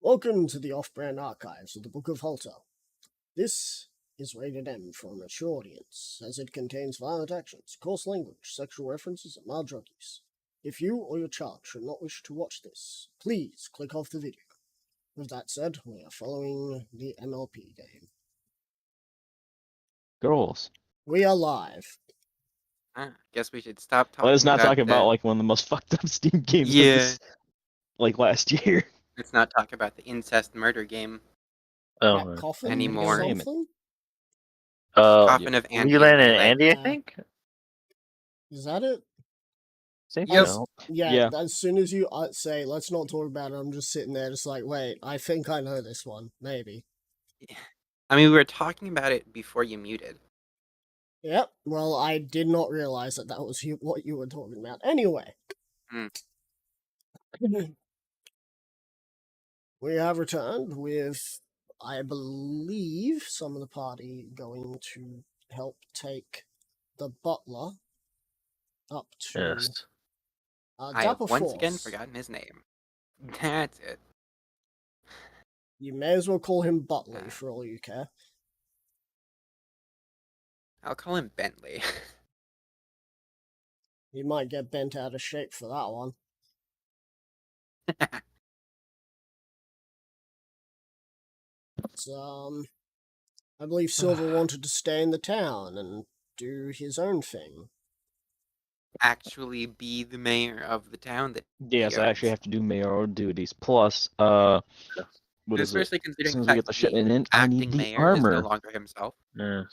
Welcome to the off-brand archives of the Book of Halter. This is rated M for a mature audience, as it contains violent actions, coarse language, sexual references, and mild drug use. If you or your child should not wish to watch this, please click off the video. With that said, we are following the MLP game. Girls. We are live. Guess we should stop talking. Let's not talk about the... like one of the most fucked up Steam games of Yeah. this, like last year. Let's not talk about the incest murder game That coffin anymore. or something? Coffin of Andy. Leland and Andy, I think. Is that it? Yes. Yeah, as soon as you say, let's not talk about it, I'm just sitting there just like, wait, I think I know this one. Maybe. I mean, we were talking about it before you muted. Yep, well, I did not realize that that was what you were talking about. Anyway. We have returned with, I believe, some of the party going to help take the butler up to... Yes. I have once again forgotten his name. That's it. You may as well call him Butler for all you care. I'll call him Bentley. He might get bent out of shape for that one. But, I believe Silver wanted to stay in the town and do his own thing. Actually be the mayor of the town that Yes, I actually have to do mayoral duties. Plus, what is it? Especially considering As soon the as we fact get the that shipment in, I need acting the mayor is no armor. longer himself. Yes.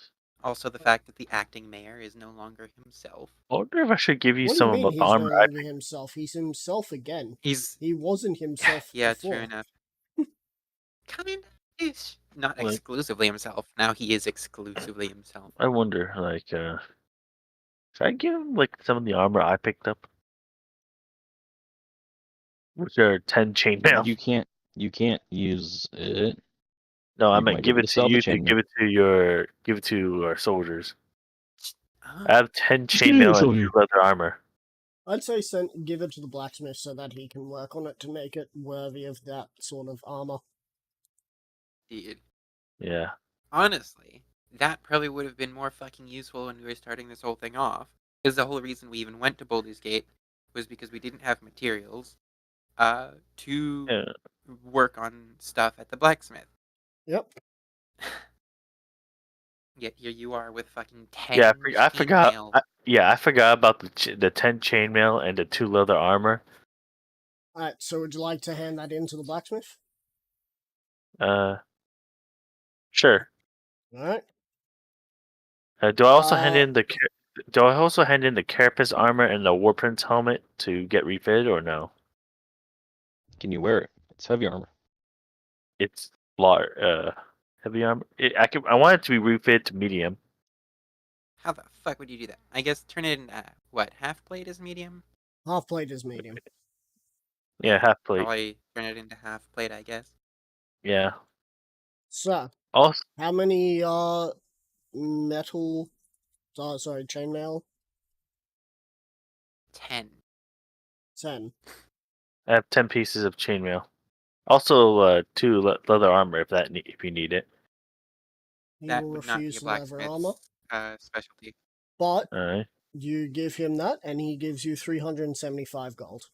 Also, the fact that the acting mayor is no longer himself. I wonder if I should give you What some do you of mean the he's armor. no longer himself? He's himself again. He wasn't himself Yeah, before. true enough. Kind of ish. Not Like- exclusively himself. Now he is exclusively himself. I wonder, like, should I give him like some of the armor I picked up? Which are 10 chainmail. You can't use it. No, I you meant might give be able it to to sell the you to chainmail. give it to our soldiers. Oh. I have 10 Just give it to the chainmail and soldier. 2 leather armor. I'd say give it to the blacksmith so that he can work on it to make it worthy of that sort of armor. Dude. Yeah. Honestly, that probably would have been more fucking useful when we were starting this whole thing off. Because the whole reason we even went to Baldur's Gate was because we didn't have materials to work on stuff at the blacksmith. Yep. Yet here you are with fucking 10 Yeah, I forgot. chainmail. I forgot about the 10 chainmail and the 2 leather armor. Alright, so would you like to hand that in to the blacksmith? Sure. Alright. Do I also hand in the carapace armor and the warprince helmet to get refitted or no? Can you wear it? It's heavy armor. It's heavy armor. I want it to be refitted to medium. How the fuck would you do that? I guess turn it into, what, half plate is medium? Half plate is medium. Yeah, half plate. Probably turn it into half plate, I guess. Yeah. So, Also, how many chainmail? 10. 10. I have 10 pieces of chainmail. Also, 2 leather armor if you need it. He That will would not be refuse a the leather armor. blacksmith's specialty. But Alright. you give him that, and he gives you 375 gold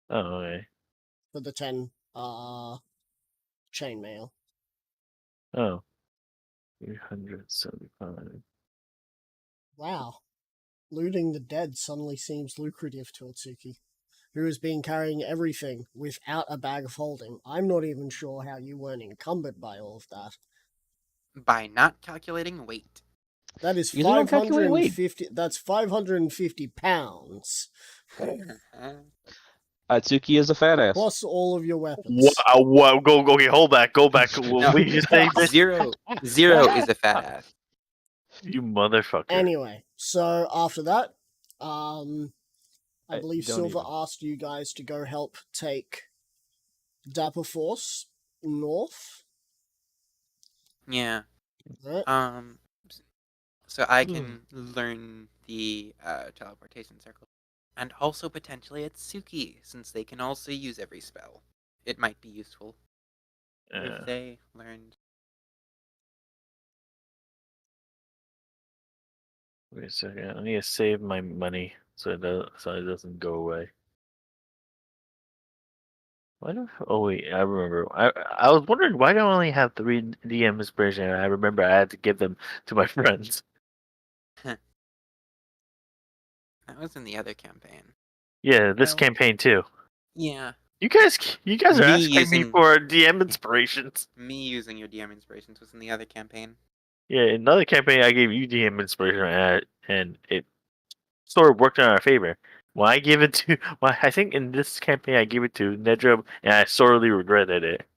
Oh, okay. for the 10 chainmail. Oh. 375. Wow. Looting the dead suddenly seems lucrative to Atsuki, who has been carrying everything without a bag of holding. I'm not even sure how you weren't encumbered by all of that. By not calculating weight. That is You don't calculate weight. 550. That's 550 pounds. Atsuki is a fat ass. Plus all of your weapons. What? Go. Okay, hold back. Go back. No, What did you say? Bitch? Zero is a fat ass. You motherfucker. Anyway, so after that, I believe don't Silver even. asked you guys to go help take Dapper Force north. Yeah. Right? So I can learn the teleportation circle. And also potentially Atsuki, since they can also use every spell. it might be useful Uh, if they learned. wait a second. I need to save my money so it doesn't go away. Why don't? Oh wait, I remember. I was wondering why do I only have 3 DM inspiration. I remember I had to give them to my friends. That was in the other campaign. Yeah, this Well- campaign too. Yeah. You guys are Me asking me using- for DM inspirations. Me using your DM inspirations was in the other campaign. Yeah, in another campaign I gave you DM inspiration and it sort of worked in our favor. When I give it to, well, I think in this campaign I gave it to Nedra and I sorely regretted it.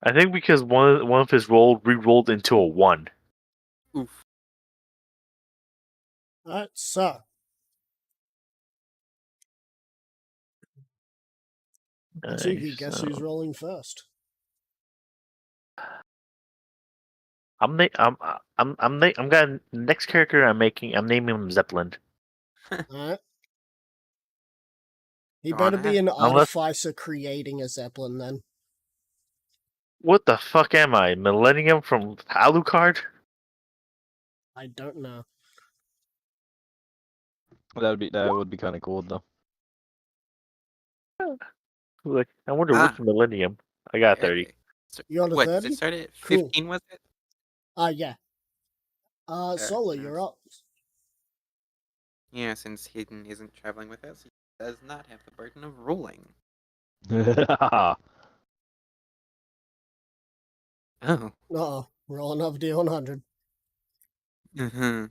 I think because one of his rolls re-rolled into a 1. Oof. Alright, so. Atsuki, guess So- who's rolling first? I'm gonna next character I'm making. I'm naming him Zeppelin. Alright. He Go better on be ahead. an artificer creating a Zeppelin then. What the fuck am I? Millennium from Alucard? I don't know. That would be kind of cool though. Like, I wonder which Millennium. I got 30. Okay. So, You got a what, does 30? it start at Cool. 15, was it? Yeah. Solar, no. you're up. Yeah, since Hidden isn't traveling with us, he does not have the burden of rolling. Oh. Uh-oh. Roll another D100. Mm-hmm.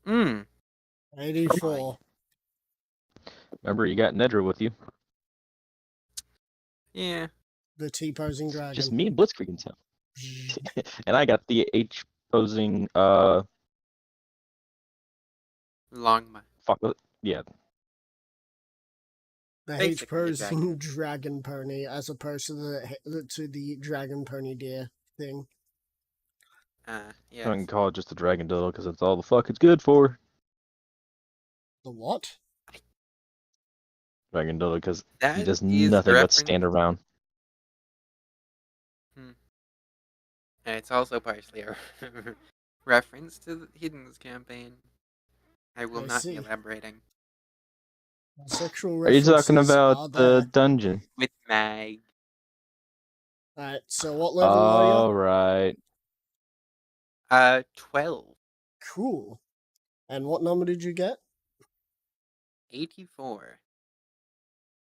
Hmm. 84. Remember, you got Nedra with you. Yeah. The T-posing dragon. Just me and Blitzkrieg in town. And I got the H posing. Long. Fuck. Yeah. The Basically a H-posing dragon pony as opposed to the dragon pony deer thing. Yes. I can call it just a dragon doodle because that's all the fuck it's good for. The what? Dragon doodle because he That does is nothing but reference- stand around. It's also partially a reference to the Hidden's campaign. I will I not see. be elaborating. Sexual Are you references talking are about there. the dungeon? With Mag. Alright, so what level are you? All right. 12. Cool. And what number did you get? 84.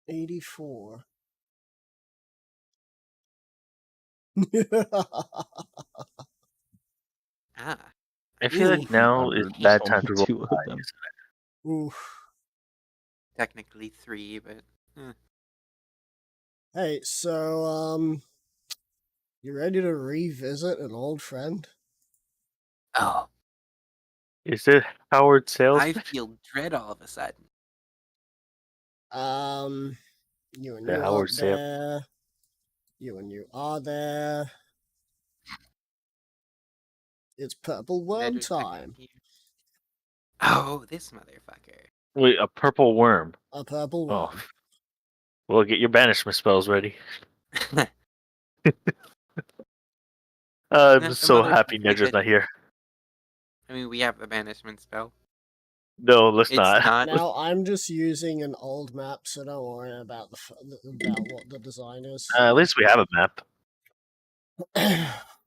84. I feel like now is that time to roll. 2 of them. Oof. Technically 3, but... Hey, so, you ready to revisit an old friend? Oh. Is it Howard Sales? I feel dread all of a sudden. You and The you Howard aren't Sale. there. You and you are there. It's purple worm Nedger's back time. here. Oh, this motherfucker. Wait, a purple worm. A purple worm. Oh. Well, get your banishment spells ready. I'm The so happy motherfucker Nedra's that- not here. I mean, we have the banishment spell. No, let's It's not. not. Now I'm just using an old map, so don't worry about about what the design is. At least we have a map.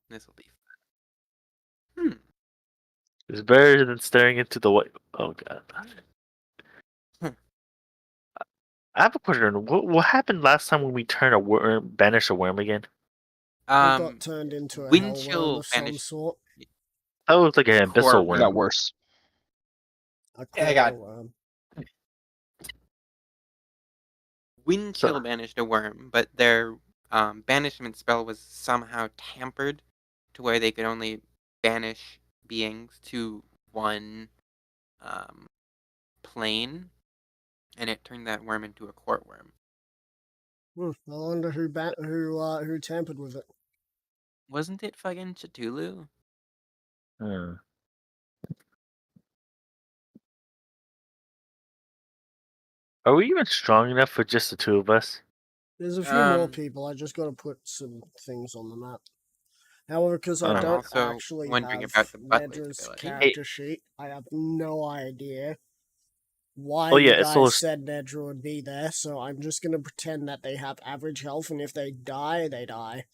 This will be fun. It's better than staring into the white. Oh god. I have a question. What happened last time when we turned a worm, banish a worm again? It got turned into a wind hellworm chill of some banished- sort. That was like an Core abyssal It worm. got worse. A Yeah, I got- core worm. Wind So- Chill banished a worm, but their banishment spell was somehow tampered to where they could only banish beings to one plane, and it turned that worm into a core worm. I wonder who tampered with it. Wasn't it fucking Cthulhu? Hmm. Are we even strong enough for just the two of us? There's a few more Um, people. I just got to put some things on the map. However, because I I'm I'm don't also actually wondering have about the Butler's Nedra's ability. character sheet, I have no idea why Oh, you yeah, it's guys those- said Nedra would be there, so I'm just gonna pretend that they have average health, and if they die, they die.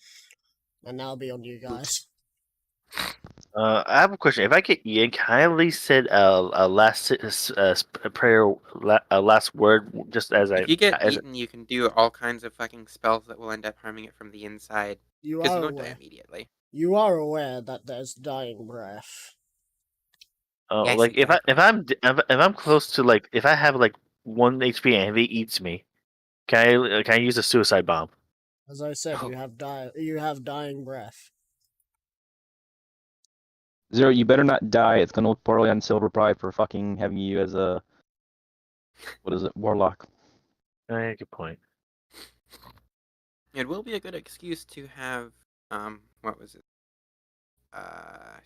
And that'll be on you guys. I have a question. If I get Ian, can I at least say a a prayer, a last word, just as If you get as eaten, you can do all kinds of fucking spells that will end up harming it from the inside. You Because are you won't die aware. immediately. You are aware that there's dying breath. Yes, like exactly. if I'm close to like if I have like 1 HP and he eats me, can I use a suicide bomb? As I said, Oh. you have dying breath. Zero, you better not die. It's gonna look poorly on Silver Pride for fucking having you as a what is it, warlock. Good point. It will be a good excuse to have, what was it?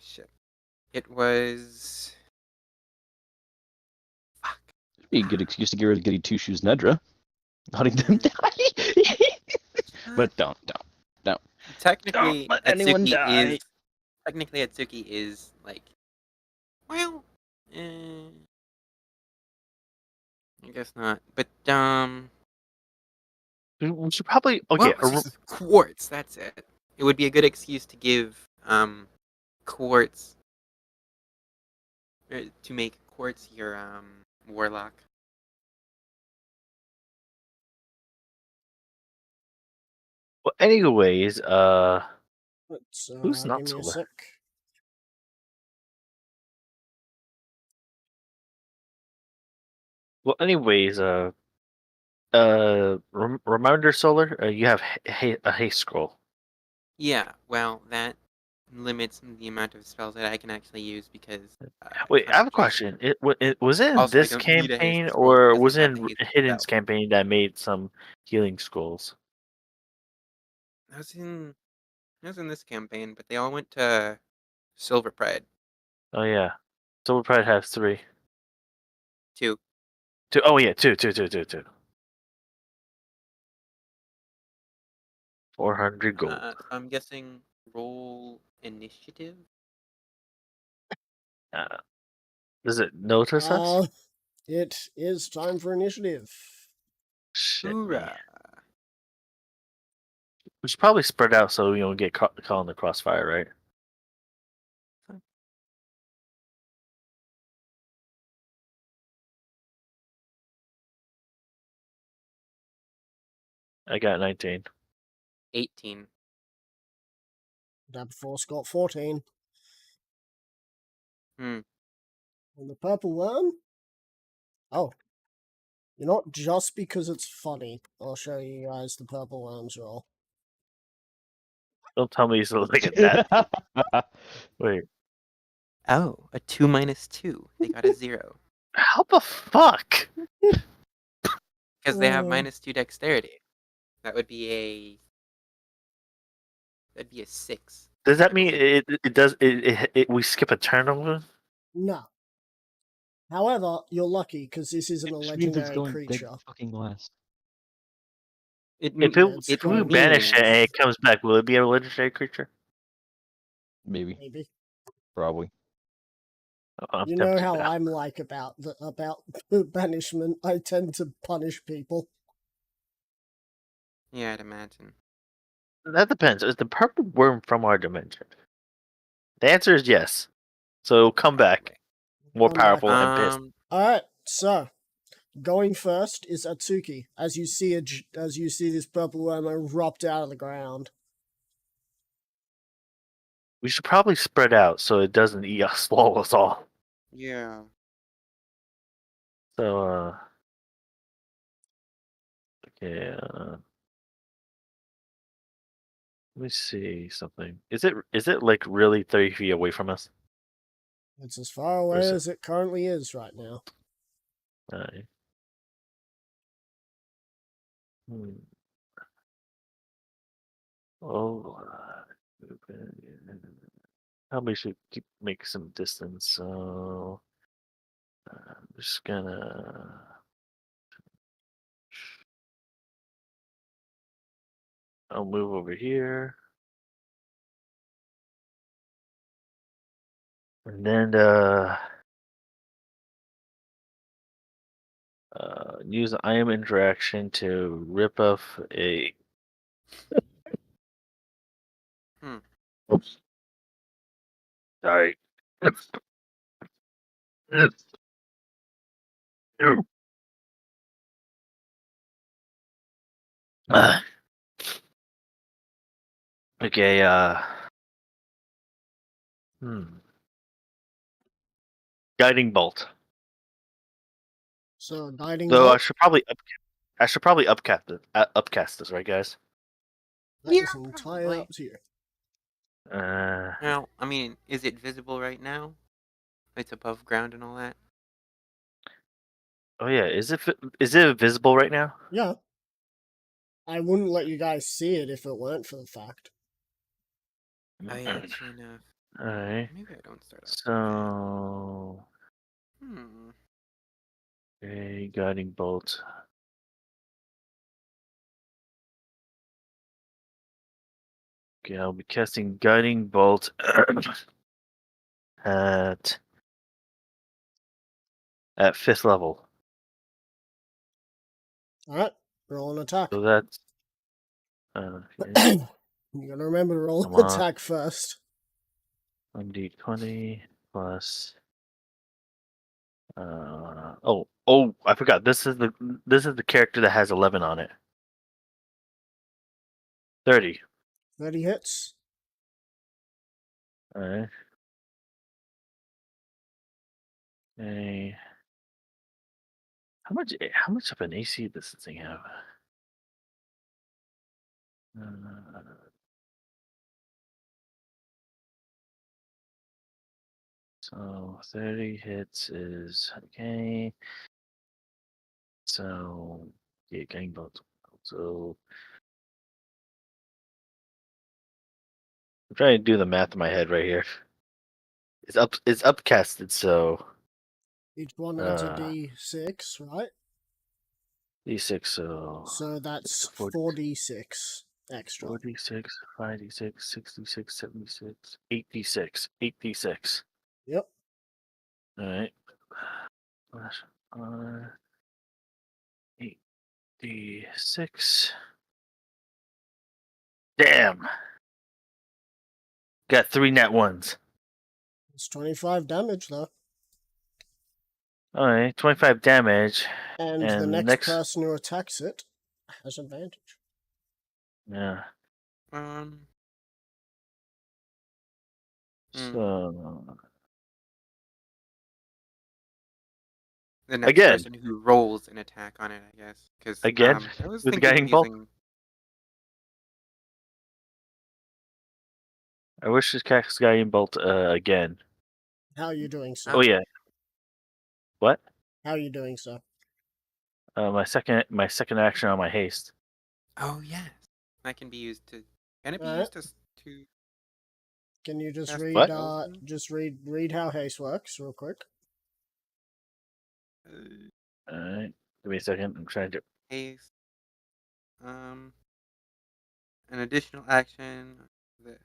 Shit. It was... Fuck. It'd be a good excuse to get rid of Goody Two Shoes Nedra. Letting them Yeah. die. But don't. Technically, Don't let anyone die. Atsuki is, like... Well... I guess not. But, We should probably what was his Quartz, that's it. It would be a good excuse to give, Quartz... to make Quartz your, warlock. Well, anyways, Let's, who's give not me a solar? sec. Well, anyways, reminder solar. You have a haste scroll. Yeah, well, that limits the amount of spells that I can actually use because Wait, I have a concentration. question. Was it in Also, I this don't need a haste campaign scroll or because I was it have a in haste Hidden's spell. campaign that made some healing scrolls? I was in this campaign, but they all went to Silver Pride Oh yeah, Silver Pride has 3. too. Two. Oh yeah, two. 400 gold. So I'm guessing roll initiative. Uh, does it notice us? It is time for initiative. Shit me. Hoorah! We should probably spread out so we don't get caught in the crossfire, right? I got 19. 18. Dab Force got 14. Hmm. And the purple worm? Oh. You know what? Just because it's funny, I'll show you guys the purple worm's roll. Don't tell me he's like at that. Wait, Oh, a 2 minus 2. They got a 0 how the fuck? because they have Oh. minus 2 dexterity. That would be a. That'd be a 6. Does that I mean believe. it does it we skip a turn over? No. However, you're lucky because this isn't a Which means it's legendary going dead creature. fucking last. It It's If we going banish it and last. it comes back, will it be a legendary creature? Maybe. Maybe. Probably. Oh, I'm You know tempted how now. I'm like about banishment. I tend to punish people. Yeah, I'd imagine. That depends. Is the purple worm from our dimension? The answer is yes. So come back, more Come back. powerful and pissed. Alright, so going first is Atsuki. As you see this purple worm erupt out of the ground. We should probably spread out so it doesn't eat us, swallow us all. Yeah. So okay. Let me see something. Is it like really 30 feet away from us? It's as far Or away is it? as it currently is right now. Hmm. Oh, probably should make some distance. So I'm just gonna I'll move over here. And then use the I am interaction to rip off a. Hmm. Oops. Sorry. Uh, okay. Guiding bolt. So guiding Though bolt. I should probably upcast this, right, guys? That Yeah, is entirely probably. up to you. Now, I mean, is it visible right now? It's above ground and all that. Oh yeah, is it visible right now? Yeah. I wouldn't let you guys see it if it weren't for the fact. Oh yeah, true enough. All right. Maybe I don't start off. So, Hmm. okay, guiding bolt. Okay, I'll be casting guiding bolt at 5th level. Alright, roll an attack. So that's okay. You gotta remember to roll Come an on. attack first. 1d20 plus. Oh, I forgot. This is the character that has 11 on it. 30. 30 hits. All right. Okay. How much of an AC does this thing have? Uh, so 30 hits is okay. So yeah, gang bolt. So I'm trying to do the math in my head right here. It's upcasted, so Each one adds a d6, right? d6, so So that's 40, 4d6 extra. 46, 5d6, 66, 76, 8d6, 8d6. Yep. All right. 8d6. Damn. Got 3 net ones. It's 25 damage, though. All right, 25 damage. And the And next next, person who attacks it has advantage. yeah. Hmm. So The next again, person who rolls an attack on it, I guess. Because again I was with the thinking of guiding bolt. using. I wish this cast guiding bolt again. How are you doing, sir? Oh yeah. What? How are you doing, sir? My second action on my haste. Oh yes, that can be used to. Can it be Alright. used to? Can you just Cast read, spells? read how haste works real quick? All right. Give me a second. I'm trying to. Haste. An additional action. The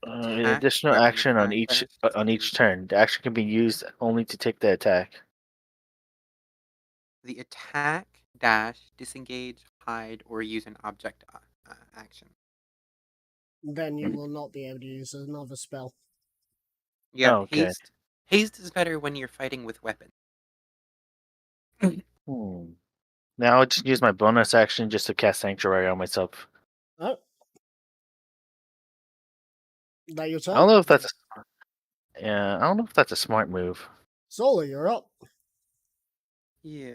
attack Additional grab an action on attack each dash, on disengage. each turn. The action can be used only to take the attack. The attack dash, disengage, hide, or use an object action. Then you will not be able to use another spell. Yeah, Oh, okay. haste. Haste is better when you're fighting with weapons. Now I'll just use my bonus action just to cast Sanctuary on myself. Oh. That your turn? I don't know if that's. Yeah, I don't know if that's a smart move. Solar, you're up. Yeah.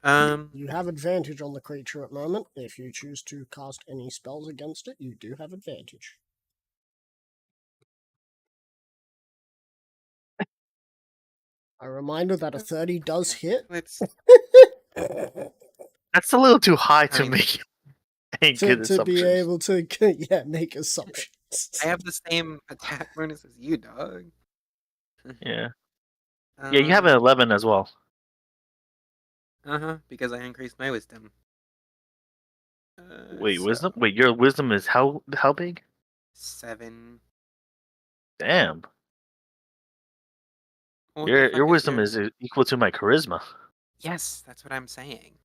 You have advantage on the creature at the moment. If you choose to cast any spells against it, you do have advantage. A reminder that a 30 does hit. Let's. That's a little too high to I mean- make any good to be assumptions. able to make assumptions. I have the same attack bonus as you, dog. Yeah. Yeah, you have an 11 as well. Because I increased my wisdom. Wait, So, wisdom? Wait, your wisdom is how big? 7. Damn. Well, what the Your fuck is wisdom your? is equal to my charisma. Yes, that's what I'm saying.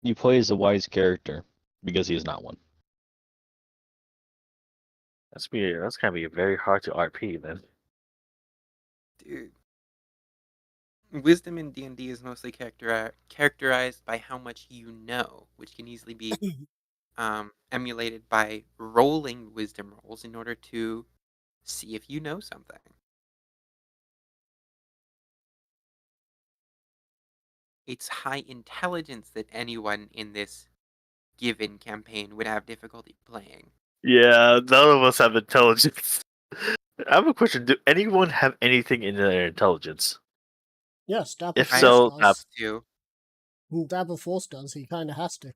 You play as a wise character because he is not one. That's gonna be very hard to RP then. Dude. Wisdom in D&D is mostly characterized by how much you know, which can easily be emulated by rolling wisdom rolls in order to see if you know something. It's high intelligence that anyone in this given campaign would have difficulty playing. Yeah, none of us have intelligence. I have a question. Do anyone have anything in their intelligence? Yes, Dapper If I Force have so, does. two. Dapper Force does. He kind of has to.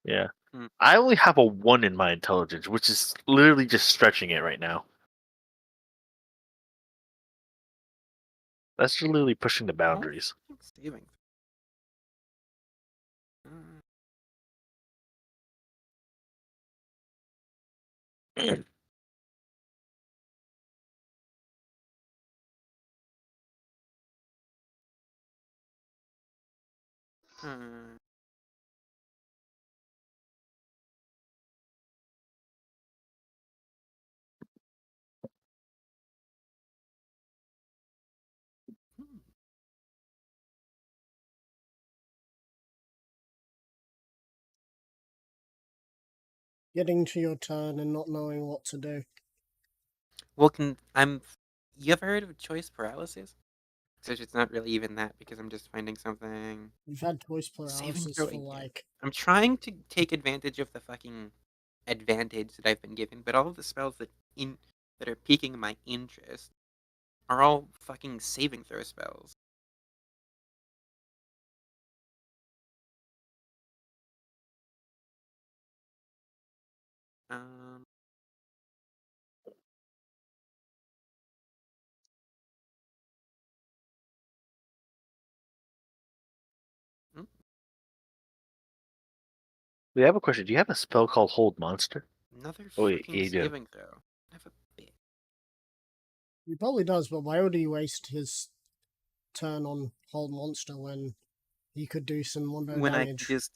yeah. Hmm. I only have a 1 in my intelligence, which is literally just stretching it right now. That's literally pushing the boundaries. Saving. Uh, hmm. Getting to your turn and not knowing what to do. Well, you ever heard of choice paralysis? Except it's not really even that because I'm just finding something. We've had choice Saving paralysis throw for again. like. I'm trying to take advantage of the fucking advantage that I've been given, but all of the spells that are piquing my interest are all fucking saving throw spells. Um, hmm, We have a question. Do you have a spell called Hold Monster? another Oh, wait, fucking you do. saving throw. Have a bit. He probably does, but why would he waste his turn on Hold Monster when he could do some more When I can damage? just,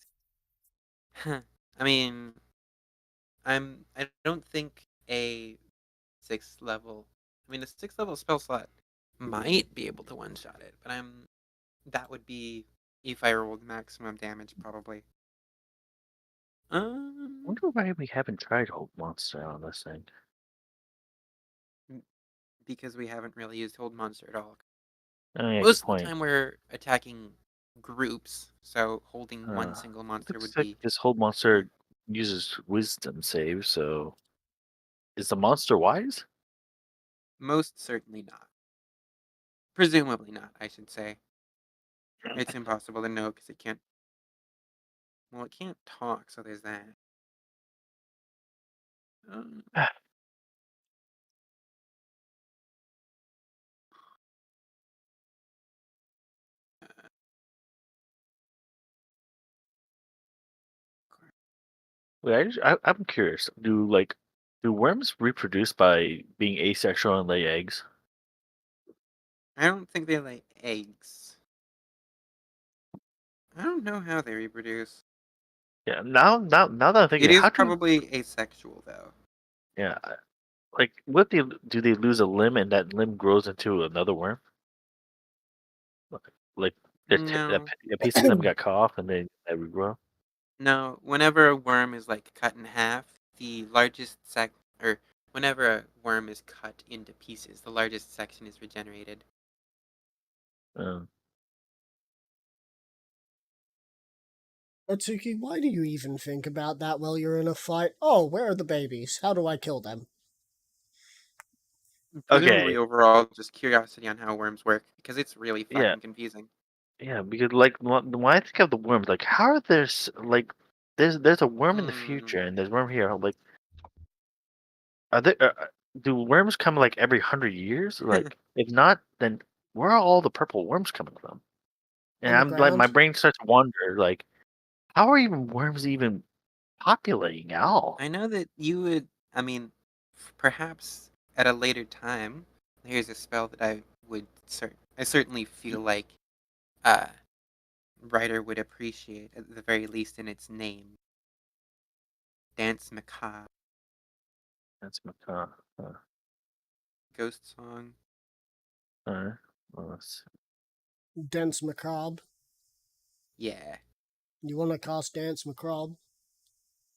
I mean, I don't think a 6th level. I mean, a 6th level spell slot might be able to one shot it, but that would be if I rolled maximum damage, probably. I wonder why we haven't tried Hold Monster on this thing. Because we haven't really used Hold Monster at all. Oh, yeah, good Most of the point. time we're attacking groups, so holding one single monster Looks would like be this Hold Monster uses Wisdom save, so is the monster wise? most certainly not. Presumably not, I should say. It's impossible to know because it can't. Well, it can't talk, so there's that. Um, Wait, I'm curious. Do worms reproduce by being asexual and lay eggs? I don't think they lay eggs. I don't know how they reproduce. Yeah. Now that I'm It thinking, is how do probably asexual, though. yeah, like what do they lose a limb and that limb grows into another worm? Like No. a piece of them got cut off and then they regrow. No, whenever a worm is like cut in half, the largest or whenever a worm is cut into pieces, the largest section is regenerated. Um, Otsuki, why do you even think about that while you're in a fight? Oh, where are the babies? How do I kill them? Presumably, okay, overall, just curiosity on how worms work because it's really yeah, fucking confusing. yeah, because like when I think of the worms, like how are like there's a worm in the Hmm. future and there's worm here. Like, are there do worms come like every 100 years? Like, if not, then where are all the purple worms coming from? And On the I'm like, my ground. brain starts to wonder, like, how are even worms even populating at all? I know that you would. I mean, perhaps at a later time, here's a spell that I would. I certainly feel like uh, writer would appreciate at the very least in its name. Dance Macabre, That's macabre. Ghost Song. Well, let's see. Dance Macabre. Yeah. You want to cast Dance Macabre?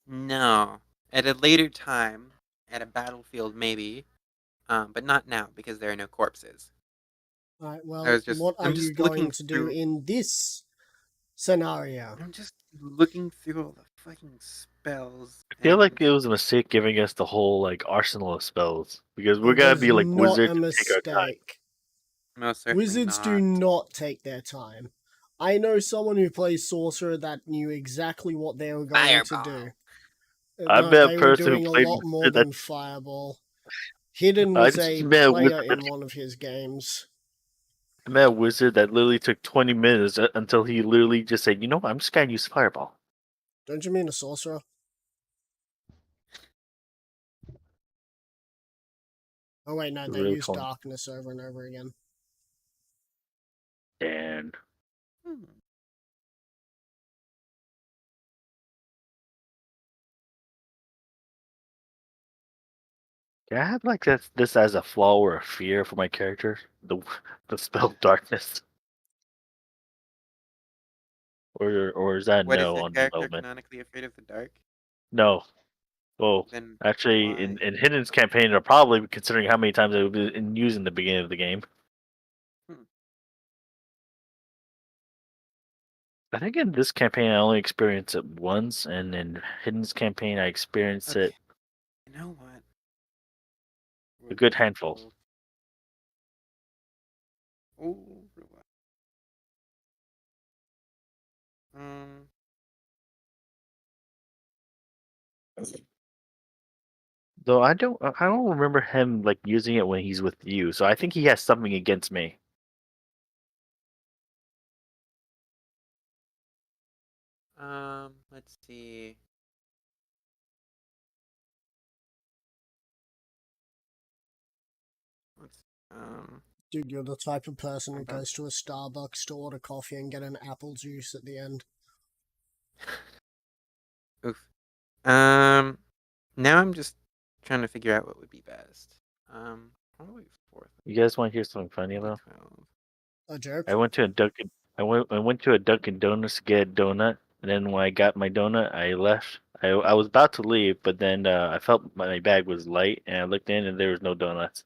No. At a later time, at a battlefield maybe, but not now because there are no corpses. Alright, I well, was just. what are I'm you just looking going to do through. in this scenario? I'm just looking through all the fucking spells. I feel And like it was a mistake giving us the whole like arsenal of spells because we're It gonna was be like not wizards a and take our time. mistake. most certainly Wizards do not. not take their time. I know someone who plays Sorcerer that knew exactly what they were going to do. Fireball. I No, met a they were person who doing a played lot more wizard that than Fireball. Hidden I was just a met a player wizard. in one of his games. I met a wizard that literally took 20 minutes until he literally just said, "You know what? I'm just gonna use fireball." Don't you mean a Sorcerer? Oh wait, no, they Really use cool. Darkness over and over again. And Hmm. can I have like this as a flaw or a fear for my character? The spell darkness, or is that What is no your on character development? canonically afraid of the dark? No. Well, Then actually, why? in Hidden's campaign, or probably considering how many times it would be used in the beginning of the game. Hmm. I think in this campaign I only experienced it once, and in Hidden's campaign I experienced Okay. it You know what? a good handful. Oh, um, Though I don't remember him like using it when he's with you, so I think he has something against me. let's see. Let's, Dude, you're the type of person how who about goes to a Starbucks to order coffee and get an apple juice at the end. oof. Now I'm just trying to figure out what would be best. Probably fourth. You guys want to hear something funny though? 12. A joke? I went to a Dunkin'. I went to a Dunkin' Donuts to get a donut, and then when I got my donut, I left. I was about to leave, but then I felt my bag was light, and I looked in, and there was no donuts.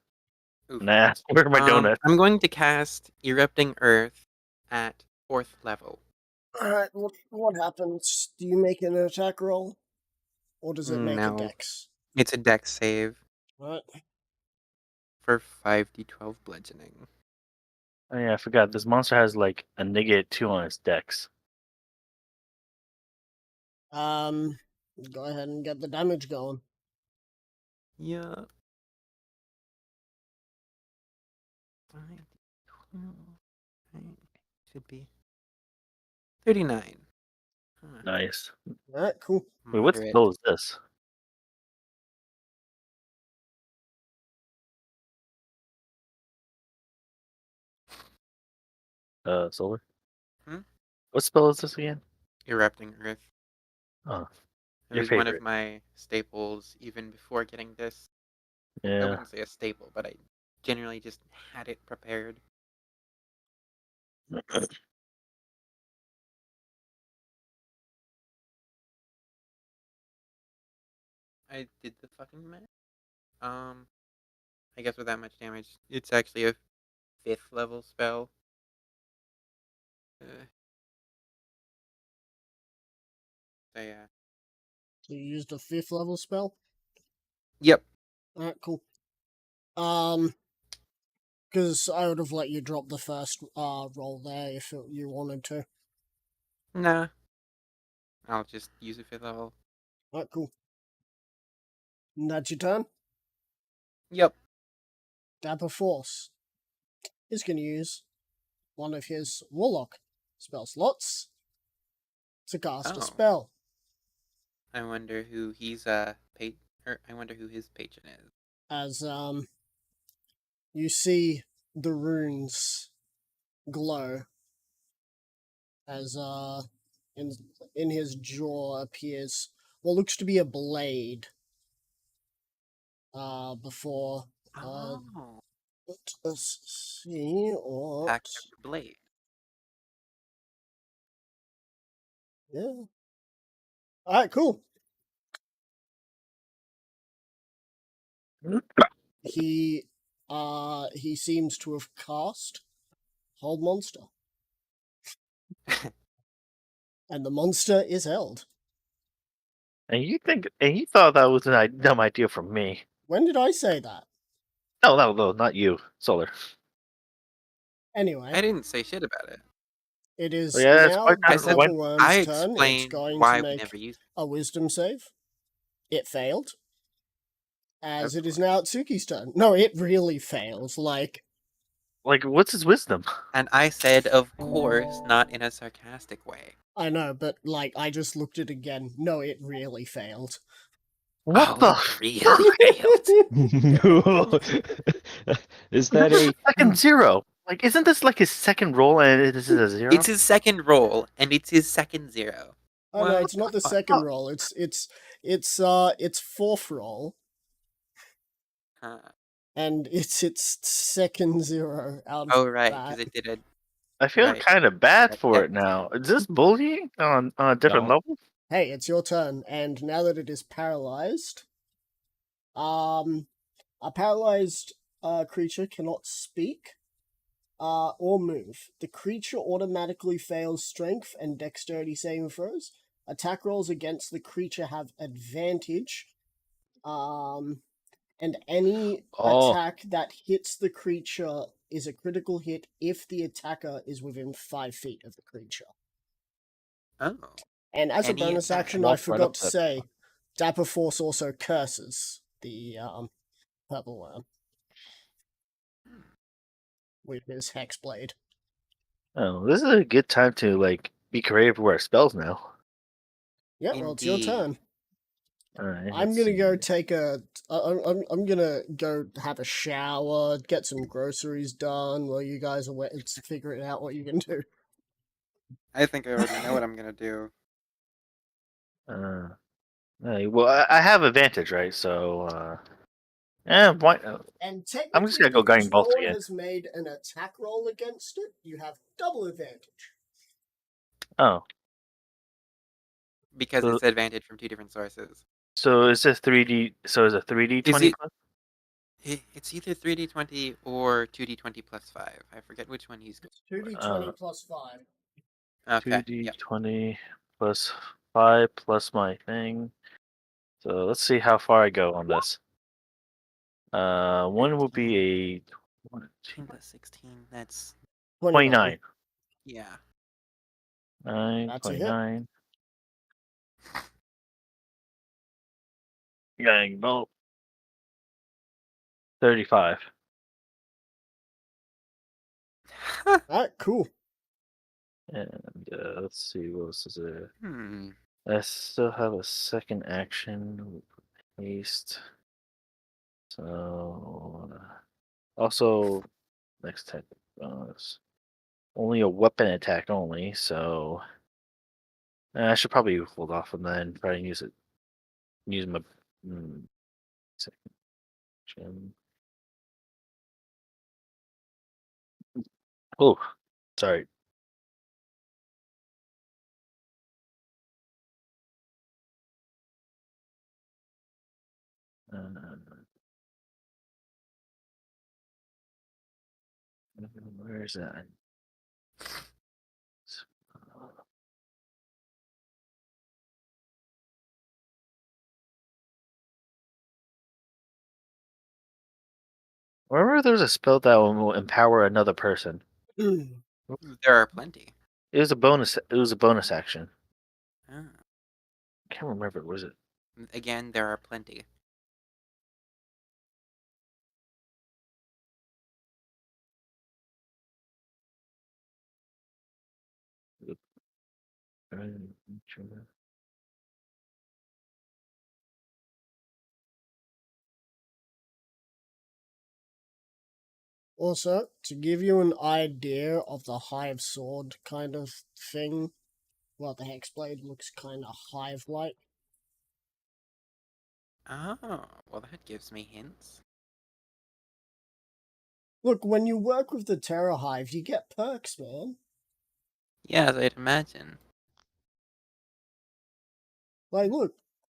Oof. And I asked, "Where are my donuts?" I'm going to cast Erupting Earth at 4th level. Alright, what happens? Do you make an attack roll? Or does it make a No, dex? it's a dex save Right? for 5d12 bludgeoning. Oh yeah, I forgot. This monster has like a -2 on its dex. Go ahead and get the damage going. Yeah. 5d12. Right. Should be 39. Huh. Nice. Alright, cool. Wait, what Moderate. spell is this? Solar. Hmm? What spell is this again? Erupting Earth. Oh, It your was one of favorite. my staples even before getting this. I Yeah. wouldn't say a staple, but I generally just had it prepared. I did the fucking math. I guess with that much damage, it's actually a 5th level spell. So yeah. So you used a 5th level spell? Yep. Alright, cool. Because I would have let you drop the first roll there if you wanted to. Nah. I'll just use a 5th level. Alright, cool. And that's your turn? Yep. Dapper Force is going to use one of his Warlock spell slots to cast a Oh. spell. I wonder who he's I wonder who his patron is. As you see the runes glow as in his jaw appears what looks to be a blade. Before Oh. let us see what. Pack of the blade. Yeah. All right, cool. He seems to have cast Hold Monster. And the monster is held. And you thought that was a dumb idea from me. When did I say that? No, not you, Solar. Anyway, I didn't say shit about it. it is Well, yeah, that's now why the I said- purple worm's I turn. It's explained going why to we make never used a wisdom save. It failed. As Of it is now Tsuki's turn. No, it really fails. Like, what's his wisdom? And I said, of course, not in a sarcastic way. I know, but like, I just looked at it again. No, it really failed. What Oh, the? it really failed. Is that a second zero? Like, isn't this like his second roll and this is a zero? It's his second roll, and it's his second 0. Oh no, What it's not the fuck? second roll. It's fourth roll, Huh. and it's second 0 out of Oh, right, that. because it did a... I feel Right. kind of bad That- for that- it now. Is this bullying on a different No. level? Hey, it's your turn, and now that it is paralyzed, a paralyzed creature cannot speak or move. The creature automatically fails strength and dexterity saving throws. Attack rolls against the creature have advantage. And any Oh. attack that hits the creature is a critical hit if the attacker is within 5 feet of the creature. Oh. And as Any a bonus attack. action, I Walk right forgot up to that- say, Dapper Force also curses the purple worm with his Hexblade. Oh, this is a good time to be creative with our spells now. Yeah, well, it's your Indeed. turn. All right, I'm let's gonna see. go take a. I'm gonna go have a shower, get some groceries done while you guys are figuring out what you can do. I think I already know what I'm gonna do. Hey, well, I have advantage, right? So, why? And I'm just technically, gonna go because guiding no bolts one again. has made an attack roll against it, you have double advantage. Oh, Because So- it's advantage from 2 different sources. so is it 3D? So is it 3D20? it- It's either 3d20 or 2d20 plus 5. I forget which one he's... It's 2d20 Uh, plus 5. Okay, yep. 2D20 plus 5 plus my thing. So let's see how far I go on this. One would be a 10 plus 16, that's... 29. Yeah. 9, That's a hit. 29. Gang bolt. 35. Alright, cool. And let's see, what else is there? Hmm. I still have a second action. Haste. So, also, next type of bonus. Only a weapon attack only, so I should probably hold off on that and try and use it. Use my second action. Oh, sorry. Where is that? Remember, there's a spell that will empower another person. There are plenty. It was a bonus. It was a bonus action. Oh. I can't remember. Was it? Again, there are plenty. Also, to give you an idea of the hive sword kind of thing, well, the hexblade looks kind of hive-like. Oh, well, that gives me hints. Look, when you work with the Terra Hive, you get perks, man. Yeah, as I'd imagine. Like, look,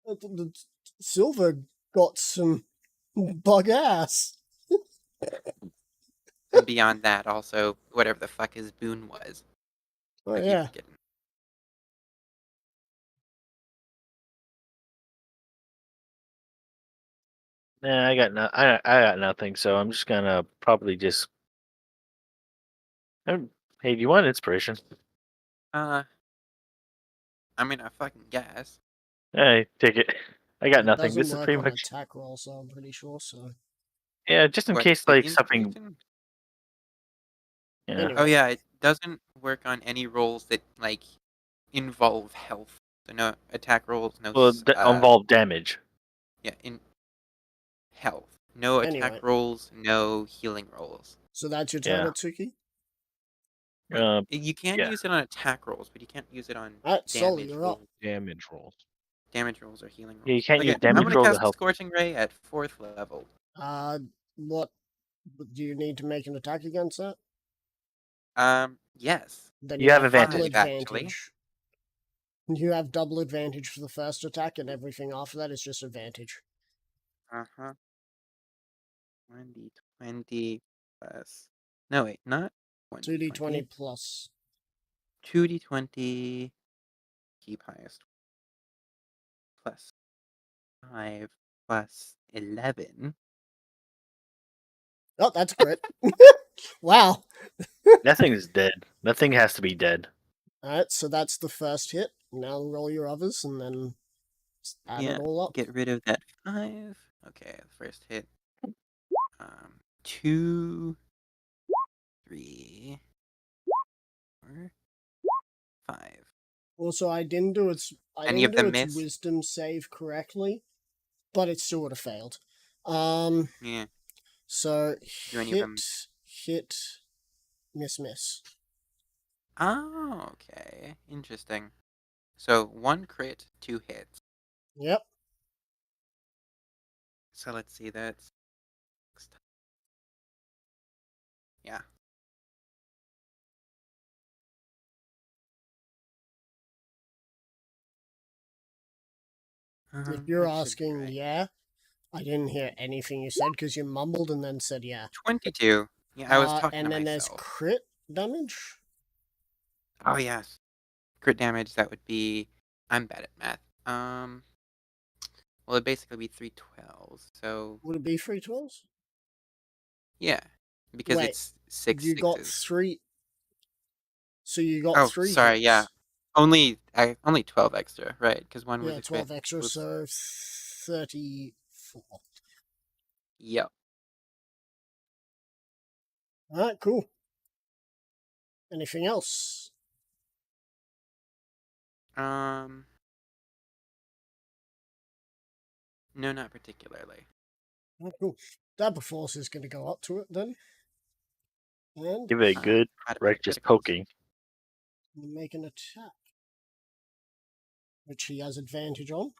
the Silver got some bug ass. And beyond that, also, whatever the fuck his boon was. Oh, I keep yeah. forgetting. Nah, I got nothing. So I'm just gonna probably just. Hey, do you want inspiration? I mean, I fucking guess. Hey, take it. I got It nothing. doesn't This is work pretty on much. attack roll, so I'm pretty sure, so... Yeah, just in What, case the like something. inspiration? Yeah. Oh Anyway, yeah, it doesn't work on any rolls that, like, involve health. So no attack rolls, no, Well, involve damage. yeah, in health. No attack Anyway. rolls, no healing rolls. so that's your Yeah. turn, Atsuki? Uh, You can yeah. use it on attack rolls, but you can't use it on Alright, Sully, damage you're up. rolls. Damage rolls. Damage rolls or healing rolls. Yeah, you can't use I'm damage gonna rolls to cast help. Scorching Ray at 4th level. What... Do you need to make an attack against that? Yes. Then You have double advantage. Actually. advantage. You have double advantage for the first attack, and everything after that is just advantage. 1d20 plus. No, wait, not 1d20. 2d20 plus. 2d20. Keep highest. Plus 5 plus 11. Oh, that's crit. Wow. That thing is dead. That thing has to be dead. Alright, so that's the first hit. Now roll your others, and then add it all up. Get rid of that 5. Okay, the first hit. 2, 3, 4, 5. Also, I didn't do its Any of them miss? wisdom save correctly, but it still would have failed. Yeah. So Do any of them? hit, miss. Oh, okay. Interesting. So 1 crit, 2 hits. Yep. So let's see, that's... Yeah. If you're That should be asking, right. yeah, I didn't hear anything you said because you mumbled and then said yeah. 22. Yeah, I was talking and to then there's myself. crit damage. Oh, yes. Crit damage, that would be... I'm bad at math. Well, it'd basically be 3 12s, so... Would it be 3 12s? Yeah. Because Wait, it's 6 You got sixes. 3. So you got Oh, 3 sorry, hits. yeah. Only 12 extra, right? Because one was Yeah, a 12 crit. extra, Whoops. so 34. Yep. Alright, cool. Anything else? No, not particularly. Oh, cool. Double Force is going to go up to it then. And Give it a good, righteous criticals. poking. make an attack. Which he has advantage on.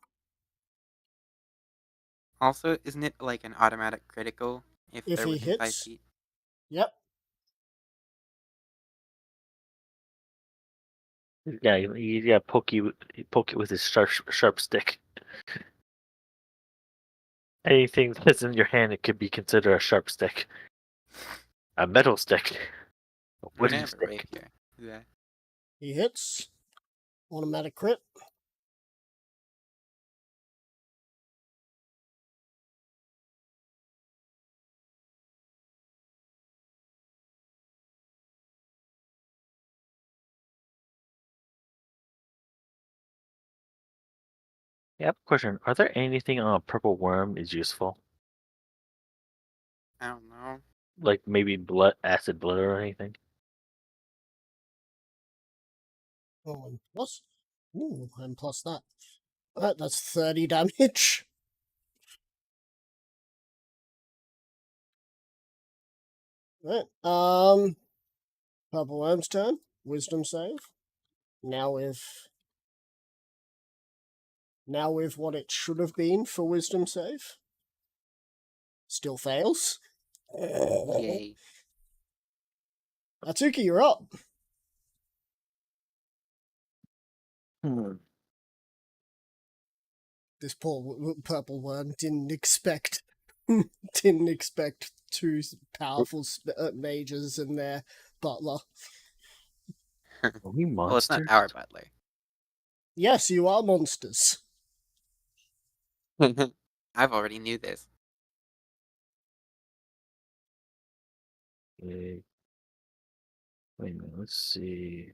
Also, isn't it like an automatic critical if If they're he within 5 hits. feet? Yep. Yeah, you got poke it with his sharp stick. Anything that's in your hand, it could be considered a sharp stick. A metal stick. A I'm gonna wooden have a stick. rapier. Yeah. He hits. Automatic crit. Yeah, I have a question. Are there anything on a purple worm is useful? I don't know. Like maybe acid blood or anything? Oh, and plus. Ooh, and plus that. Alright, that's 30 damage. Right. Purple Worm's turn. Wisdom save. Now with what it should have been for wisdom save. Still fails. Yay. Atsuki, you're up. This poor purple worm didn't expect two powerful mages and their butler. Are we Well, it's not monsters? our butler. Yes, you are monsters. I've already knew this. Okay. Wait a minute. Let's see.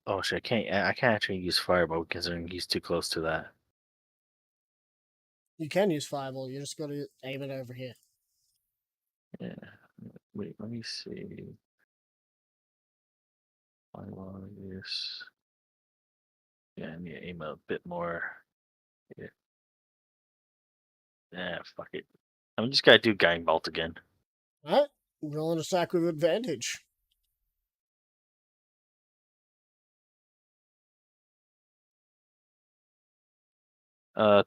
Oh shit! I can't actually use fireball considering he's too close to that. You can use fireball, you just gotta aim it over here. Yeah. Wait. Let me see. Fireball use. Yeah, I need to aim a bit more. Yeah. Fuck it. I'm just gonna do Guiding Bolt again. Alright, roll an attack with advantage.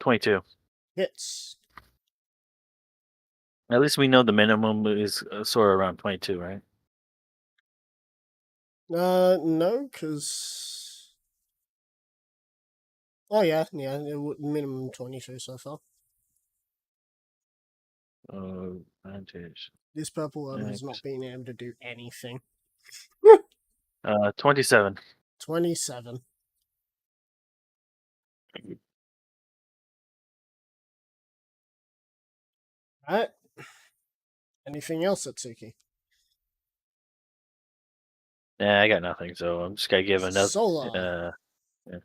22. Hits. At least we know the minimum is sort of around 22, right? No, because... Oh yeah, minimum 22 so far. Advantage. This purple worm has Next. not been able to do anything. 27. 27. Alright. Anything else, Atsuki? Yeah, I got nothing, so I'm just gonna give another. Solar. Yeah.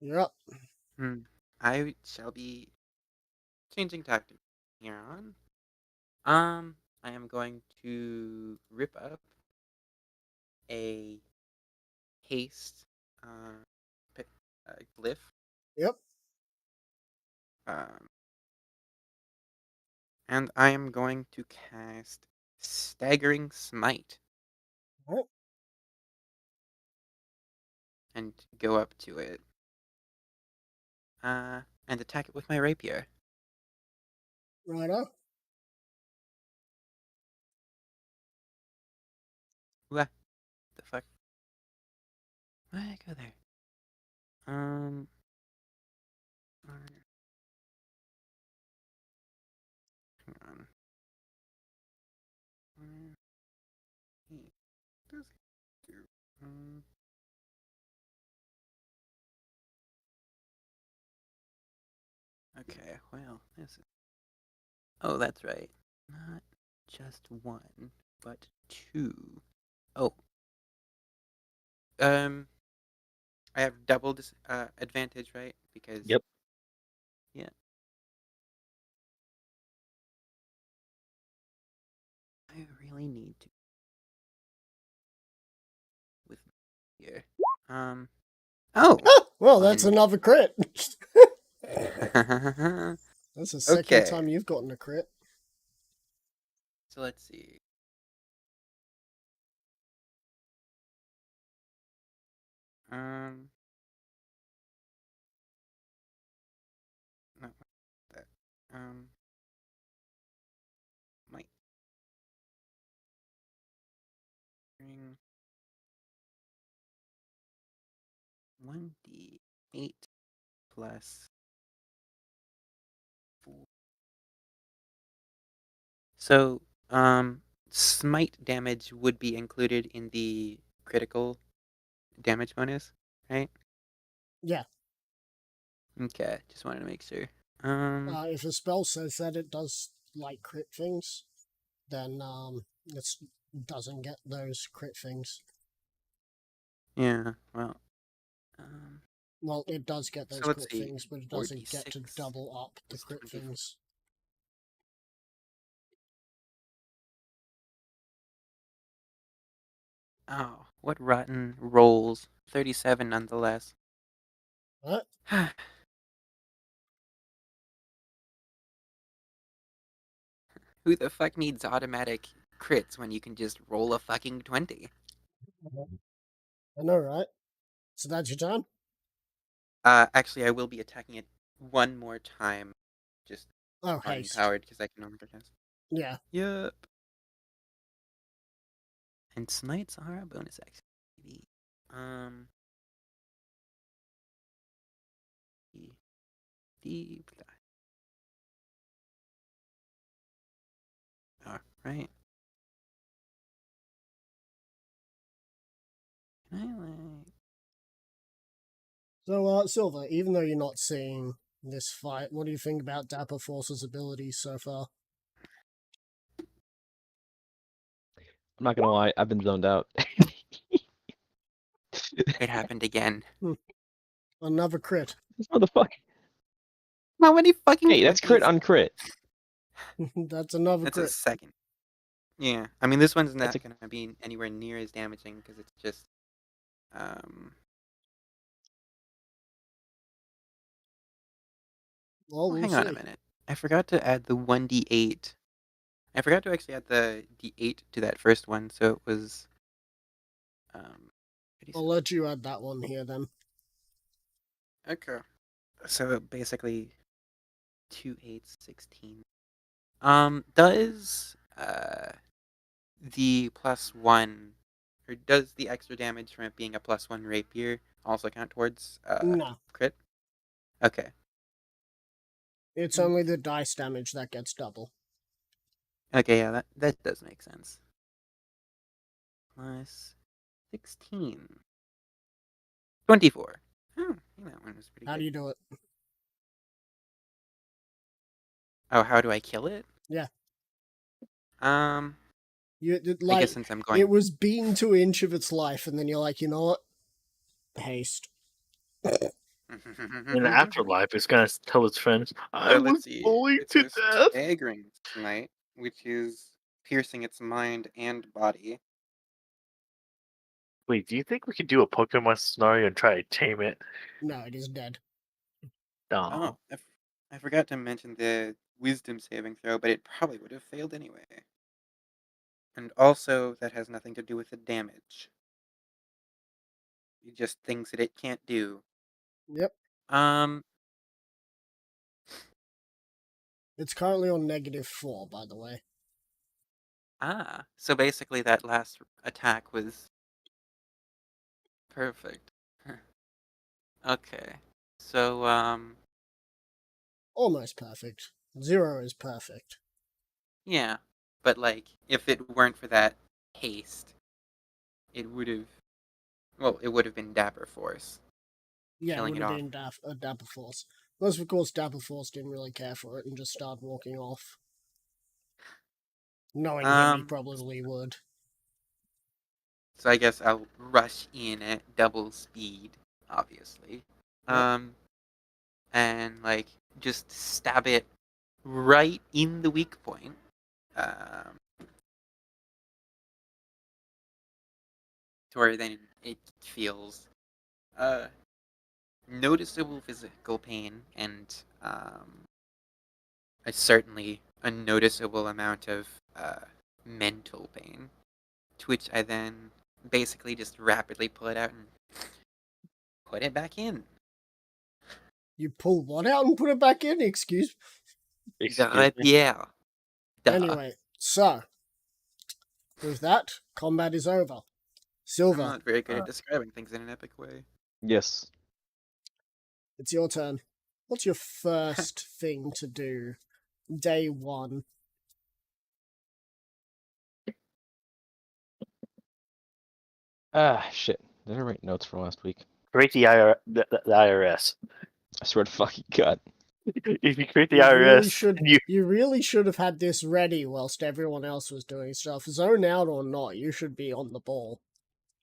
You're up. I shall be changing tactics here on. I am going to rip up a haste glyph. Yep. And I am going to cast Staggering Smite. Alright. And go up to it. And attack it with my rapier. Righto. What the fuck? Why did I go there? Hang on. Does he do? Okay, well, this is... Oh, that's right. Not just one, but two. Oh. I have double advantage, right? Because... Yep. Yeah. I really need to... With here. Oh! Ah, well, that's Fun. another crit. That's the second Okay. time you've gotten a crit. So let's see. Not that. Might bring 1d8 plus 4. So, smite damage would be included in the critical damage bonus, right? Yeah. Okay, just wanted to make sure. If a spell says that it does like crit things, then it doesn't get those crit things. Yeah, well, Well, it does get those so let's crit see. things, but it doesn't get to 4d6 double up the is crit 24. things. Oh, What rotten rolls. 37 nonetheless. What? Who the fuck needs automatic crits when you can just roll a fucking 20? I know, right? So that's your turn? Actually, I will be attacking it one more time. Just Oh, haste. unempowered because I can no longer cast. Yeah. Yep. And smites are a bonus action. Deep dive. All right. Can I like? So, Silver, even though you're not seeing this fight, what do you think about Dapper Force's abilities so far? I'm not gonna lie, I've been zoned out. It happened again. Another crit. This motherfucker. How many fucking? Hey, that's crit 20s? on crit. That's another That's a crit. second. Yeah, I mean this one's not That's a- gonna be anywhere near as damaging because it's just Well, we'll hang see. on a minute. I forgot to add the 1d8. I forgot to actually add the d8 to that first one, so it was I'll let you add that one here then. okay. So basically 2 8s, 16. Does the +1 or does the extra damage from it being a +1 rapier also count towards No. crit? Okay. It's only the dice damage that gets double. Okay, yeah, that does make sense. Plus 16. 24. Oh, that one was pretty How good. do you do it? Oh, how do I kill it? Yeah. I Like, guess since I'm going. it was beaten to an inch of its life, and then you're like, you know what? Haste. In the afterlife, it's gonna tell its friends, "I So was let's see. bullied It's to a death." staggering smite, which is piercing its mind and body. Wait, do you think we could do a Pokemon scenario and try to tame it? No, it is dead. No. Oh, I forgot to mention the wisdom saving throw, but it probably would have failed anyway. And also, that has nothing to do with the damage. Just things that it can't do. Yep. Um, It's currently on -4, by the way. so basically that last attack was perfect. Okay. So, Almost perfect. 0 is perfect. yeah. But, like, if it weren't for that haste, it would have, well, it would have been Dapper Force. Yeah, it Killing would it have off. been Dapper Force. Most of course, Dapper Force didn't really care for it and just started walking off. Knowing him, he probably would. So I guess I'll rush in at double speed, obviously. Yep. And, like, just stab it right in the weak point. To where then it feels noticeable physical pain and certainly a noticeable amount of mental pain, to which I then basically just rapidly pull it out and put it back in. You pull what out and put it back in? Excuse me. Yeah. Duh. Anyway, so with that, combat is over. I'm Silver, not very good at describing things in an epic way. Yes. it's your turn. What's your first thing to do? Day 1. Ah, shit. Did I write notes from last week? Create the IRS. I swear to fucking God. If you create the You really IRS, should. and you You really should have had this ready whilst everyone else was doing stuff. Zone out or not, you should be on the ball.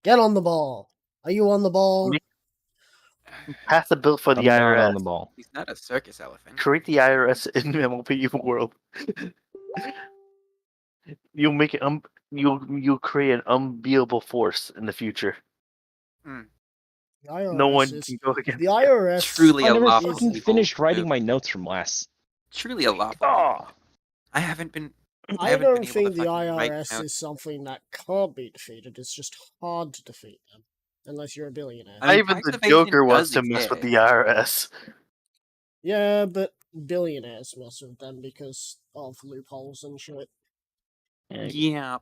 Get on the ball. Are you on the ball? pass the bill for the I'm not IRS. on the ball. He's not a circus elephant. Create the IRS in MLP world. You'll make it you'll create an unbeatable force in the future. The No IRS one is can go against. the IRS. Truly I a never lawful fucking people finished writing move. my notes from last. Truly a lawful Oh, people move. I haven't been I been don't able to think the fucking write IRS notes. is something that can't be defeated. It's just hard to defeat them, unless you're a billionaire. I mean, Even tax the evasion Joker wants does to mess with the exist. IRS. Yeah, but billionaires mess with them because of loopholes and shit. Yeah.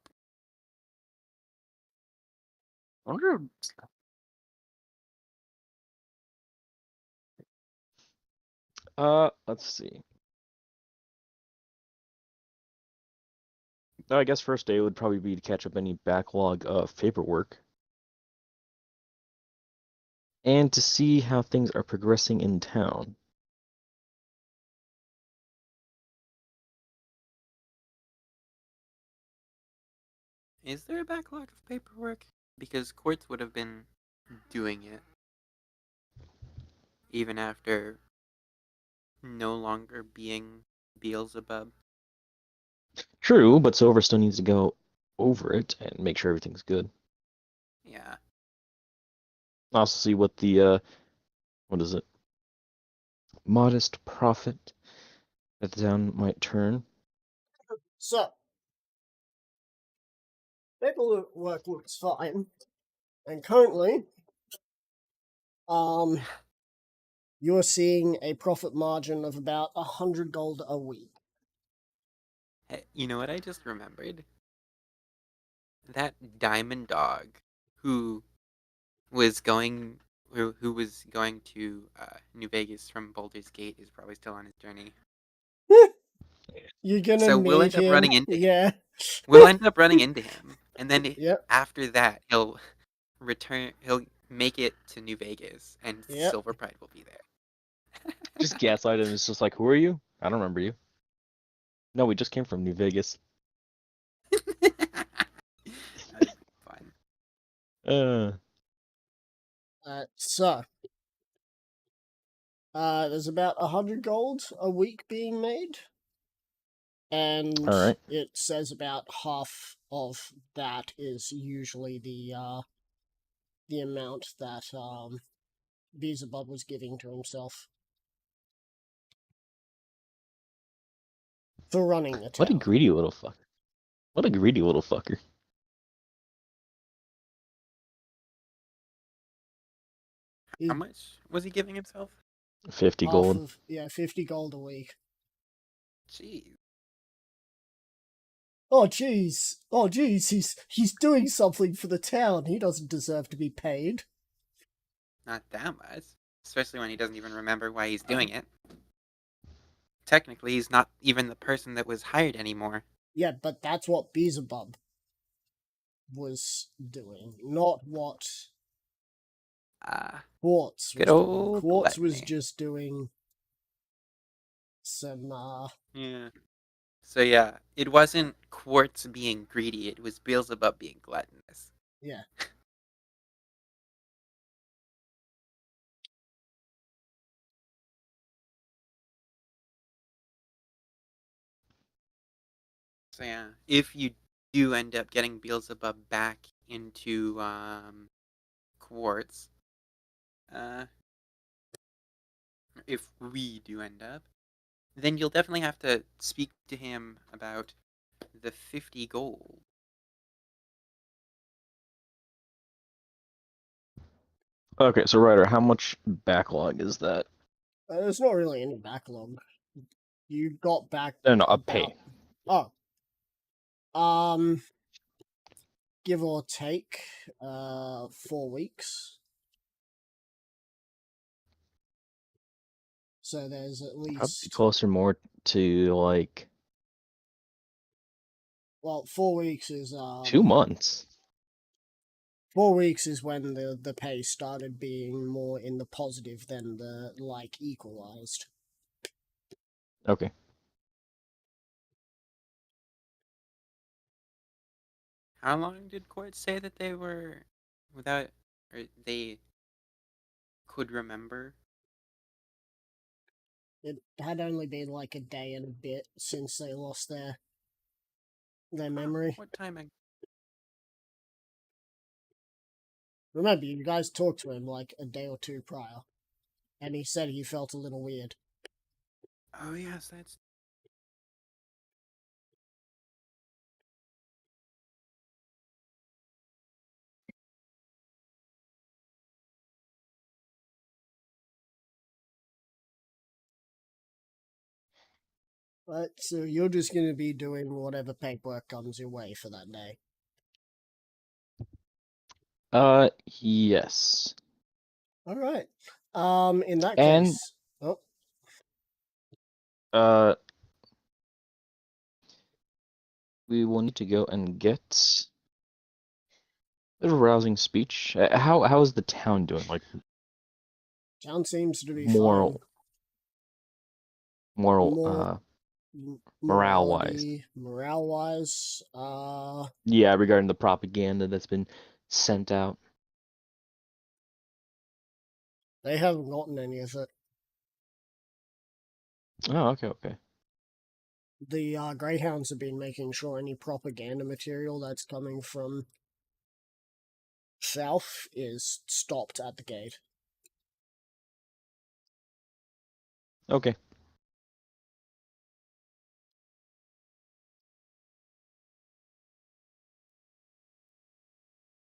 I wonder. let's see. I guess first day would probably be to catch up any backlog of paperwork. And to see how things are progressing in town. Is there a backlog of paperwork? Because courts would have been doing it even after no longer being Beelzebub. True, but Silver still needs to go over it and make sure everything's good. Yeah. Also see what the what is it? Modest profit that the town might turn. So, paperwork looks fine, and currently, you're seeing a profit margin of about 100 gold a week. Hey, you know what I just remembered? That diamond dog who was going who was going to New Vegas from Boulder's Gate is probably still on his journey. You're gonna So meet we'll end up him. running into him. Yeah. We'll end up running into him, and then Yep. after that he'll return. He'll make it to New Vegas, and Yep. Silver Pride will be there. Just gaslight him. It's just like, who are you? I don't remember you. No, we just came from New Vegas. That's fun. So, there's about 100 gold a week being made, and All right. it says about half of that is usually the amount that Beelzebub was giving to himself for running the town. What a greedy little fucker. What a greedy little fucker. How much was he giving himself? 50 Half gold. of, 50 gold a week. Jeez. Oh jeez, he's doing something for the town. He doesn't deserve to be paid. Not that much. Especially when he doesn't even remember why he's doing it. Technically, he's not even the person that was hired anymore. Yeah, but that's what Beelzebub was doing, not what Quartz was good doing. old Quartz was Gluttony. just doing some Yeah. So yeah, it wasn't Quartz being greedy, it was Beelzebub being gluttonous. yeah. So yeah, if you do end up getting Beelzebub back into Quartz, if we do end up, then you'll definitely have to speak to him about the 50 gold. Okay, so Ryder, how much backlog is that? There's not really any backlog. You got back No, a about pay. give or take 4 weeks. So there's at Probably least closer more to like 4 weeks is 2 months. 4 weeks is when the pay started being more in the positive than the equalized. Okay. How long did Quartz say that they were without, or they could remember? It had only been like a day and a bit since they lost their memory. What time Remember, you guys talked to him like a day or two prior, and he said he felt a little weird. Oh yes, that's Right, so you're just going to be doing whatever paperwork comes your way for that day. Yes. All right. In that And- case, We will need to go and get a rousing speech. How is the town doing? Like town seems to be moral, fine. moral, More morale-wise. Morale-wise, Yeah, regarding the propaganda that's been sent out. they haven't gotten any of it. Oh, okay. The Greyhounds have been making sure any propaganda material that's coming from south is stopped at the gate. Okay.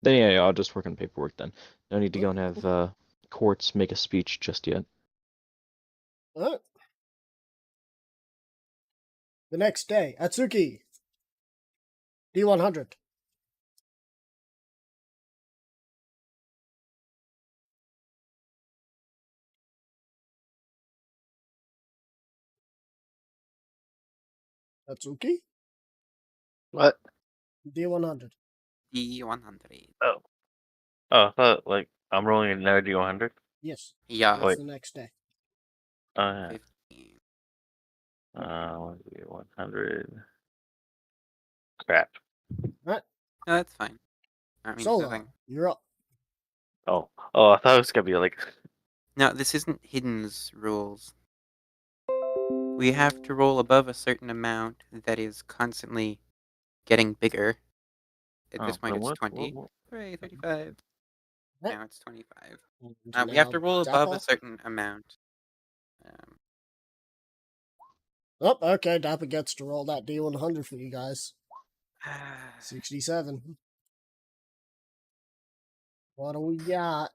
Then yeah, I'll just work on paperwork then. No need to go and have courts make a speech just yet. Alright. The next day, Atsuki. D100. Atsuki? What? D100. D100. Oh, I thought like I'm rolling another D100. Yes, Yeah. that's Wait. the next day. Yeah. 15. 100. Crap. No, that's fine. That means Solo, nothing. you're up. Oh, I thought it was gonna be like. No, this isn't Hidden's rules. We have to roll above a certain amount that is constantly getting bigger. At this point, then it's what? 20. Hooray, 35. Right. Now it's 25. And We have to now roll above a Dapper. certain amount. Oh, okay, Dapper gets to roll that D100 for you guys. 67. What do we got?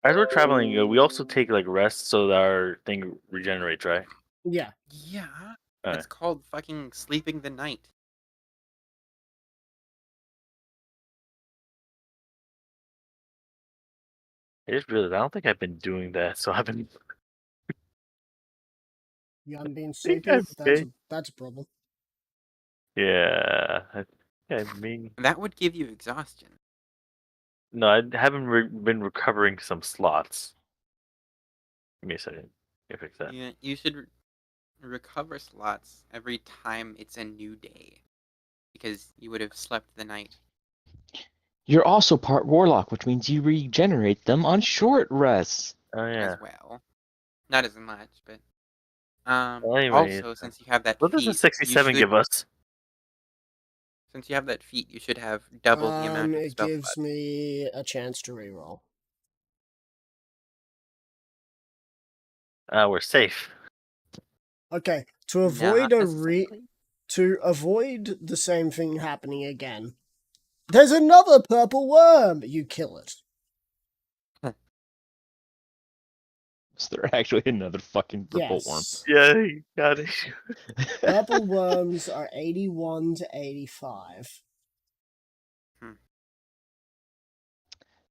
As we're traveling, we also take like rest so that our thing regenerates, right? Yeah. Yeah, Alright. it's called fucking sleeping the night. I just realized I don't think I've been doing that, so I've been. You haven't been think sleeping? I'm That's a problem. Yeah, I mean, That would give you exhaustion. no, I haven't been recovering some slots. Give me a second. Let me fix that. Yeah, you should recover slots every time it's a new day, because you would have slept the night. You're also part warlock, which means you regenerate them on short rests. Oh yeah. As well. Not as much, but Well, anyways, also since you have that what does the feat, 67 give us? since you have that feat, you should have double the amount of It spell gives slots. me a chance to reroll. We're safe. Okay, to avoid Not necessarily. to avoid the same thing happening again. There's another purple worm. You kill it. Is there actually another fucking purple worm? Yes. Yeah, you got it. Purple worms are 81 to 85.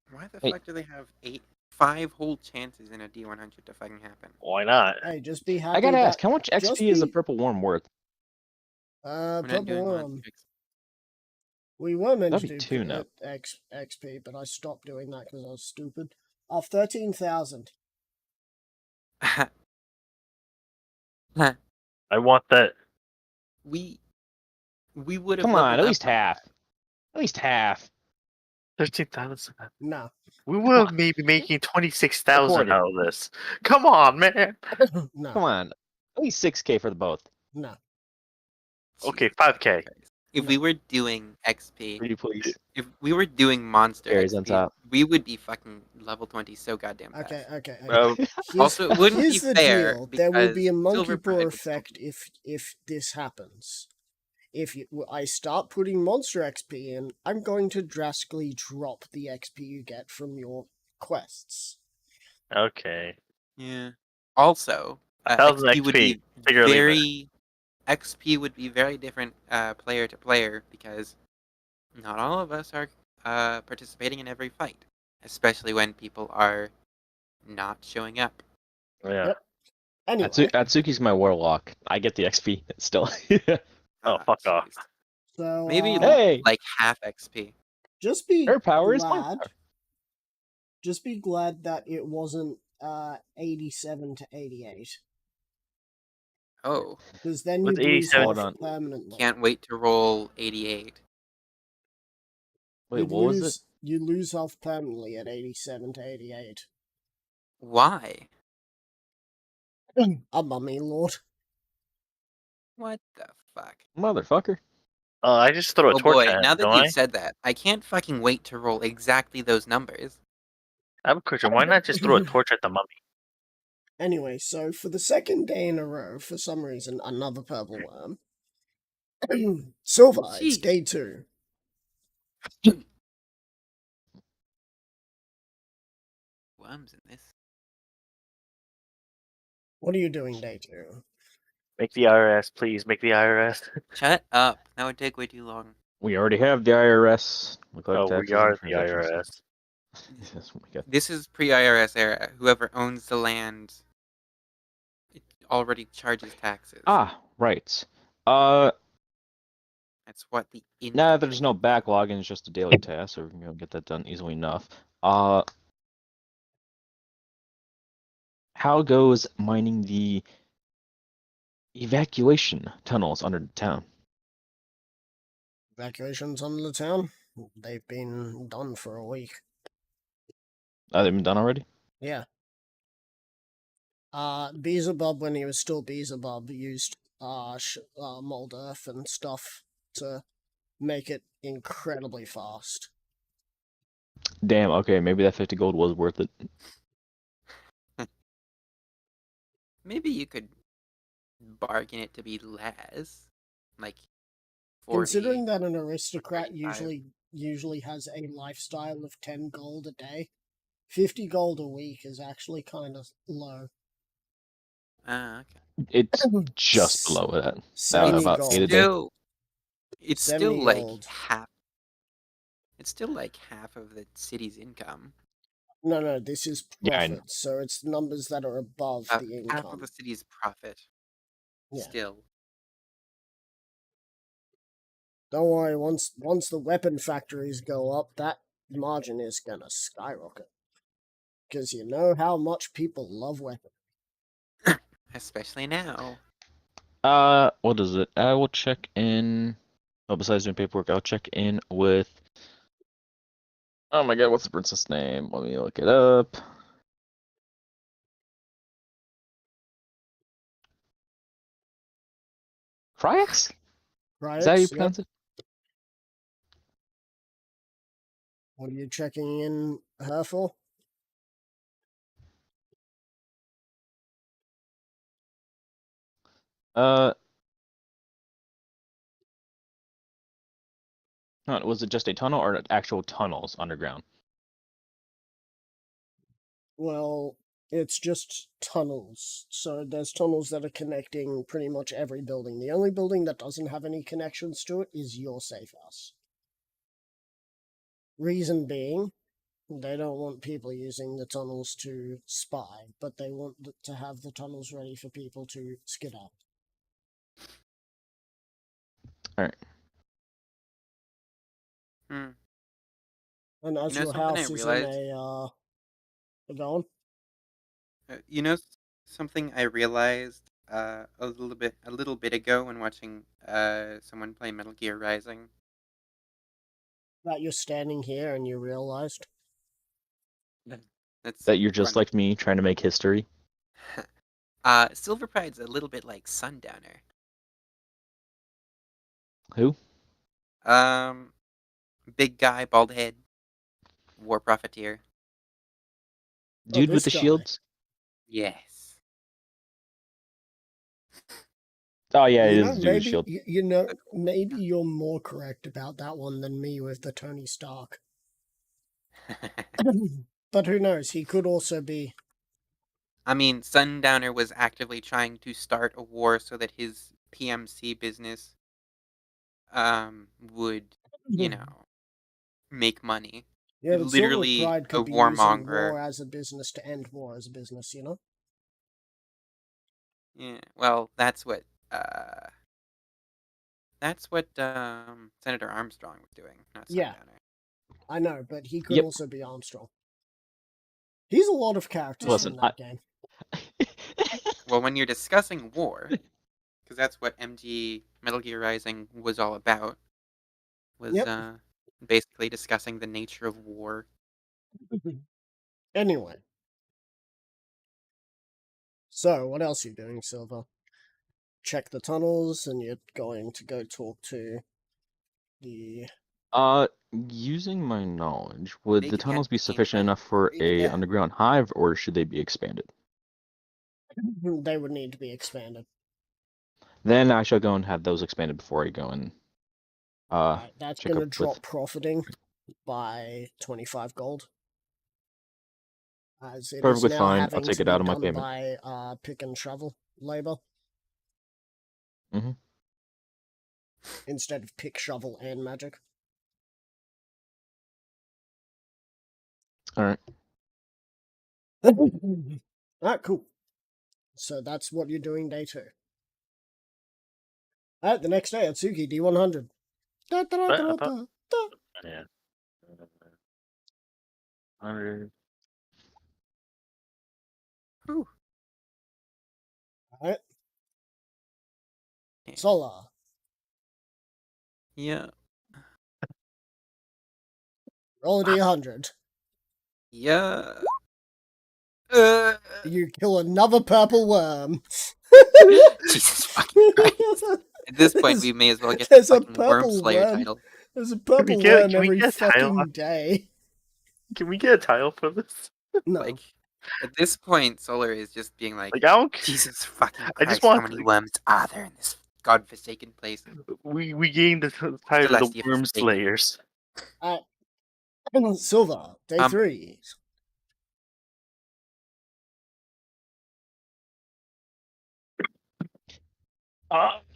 Why the Hey. fuck do they have 5 whole chances in a D100 to fucking happen? Why not? Hey, just be happy. I gotta that ask, how much just XP is a be- purple worm worth? We're not purple doing worm. mod fix. We were meant to That'd be do 2 now. XP, but I stopped doing that because I was stupid. 13,000. I want that. we would have Come on, leveled at up least on half. At least half. 13,000. No. We will on. maybe making 26,000 Recorded. out of this. Come on, man. No. Come on. At least 6K for the both. No. Okay, Jesus 5K. Christ. if we were doing XP, Pretty please. if we were doing monster Berries on XP, top. we would be fucking level 20 so goddamn fast. Okay. Well, Also, it wouldn't here's be the fair deal. There will be a because monkey Silver paw Pride would still effect be- if this happens. I start putting monster XP in, I'm going to drastically drop the XP you get from your quests. okay. Yeah. Also, 1,000 XP would XP, be take it or leave it. very XP would be very different player to player because not all of us are participating in every fight, especially when people are not showing up. Yeah. Yep. Anyway, Atsuki's my warlock. I get the XP still. Oh, fuck off. jeez. so Maybe Hey! like half XP. just be Her power is my glad. power. Just be glad that it wasn't 87 to 88, Oh, because then What's you'd lose 87? health Hold on. permanently. can't wait to roll 88. Wait, You'd what was it? You lose health permanently at 87 to 88. Why? A mummy lord. What the fuck? Motherfucker. I just throw a Oh torch boy, at now him, that don't you've I? said that, I can't fucking wait to roll exactly those numbers. I have a question. Why not just throw a torch at the mummy? Anyway, so for the second day in a row, for some reason, another purple worm. Silver, it's Jeez. day 2. Worms in this. What are you doing day 2? Make the IRS, please. Make the IRS. Shut up. That would take way too long. We already have the IRS. We collect Oh, taxes we are and the transactions. IRS. Yes, oh my God. This is pre-IRS era. Whoever owns the land it already charges taxes. Ah, right. That's what the income Nah, there's no thing is. backlog and it's just a daily task, so we can go get that done easily enough. How goes mining the evacuation tunnels under the town? Evacuations under the town? They've been done for a week. They've been done already? Yeah. Beelzebub, when he was still Beelzebub, used mold earth and stuff to make it incredibly fast. Damn, okay, maybe that 50 gold was worth it. Maybe you could bargain it to be less. Like 40. Considering that an aristocrat 35. usually has a lifestyle of 10 gold a day, 50 gold a week is actually kind of low. Ah, okay. It's just below that. 70 about gold. 8 a day. It's 70 still like gold. half. It's still like half of the city's income. No, this is Yeah, I know. profit, so it's numbers that are above the Half of income. the city's profit. Yeah. Still. Don't worry, once the weapon factories go up, that margin is gonna skyrocket. Because you know how much people love weapons. Especially now. What is it? I will check in. Oh, besides doing paperwork, I'll check in with. Oh my God, what's the princess name? Let me look it up. Cryax? Right? Is that how you Yep. pronounce it? What are you checking in her for? Was it just a tunnel or actual tunnels underground? Well, it's just tunnels. So there's tunnels that are connecting pretty much every building. The only building that doesn't have any connections to it is your safe house. Reason being, they don't want people using the tunnels to spy, but they want to have the tunnels ready for people to skid up. Alright. Hmm. And as You know your something I house is in realized? go on. You know something I realized a little bit ago when watching someone play Metal Gear Rising. That you're standing here and you realized. That's That you're just funny. like me trying to make history? Silver Pride's a little bit like Sundowner. Who? Big guy, bald head, war profiteer. Dude with this the guy. shields? Yes. Oh yeah, it You is know, the dude with maybe shield. you know, maybe you're more correct about that one than me with the Tony Stark. But who knows? He could also be. I mean, Sundowner was actively trying to start a war so that his PMC business would, make money. Yeah, but Silver Literally Pride a could be using warmonger. war as a business to end war as a business. You know. Yeah, well, that's what Senator Armstrong was doing, not Yeah. Sundowner. I know, but he could Yep. also be Armstrong. He's a lot of characters Listen, in that game. Well, when you're discussing war, because that's what MG Metal Gear Rising was all about, was Yep. basically discussing the nature of war. Anyway. So, what else are you doing, Silver? Check the tunnels, and you're going to go talk to the. Using my knowledge, would They the could have tunnels be the same sufficient enough for They could a have- underground hive, or should they be expanded? They would need to be expanded. Then I shall go and have those expanded before I go and Right, that's check going to up drop with. profiting by 25 gold. As it is Perfectly now fine. I'll having take to it be out of my done payment. by pick and travel labor. Mm-hmm. Instead of pick, shovel, and magic. All right. Alright, cool. So that's what you're doing day 2. Alright, the next day, Atsuki, D100. Da, da, da, I da, thought- da, da. Yeah. 100. Whew. Alright, Yeah. Solar. Yeah. Roll a D100. Yeah. You kill another purple worm. Jesus fucking Christ. At this point, we may as well get the There's a fucking Worm purple Slayer worm. title. There's a purple get- worm can we every get a title? fucking day. Can we get a title for this? No. Like, at this point, Solar is just being like, Like, I don't. Jesus fucking I Christ, just how want many to- worms are there in this godforsaken place? We gained the title of the Celestia Worm Forsaken. Slayers. Silver, day 3.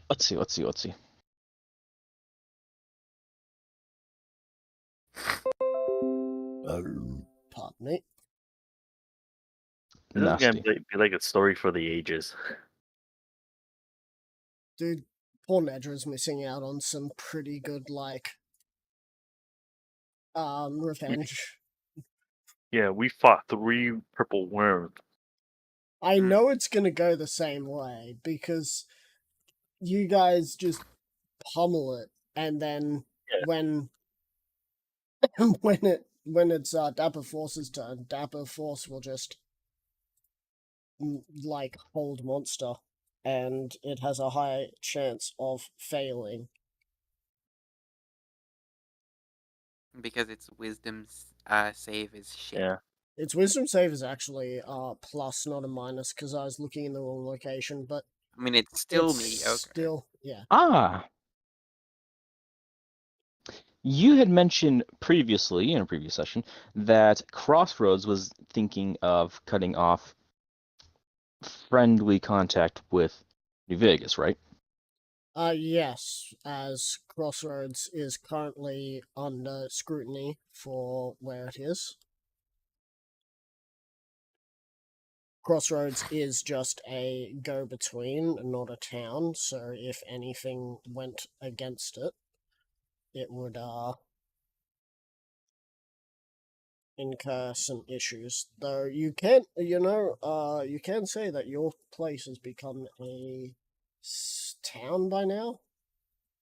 Let's see. Pardon me. This is gonna Nasty. be like a story for the ages. Dude, poor Nedra's missing out on some pretty good, like, revenge. Yeah, we fought 3 purple worms. I know it's gonna go the same way, because you guys just pummel it, and then Yeah. when when it's Dapper Force's turn, Dapper Force will just like hold monster, and it has a high chance of failing. Because its wisdom save is shit. Yeah. Its wisdom save is actually plus, not a minus, because I was looking in the wrong location, but I mean, it's still it's mediocre. still, yeah. You had mentioned previously in a previous session that Crossroads was thinking of cutting off friendly contact with New Vegas, right? Yes, as Crossroads is currently under scrutiny for where it is. Crossroads is just a go-between, not a town, so if anything went against it, it would, incur some issues. Though you can, you can say that your place has become a town by now,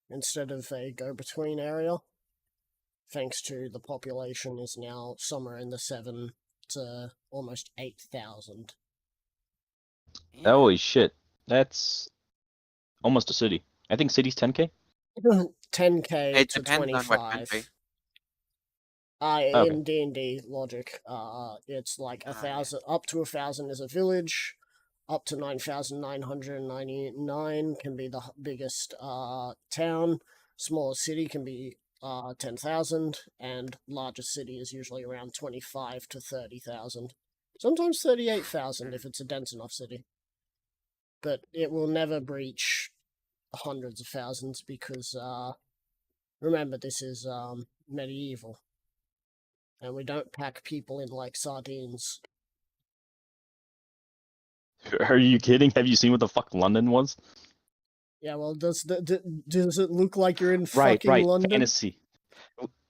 instead of a go-between area. Thanks to the population is now somewhere in the 7 to almost 8,000. Holy shit. That's almost a city. I think city's 10k? 10k It to depends on what country. 25. Okay. In D&D logic, it's like Oh, 1,000 up to 1,000 is a village, up to 9,999 can be the biggest town. Smaller city can be 10,000, and largest city is usually around 25 to 30,000. Sometimes 38,000 if it's a dense enough city. But it will never breach hundreds of thousands because remember, this is medieval, and we don't pack people in like sardines. Are you kidding? Have you seen what the fuck London was? Yeah, well, does it look like you're in Right, fucking right. London? Fantasy.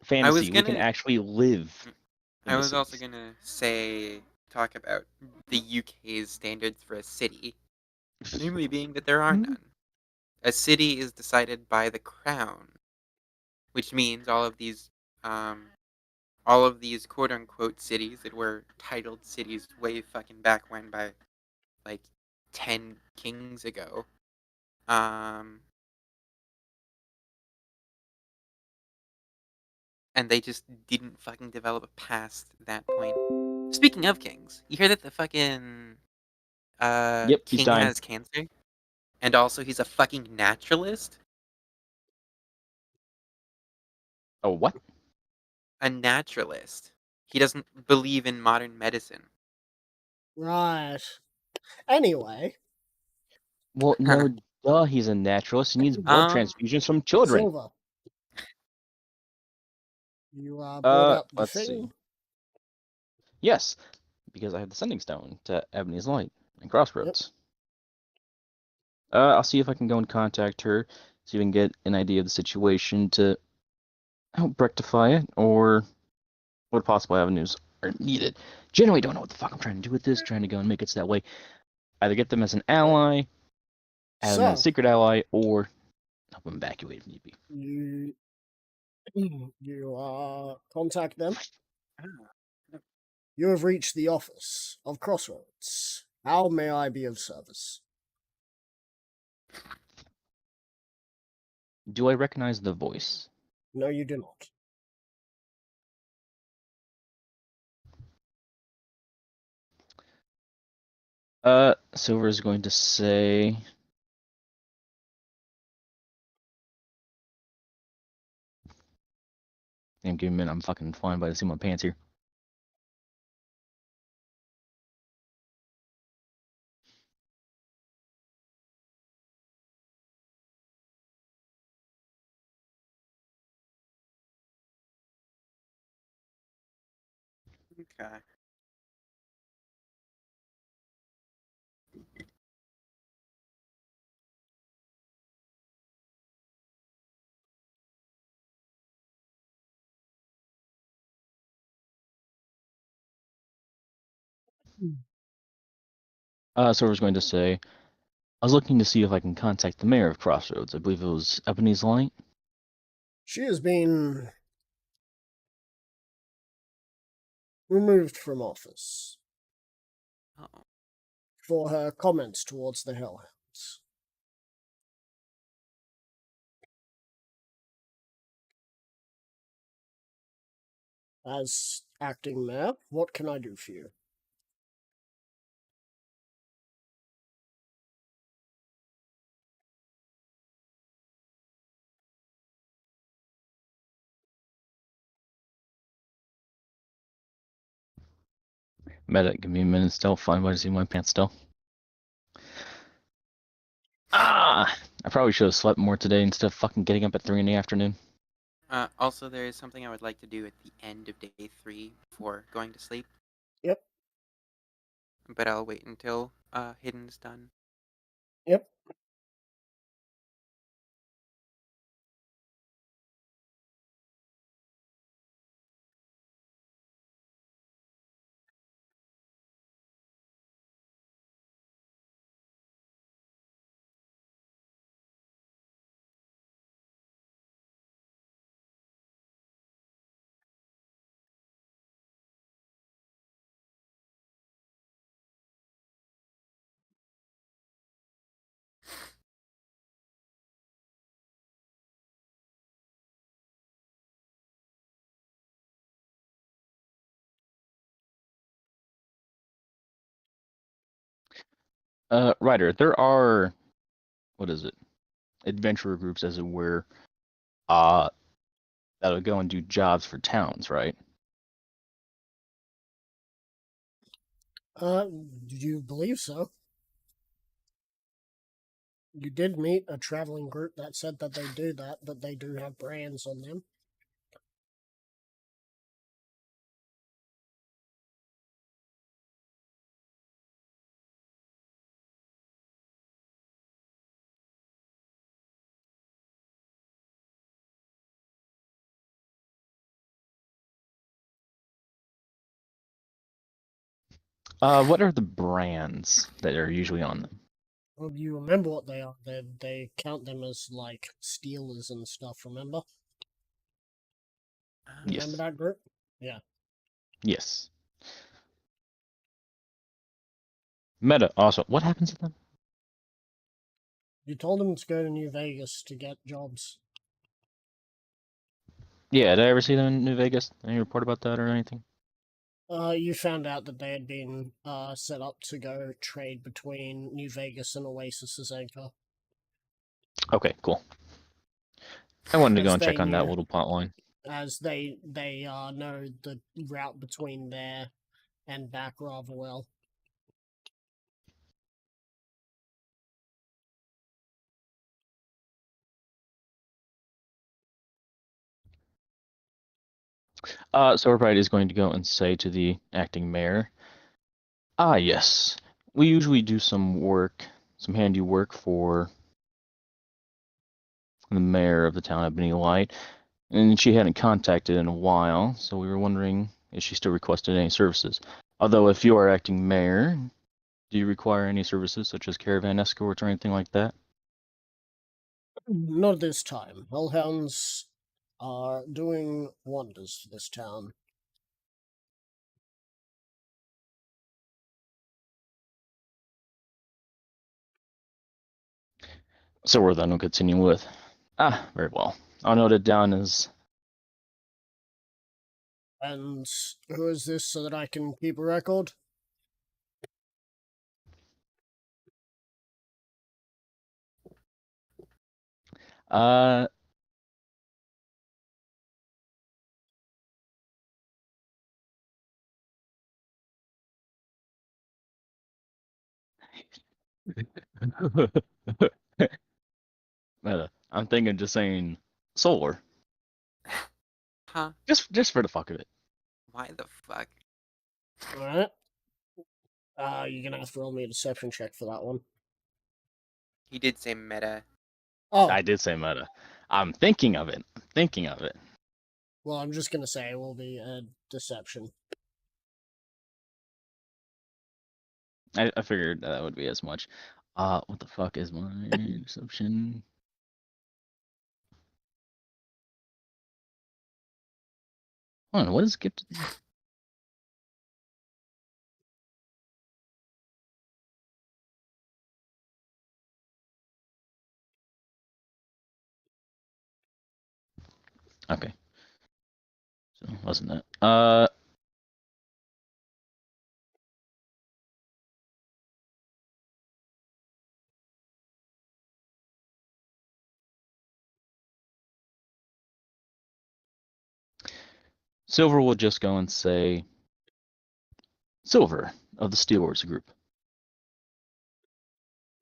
Fantasy. We can gonna- actually live. I was also gonna talk about the UK's standards for a city, namely being that there are none. A city is decided by the crown, which means all of these quote unquote cities that were titled cities way fucking back when by like 10 kings ago. And they just didn't fucking develop past that point. Speaking of kings, you hear that the fucking Yep, he's king dying. has cancer? And also he's a fucking naturalist? Oh, what? A naturalist. He doesn't believe in modern medicine. Right. Anyway, Well, no, duh, he's a naturalist. He needs blood transfusions from children. Silver, you brought up the Let's thing. see. Yes, because I have the sending stone to Ebony's Light and Crossroads. I'll see if I can go and contact her, see if we can get an idea of the situation to help rectify it, or what possible avenues are needed. Generally, don't know what the fuck I'm trying to do with this. Trying to go and make it so that way, either get them as an ally, add them as a So, secret ally, or help them evacuate if need be. you contact them. Ah. You have reached the office of Crossroads. How may I be of service? Do I recognize the voice? No, you do not. Silver is going to say. Damn, give me a minute. I'm fucking flying by the seat of my pants here. Okay. Silver's going to say, I was looking to see if I can contact the mayor of Crossroads. I believe it was Ebony's Light. She has been removed from office Oh. for her comments towards the Hellhounds. As acting mayor, what can I do for you? Medic, give me a minute still. Fine by the seat of my pants still. I probably should have slept more today instead of fucking getting up at 3 in the afternoon. Also, there is something I would like to do at the end of day 3 before going to sleep. Yep. But I'll wait until Hidden's done. Yep. Ryder, there are, what is it? Adventurer groups, as it were, that'll go and do jobs for towns, right? Do you believe so? You did meet a traveling group that said that they do that, but they do have brands on them. What are the brands that are usually on them? Well, you remember what they are. They count them as, like, stealers and stuff, remember? Yes. Remember that group? Yeah. Yes. Meta, also, what happens to them? You told them to go to New Vegas to get jobs. Yeah, did I ever see them in New Vegas? Any report about that or anything? You found out that they had been set up to go trade between New Vegas and Oasis's anchor. Okay, cool. I wanted to go As and check they on that knew, little plot line. as they know the route between there and back rather well. So everybody is going to go and say to the acting mayor, ah, yes, we usually do some work, some handy work for the mayor of the town of Benny Light, and she hadn't contacted in a while, so we were wondering if she still requested any services. Although if you are acting mayor, do you require any services such as caravan escorts or anything like that? Not this time. Hellhounds are doing wonders for this town. So we're then will continue with, ah, very well. I'll note it down as, And who is this so that I can keep a record? uh, Meta. I'm thinking just saying solar, Huh? just for the fuck of it. Why the fuck? Alright. You're gonna have to roll me a deception check for that one. He did say meta. Oh, I did say meta. I'm thinking of it. I'm thinking of it. well, I'm just gonna say it will be a deception. I figured that would be as much. What the fuck is my deception? Hold on, what is gifted? Okay. So wasn't that? Silver will just go and say Silver of the Steelers group.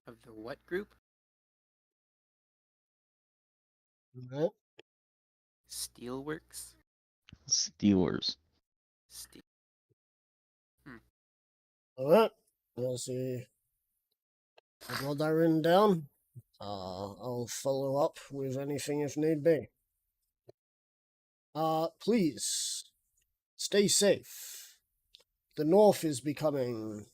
Of the what group? Alright. Steelworks? Steelers. Steel. Alright. Let's see. I've got that written down. I'll follow up with anything if need be. Please stay safe. The North is becoming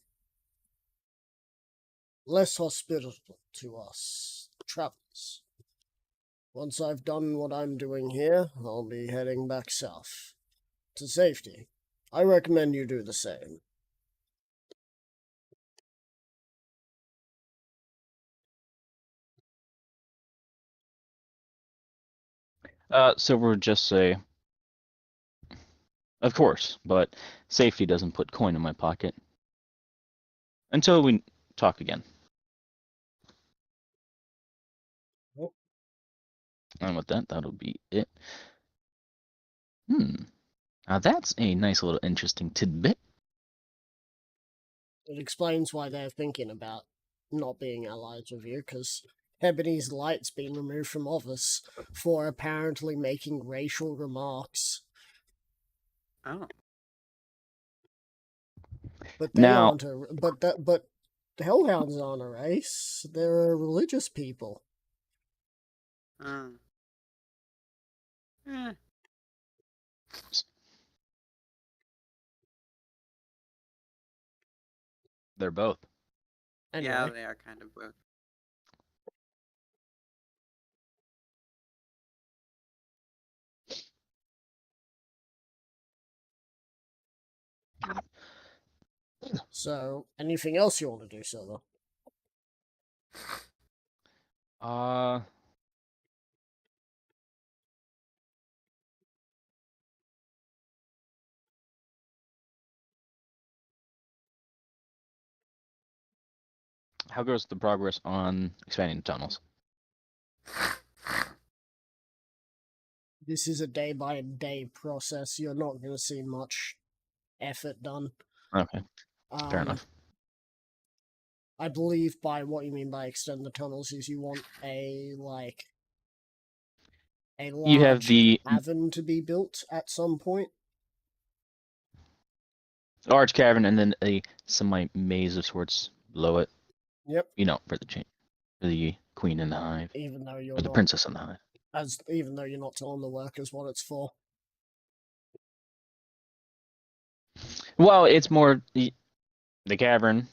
less hospitable to us travelers. Once I've done what I'm doing here, I'll be heading back south to safety. I recommend you do the same. Silver would just say, of course, but safety doesn't put coin in my pocket. Until we talk again. And with that, that'll be it. Now that's a nice little interesting tidbit. It explains why they're thinking about not being allies with you, because Ebony's light's been removed from office for apparently making racial remarks. Oh. But they Now- aren't a. But the Hellhounds aren't a race. They're a religious people. Eh. They're both. Anyway, Yeah, they are kind of both. so anything else you want to do, Silver? How goes the progress on expanding the tunnels? This is a day-by-day process. You're not going to see much effort done. Okay, fair enough. I believe by what you mean by extend the tunnels is you want a large You have the cavern to be built at some point. large cavern and then a semi maze of sorts below it. Yep. You know, for the queen in the hive, Even though you're or the not, princess in the hive. even though you're not telling the workers what it's for. Well, it's more the cavern.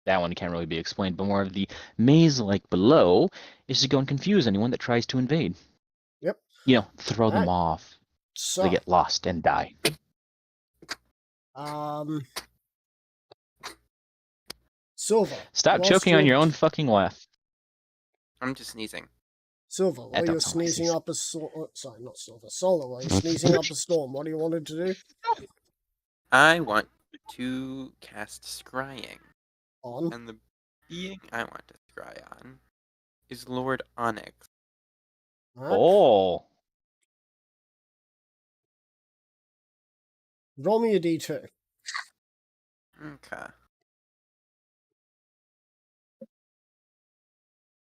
That one can't really be explained, but more of the maze like below is to go and confuse anyone that tries to invade. Yep. You know, throw them Alright. off. So They get lost and die. Silver. Stop whilst choking on you're- your own fucking laugh. I'm just sneezing. Silver, while don't you're sound like sneezing this. up a storm. Sorry, not Silver. Solar, while you're sneezing up a storm, what do you wanted to do? I want to cast Scrying. On. And the being I want to scry on is Lord Onyx. Alright. Oh. Roll me a d2. Okay.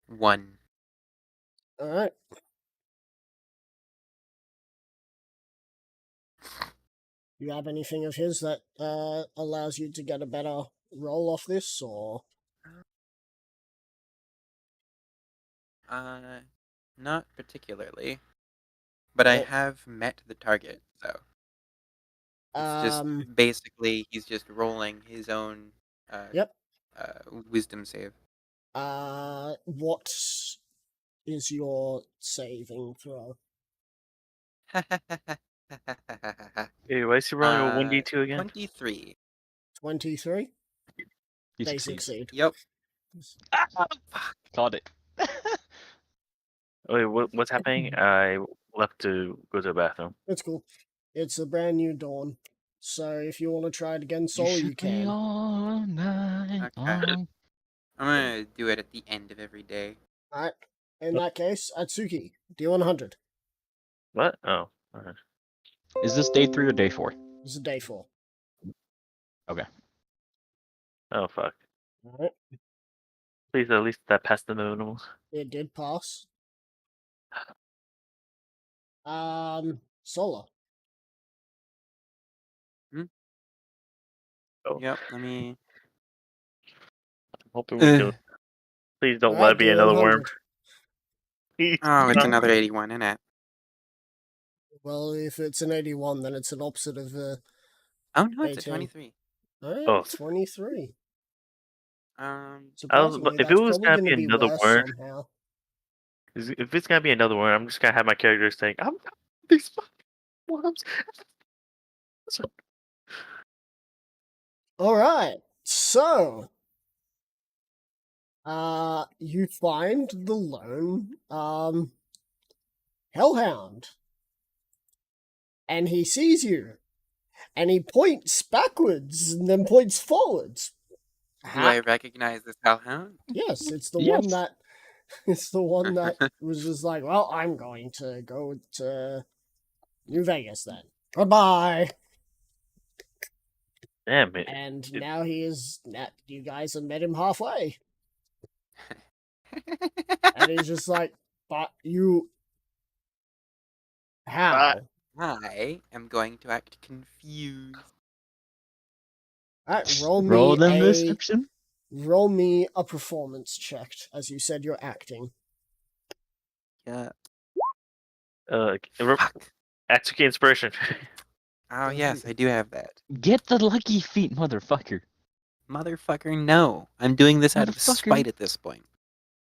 1. Alright. You have anything of his that allows you to get a better roll off this, or? Not particularly. But I Well- have met the target, so. It's just Um, basically he's just rolling his own Yep. wisdom save. What is your saving throw? Hey, why is he rolling a 1d2 again? 23. 23? He They succeeds. succeed. Yep. Caught it. Wait, what's happening? I left to go to the bathroom. That's cool. It's a brand new dawn. So if you want to try it again, Soul, you shook me can. all night Okay. long. I'm gonna do it at the end of every day. Alright. In that case, Atsuki, deal 100. What? Oh. Alright. Is this day 3 or day 4? This is day 4. Oh, fuck. Alright. Please, at least that passed the minimum. It did pass. Solar. Oh. Yep, let me. I'm hoping we can. Please don't let it be deal another worm. 100. Please. Oh, it's not. another 81, isn't it? Well, if it's an 81, then it's an opposite of Oh no, it's a 18. 23. Alright, Oh. 23. If Surprisingly, it that's was probably gonna going to be be another worse word, somehow. if it's gonna be another worm, I'm just gonna have my characters saying, "I'm these fucking worms." Alright, so you find the lone hellhound. And he sees you. And he points backwards and then points forwards. Do I recognize this hellhound? Yes, it's the Yes. one that It's the one that was just like, well, I'm going to go to New Vegas then. Goodbye. Damn it. And now you guys have met him halfway. And he's just like, but you. How? I am going to act confused. Alright, Roll them deception. roll me a performance check, as you said you're acting. Yeah. Fuck. Atsuki inspiration. Oh yes, I do have that. Get the lucky feet, motherfucker. Motherfucker, no. I'm doing this out of Motherfucker. spite at this point.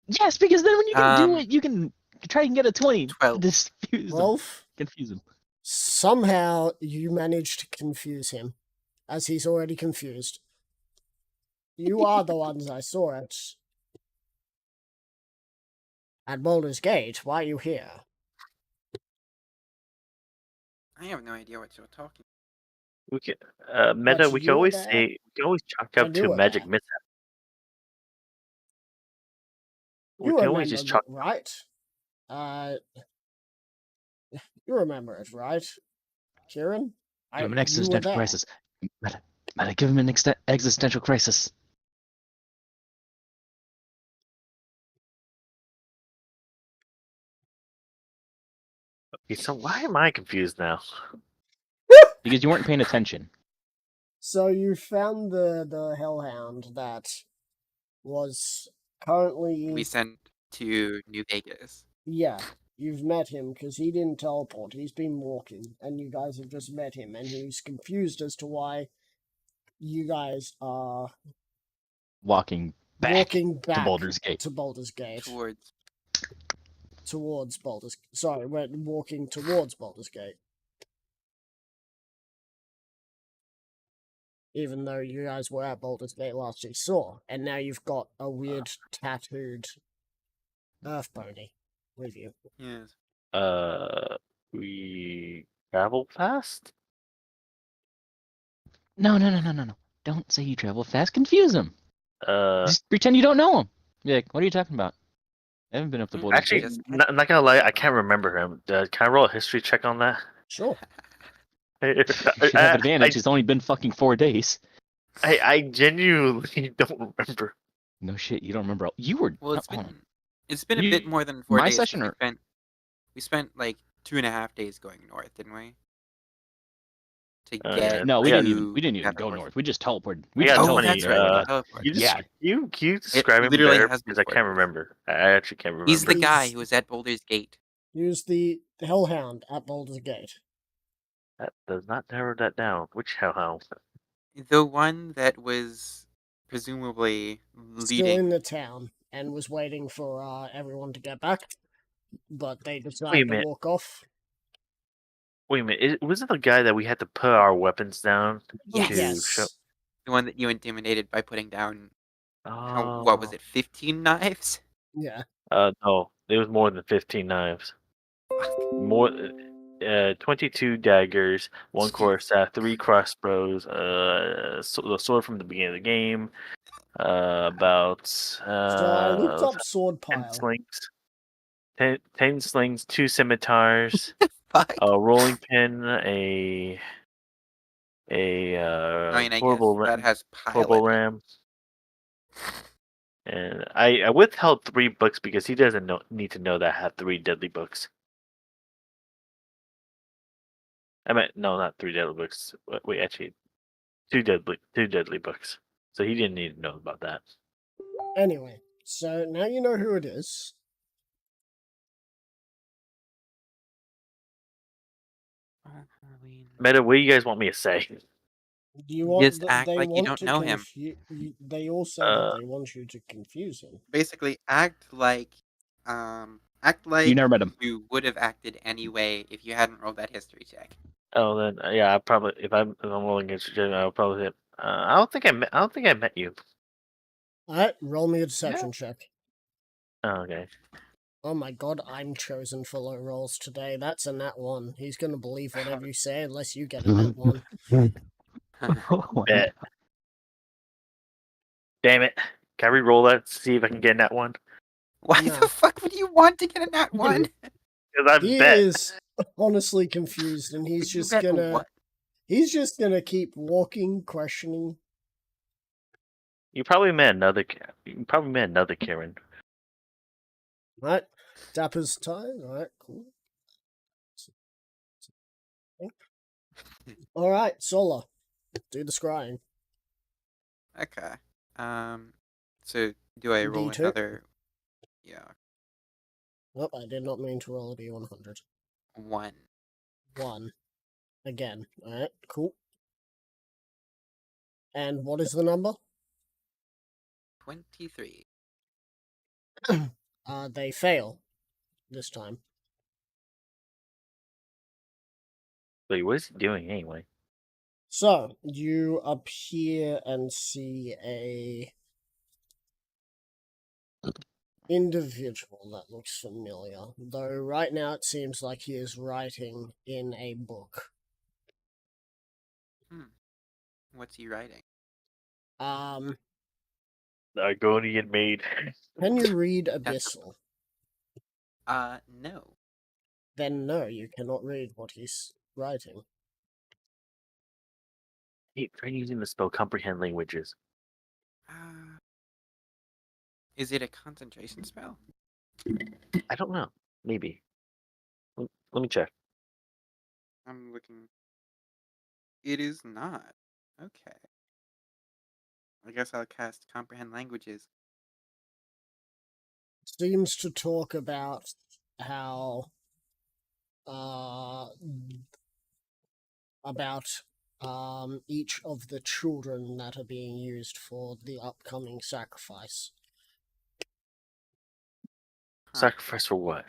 Yes, because then when you can do Um, it, you can try and get a 20 to 12. confuse them. Rolf, Confuse him. somehow you managed to confuse him, as he's already confused. You are the ones I saw at Boulder's Gate. Why are you here? I have no idea what you're talking We can, meta. But We you can were always there. say we can always chalk I up knew to it magic there. mishap. We You can remember always just it, chalk. right? You remember it, right, Kieran? Give him an You were existential there. crisis. Meta, give him an existential crisis. Okay, so why am I confused now? Because you weren't paying attention. So you found the hellhound that was currently. we sent to New Vegas. Yeah, you've met him because he didn't teleport. He's been walking, and you guys have just met him, and he's confused as to why you guys are Walking back walking back to Baldur's Gate. to Baldur's Gate. Towards We're walking towards Baldur's Gate. Even though you guys were at Baldur's Gate last you saw, and now you've got a weird tattooed earth pony with you. yes. We travel fast. No. Don't say you travel fast. Confuse him. Just pretend you don't know him. Be like, what are you talking about? I haven't been up to Baldur's Actually, Gate. I'm not gonna lie. I can't remember him. Can I roll a history check on that? Sure. You should have advantage. It's only been fucking 4 days. I genuinely don't remember. No shit, you don't remember. You were. Well, hold on. it's been a You- bit more than 4 my days. session or- We spent like 2.5 days going north, didn't we? To Oh, get yeah. No, we Yeah, didn't even go Neverwhere. north. We just teleported. We We just got Oh, so teleported. many, that's right. right? we teleported. Yeah. Can you describe him literally better has been because I 4 can't days. remember. I actually can't remember. He's the guy He's- who was at Boulder's Gate. Use the hellhound at Baldur's Gate. That does not narrow that down. Which hellhound? The one that was presumably Still in leading. the town and was waiting for everyone to get back, but they Wait a decided to minute. walk off. Wait a minute. Wasn't the guy that we had to put our weapons down? Yes. Yes. show- The one that you intimidated by putting down, Oh. what was it, 15 knives? Yeah. No. It was more than 15 knives. More. 22 daggers, 1 quarterstaff, 3 crossbows, the sword from the beginning of the game, about So I looked up sword 10 pile. slings, 10 slings, 2 scimitars, Fuck. a rolling pin, a I mean, I portable guess that has portable pilot. ram. And I withheld 3 books because he doesn't need to know that I have 3 deadly books. I meant no, not 3 deadly books. Wait, actually, 2 deadly books. So he didn't need to know about that. Anyway, so now you know who it is. Meta, what do you guys want me to say? Do you want? Just act they like you want don't to know him. They all say that they want you to confuse him. Basically, act like You never met him. you would have acted anyway if you hadn't rolled that history check. Oh, then yeah, I probably if I'm rolling against you, I'll probably hit. I don't think I met you. All right, roll me a deception check. Oh, okay. Oh my god, I'm chosen for low rolls today. That's a nat 1. He's gonna believe whatever you say unless you get a nat 1. Bet. Damn it! Can I re-roll that to see if I can get that one? Why No. the fuck would you want to get a nat 1? Because I He bet. is honestly confused, and he's You just bet gonna what? he's just gonna keep walking, questioning. You probably met another. You probably met another Karen. Right, Dapper's tie. Alright, cool. Alright, Solar, do the scrying. Okay. So do I roll D2? another? Yeah, Nope, I did not mean to roll a D100. 1. 1. Again. Alright, cool. And what is the number? 23. They fail this time. Wait, what is he doing anyway? So, you appear and see a individual that looks familiar, though right now it seems like he is writing in a book. What's he writing? Um, The Argonian maid. can you read That's Abyssal? no. Then no, you cannot read what he's writing. Hey, try using the spell comprehend languages. Is it a concentration spell? I don't know. Maybe. Let me check. I'm looking. It is not. Okay. I guess I'll cast comprehend languages. Seems to talk about how about each of the children that are being used for the upcoming sacrifice. Huh. Sacrifice for what?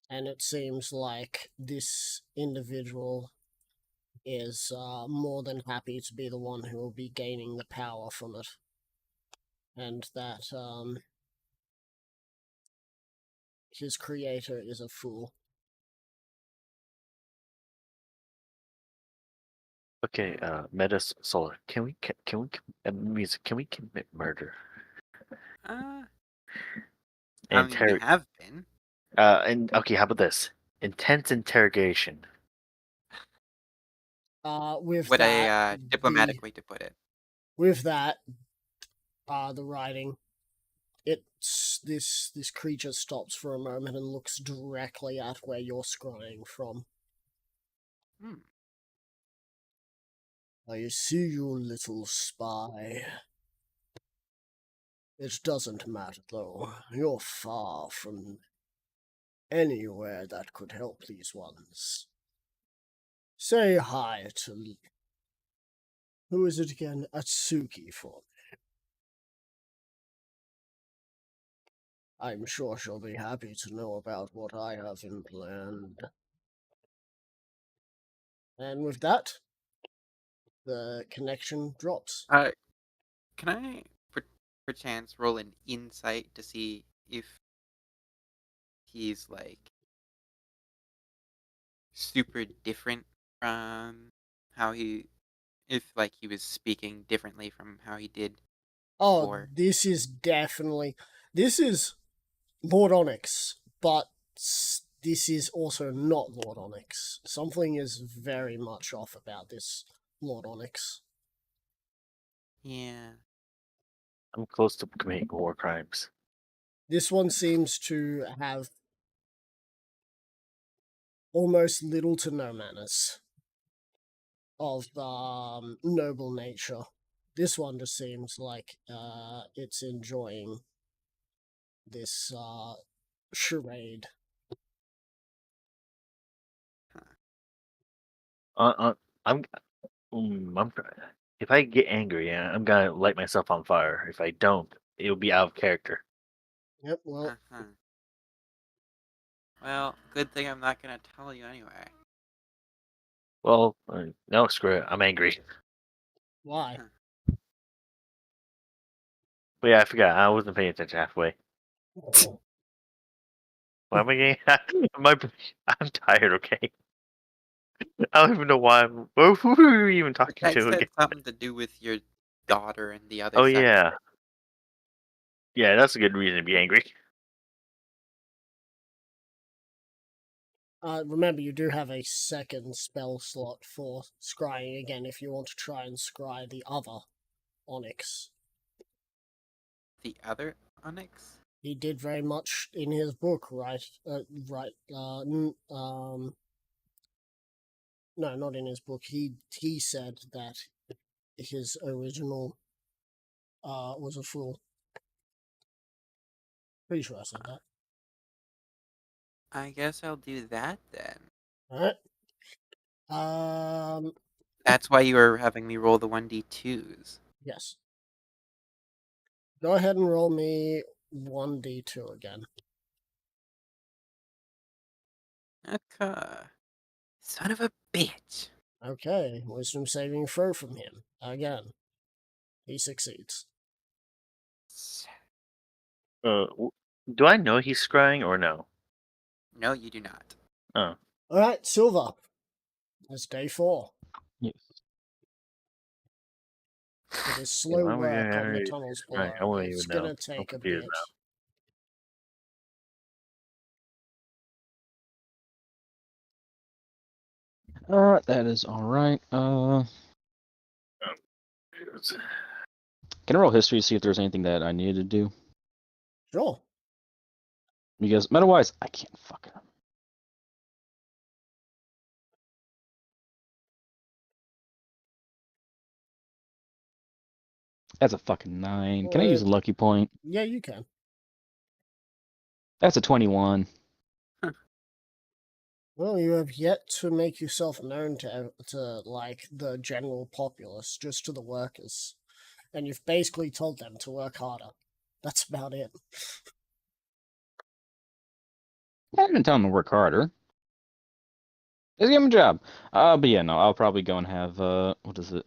And it seems like this individual is more than happy to be the one who will be gaining the power from it. And that his creator is a fool. Okay, Metis Solar. Can we music? Can we commit murder? I mean, we have been. And okay, how about this? Intense interrogation. With What that, a diplomatic way to put it. With that, the writing, it's this creature stops for a moment and looks directly at where you're scrying from. I see you, little spy. It doesn't matter, though. You're far from anywhere that could help these ones. Say hi to... Who is it again? Atsuki for me. I'm sure she'll be happy to know about what I have in plan. And with that, the connection drops. Can I, perchance, roll an insight to see if he's like super different from how he, if like he was speaking differently from how he did Oh, before? this is definitely... This is Lord Onyx, but this is also not Lord Onyx. Something is very much off about this Lord Onyx. Yeah. I'm close to committing war crimes. This one seems to have almost little to no manners of noble nature. This one just seems like it's enjoying this charade. I'm if I get angry, I'm gonna light myself on fire. If I don't, it'll be out of character. Yep, well, Uh-huh. Well, good thing I'm not gonna tell you anyway. Well, no, screw it. I'm angry. why? But yeah, I forgot. I wasn't paying attention halfway. Why am I getting? I'm tired. Okay. I don't even know why. Who are we even talking I to said again? something to do with your daughter and the other Oh sex. yeah. Yeah, that's a good reason to be angry. Remember, you do have a second spell slot for scrying again if you want to try and scry the other Onyx. The other Onyx? He did very much in his book, right? No, not in his book. He said that his original was a fool. Pretty sure I said that. I guess I'll do that then. Alright. That's why you were having me roll the 1d2s. Yes. Go ahead and roll me 1d2 again. Okay. Son of a bitch. Okay, wisdom saving throw from him. Again. He succeeds. Do I know he's scrying or no? No, you do not. Oh. Alright, Silver. It's day 4. Yes. It is slow why would work on the I- tunnels Right, I below. wouldn't It's even know. gonna I'm take a confused bit. That is all right. now. Can I roll history to see if there's anything that I needed to do? Sure. Because meta-wise, I can't fucking. That's a fucking 9. Can I use a lucky point? Yeah, you can. That's a 21. Well, you have yet to make yourself known to like the general populace, just to the workers, and you've basically told them to work harder. That's about it. I didn't tell him to work harder. Just give him a job. But yeah, no, I'll probably go and have what is it?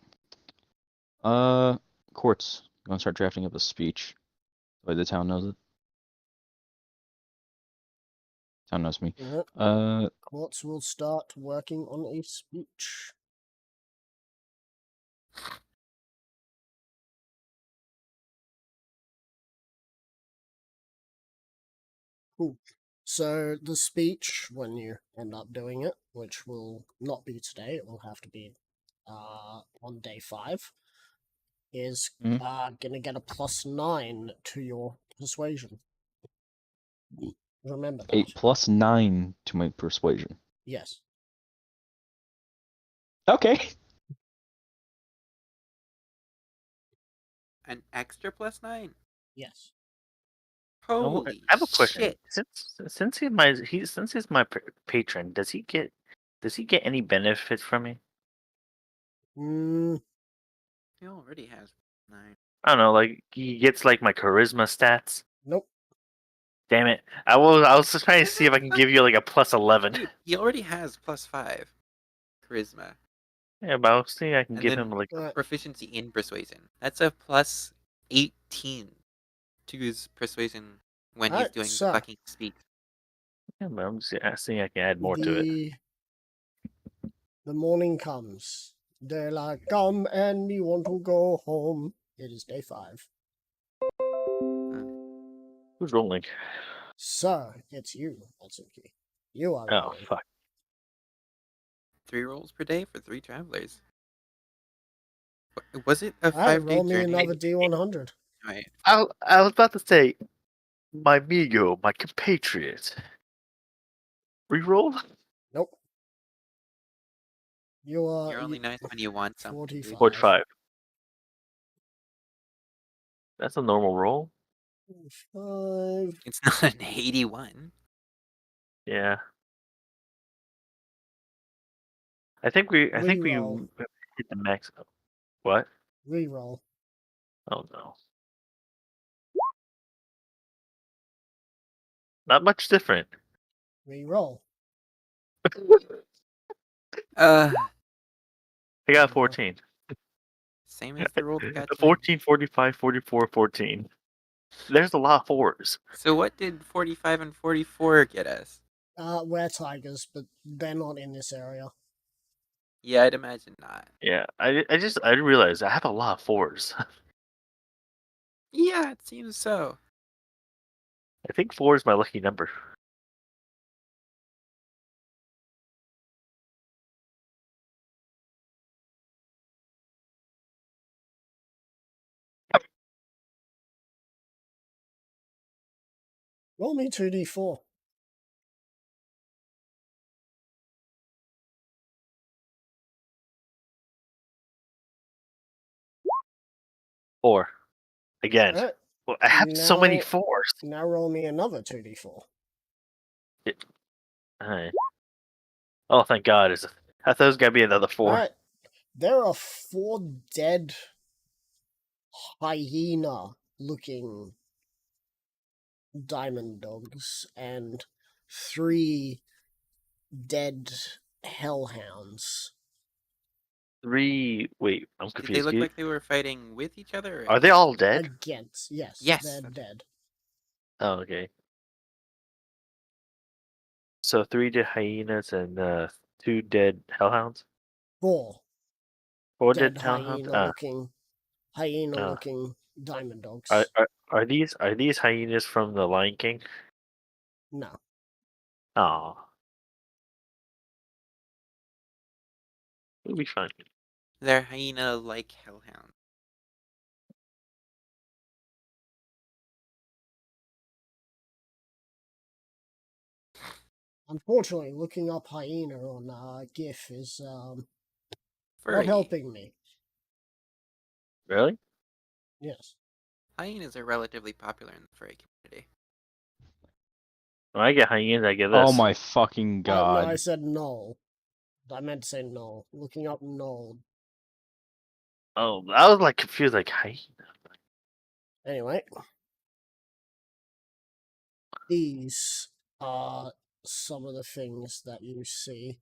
Courts. Go and start drafting up a speech. The way the town knows it. Town knows me. Courts will start working on a speech. Cool. So the speech, when you end up doing it, which will not be today, it will have to be on day 5, is gonna get a +9 to your persuasion. Remember that. 8 plus 9 to my persuasion. Yes. Okay. An extra +9? Yes. Holy I have a question. shit. Since he's my patron, does he get any benefits from me? He already has 9. I don't know, like he gets like my charisma stats. Nope. Damn it! I was just trying to see if I can give you like a +11. Dude, he already has +5 charisma. Yeah, but I was thinking I can And give then him like. proficiency in persuasion. That's a +18 to his persuasion when he's doing the fucking speech. Yeah, but I'm just asking I can add more to it. The morning comes. Daylight come and me want to go home. It is day 5. Who's rolling? Sir, it's you. That's okay. You are Oh rolling. fuck! 3 rolls per day for 3 travelers. Was it a Alright, 5-day roll me journey? another D100. Right. I was about to say, my amigo, my compatriot. Reroll? Nope. You're only nice when you want something. 45. 45. That's a normal roll. 5. It's not an 81. Yeah. I think we Reroll. hit the max. What? Reroll. Oh no. Not much different. Reroll. Uh, I got 14. Same as the roll that got you. 14, 45, 44, 14. There's a lot of 4s. So what did 45 and 44 get us? We're tigers, but they're not in this area. Yeah, I'd imagine not. Yeah, I realized I have a lot of 4s. Yeah, it seems so. I think 4 is my lucky number. Roll me 2d4. Four. Again. Alright. Well, I have so many Now- 4s. Now roll me another 2d4. Alright. Oh, thank God. I thought it was going to be another 4. Alright. There are 4 dead hyena-looking diamond dogs and 3 dead hellhounds. 3. Wait, I'm Did they confused. look like they were fighting with each other? Or Are they all dead? Against, yes, Yes, they're okay. dead. Oh, okay. So 3 dead hyenas and 2 dead hellhounds? 4 4 dead dead hellhounds? hyena-looking diamond dogs. Are these hyenas from the Lion King? No. Aw. It'll be fun. They're hyena-like hellhounds. Unfortunately, looking up hyena on GIF is not Furry. helping me. Really? Yes. Hyenas are relatively popular in the furry community. When I get hyenas, I get this. Oh my fucking No, I god. said null. I meant to say null. Looking up null. Oh, I was like confused, like hyena. Anyway. These are some of the things that you see.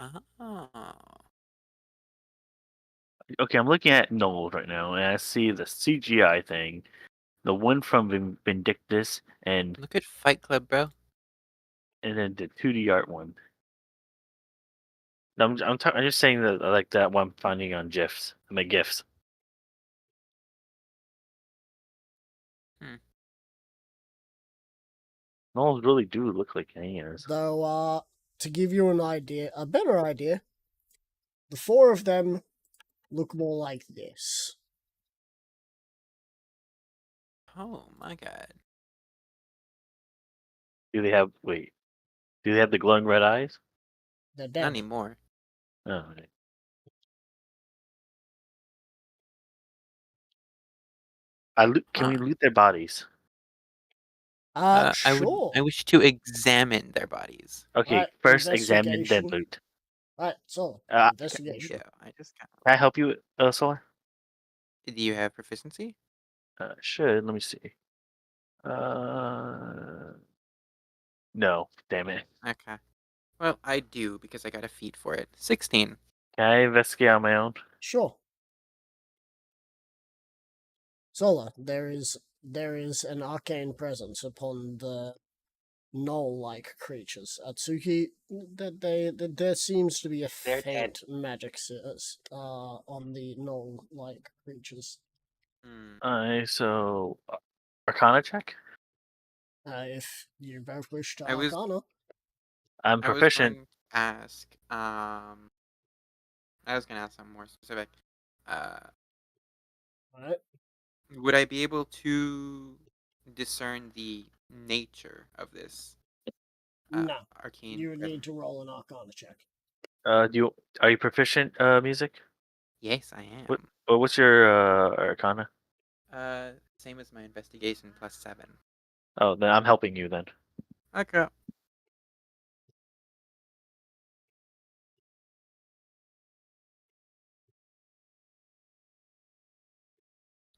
Oh. Okay, I'm looking at Knowles right now, and I see the CGI thing, the one from Vindictus, and Look at Fight Club, bro. then the 2D art one. No, I'm just saying that I like that one I'm finding on GIFs. GIFs. Knowles really do look like hyenas. Though, to give you an idea, a better idea, the 4 of them look more like this. Oh my god. Do they have the glowing red eyes? They're Not dead. anymore. Oh, okay. Can we loot their bodies? Sure. I wish to examine their bodies. Okay, Right, first examine, then investigation. loot. Right, so, Uh, investigation. Yeah, I just kind Can I help you, Solar? of. Do you have proficiency? Should. Let me see. No. Damn it. Okay. Well, I do because I got a feat for it. 16. Can I investigate on my own? Sure. Sola, there is an arcane presence upon the null-like creatures. Atsuki, that there seems to be a They're faint magic on the null-like creatures. So Arcana check. If you both wish to I was- Arcana, I'm I was proficient. going to ask. I was going to ask something more specific. right? Would I be able to discern the nature of this No, arcane? you would presence? need to roll an Arcana check. Are you proficient music? Yes, I am. What's your Arcana? Same as my investigation plus 7. Oh, then I'm helping you then. Okay.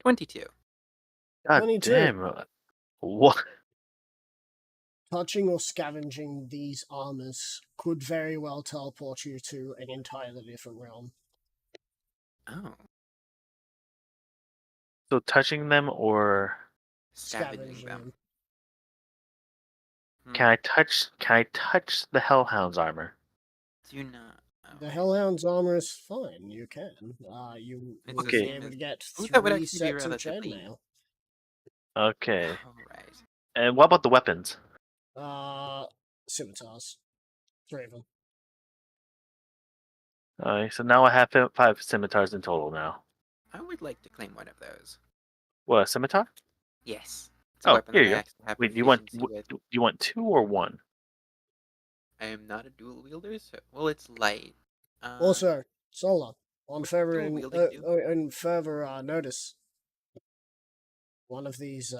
$22. God 22. damn. What? Touching or scavenging these armors could very well teleport you to an entirely different realm. Oh. So touching them or Scavenging them. can I touch the Hellhound's armor? Do not. Oh. The Hellhound's armor is fine. You can. You It's will the be same able as- to get Ooh, that would 3 actually be sets of relatively- chainmail. Okay. All right. And what about the weapons? Scimitars. 3 of them. Alright, so now I have 5 scimitars in total now. I would like to claim one of those. What, a scimitar? Yes. It's a Oh, weapon here that I you go. actually have Wait, do you want proficiency with. do you want 2 or 1? I am not a dual wielder, so well, it's light. Also, Solar, on what's further dual wielding do? in further notice, one of these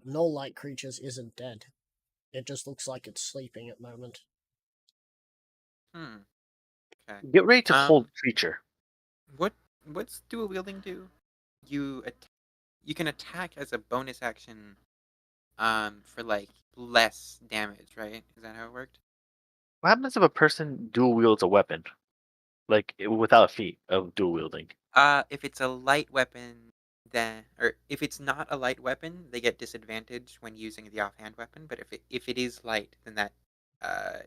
null light creatures isn't dead. It just looks like it's sleeping at the moment. Okay. Get ready to hold creature. What's dual wielding do? You can attack as a bonus action, for like less damage, right? Is that how it worked? What happens if a person dual wields a weapon? Like without a feat of dual wielding? If it's a light weapon, or if it's not a light weapon, they get disadvantage when using the offhand weapon. But if it is light, then that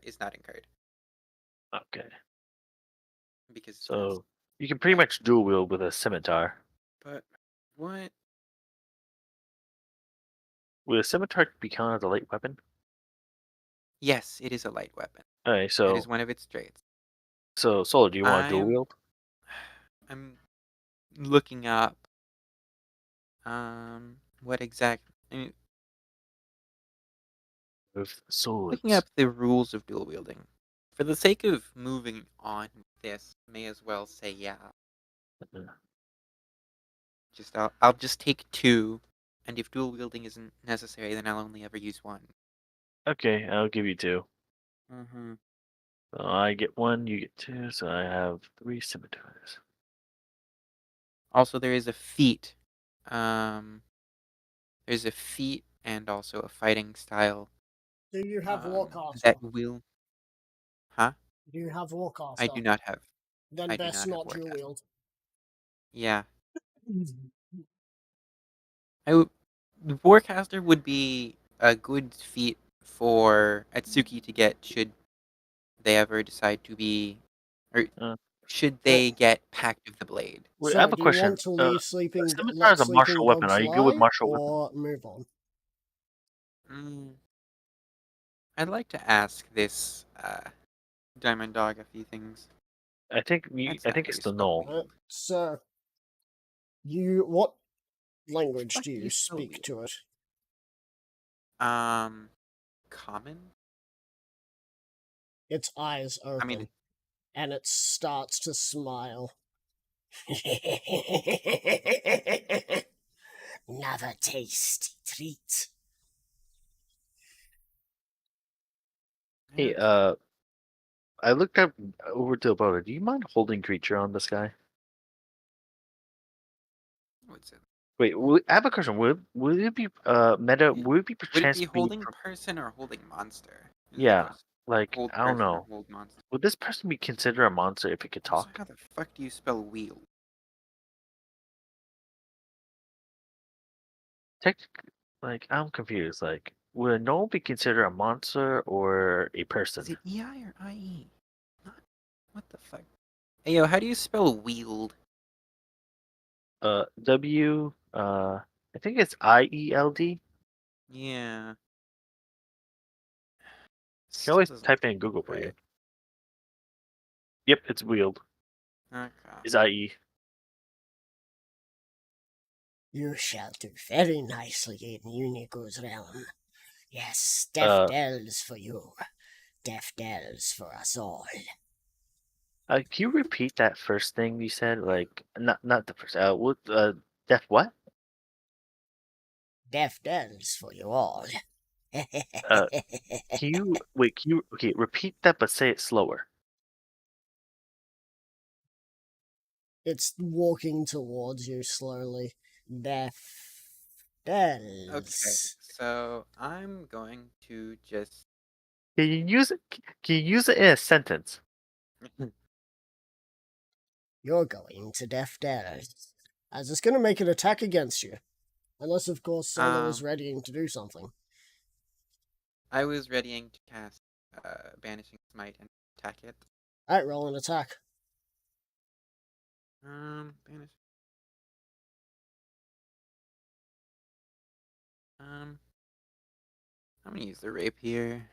is not incurred Okay. because So you can pretty much dual wield with a scimitar. But what? Would a scimitar be counted as a light weapon? Yes, it is a light weapon. Alright, That is so one of its traits. Solar, do you want to dual wield? I'm looking up. What exact? I mean, With swords. looking up the rules of dual wielding. For the sake of moving on with this, may as well say yeah. I'll just take 2, and if dual wielding isn't necessary, then I'll only ever use 1. Okay, I'll give you 2. Mm-hmm. So I get 1, you get 2, so I have 3 scimitars. Also, there is a feat. There's a feat and also a fighting style. Do you have Warcaster? That will. Huh? Do you have Warcaster? I do not have. Then I do best not have not dual Warcaster. wield. Yeah. The Warcaster would be a good feat for Atsuki to get should they ever decide to be, or should they get Pact of the Blade. Wait, So, I have a do you question. want to leave Scimitar is a martial weapon. Are you good with martial weapons? or move on? I'd like to ask this Diamond Dog a few things. I think it's the null. So, what language do you speak to it? Common? Its eyes open, and it starts to smile. Another tasty treat. Hey, I looked up over to Abota. Do you mind holding creature on this guy? What's it? Wait, I have a question. Would it be meta? Would it be Would it perchance be holding person or holding monster? Yeah, like hold I don't person or know. hold monster. Would this person be considered a monster if it could Also, talk? how the fuck do you spell wheel? Like I'm confused. Like, would a null be considered a monster or a person? Is it EI or IE? Not. What the fuck? Hey yo, how do you spell wield? W. I think it's IELD. Yeah. You can always type in Google for you. Yep, it's wield. Okay. Is IE. You shall do very nicely in Unico's realm. Yes, deaf dells for you. Deaf dells for us all. Can you repeat that first thing you said? Like, not the first. What? Deaf what? Deaf dells for you all. Can you wait? Repeat that, but say it slower. It's walking towards you slowly. Deaf dells. Okay, so I'm going to just. Can you use it? Can you use it in a sentence? You're going to deaf dells. As it's going to make an attack against you. Unless, of course, Solo is readying to do something. I was readying to cast Banishing Smite and attack it. Alright, roll an attack. Banish. I'm gonna use the rapier.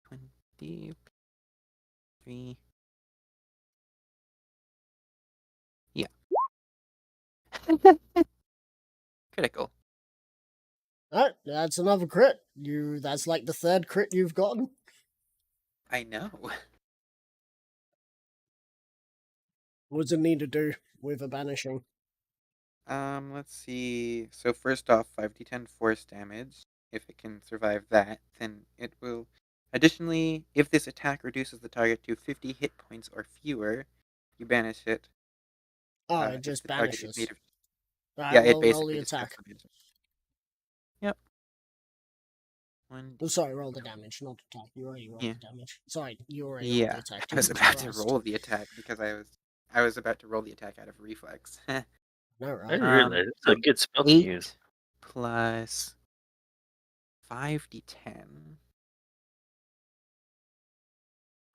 23. Yeah. Critical. Alright, that's another crit. That's like the third crit you've gotten. I know. What does it need to do with a banishing? Let's see. So first off, 5d10 force damage. If it can survive that, then it will. Additionally, if this attack reduces the target to 50 hit points or fewer, you banish it. Oh, it If just the target is banishes. made of. Alright, Yeah, it well, roll the basically just attack. cancels it. Yep. 1. I'm sorry, roll the damage, not attack. You already rolled Yeah. the damage. Sorry, you already rolled the Yeah. attack. I was Jesus about to Christ. roll the attack because I was about to roll the attack out of reflex. No, I right? didn't realize it's a good spell to use. 8 plus 5d10.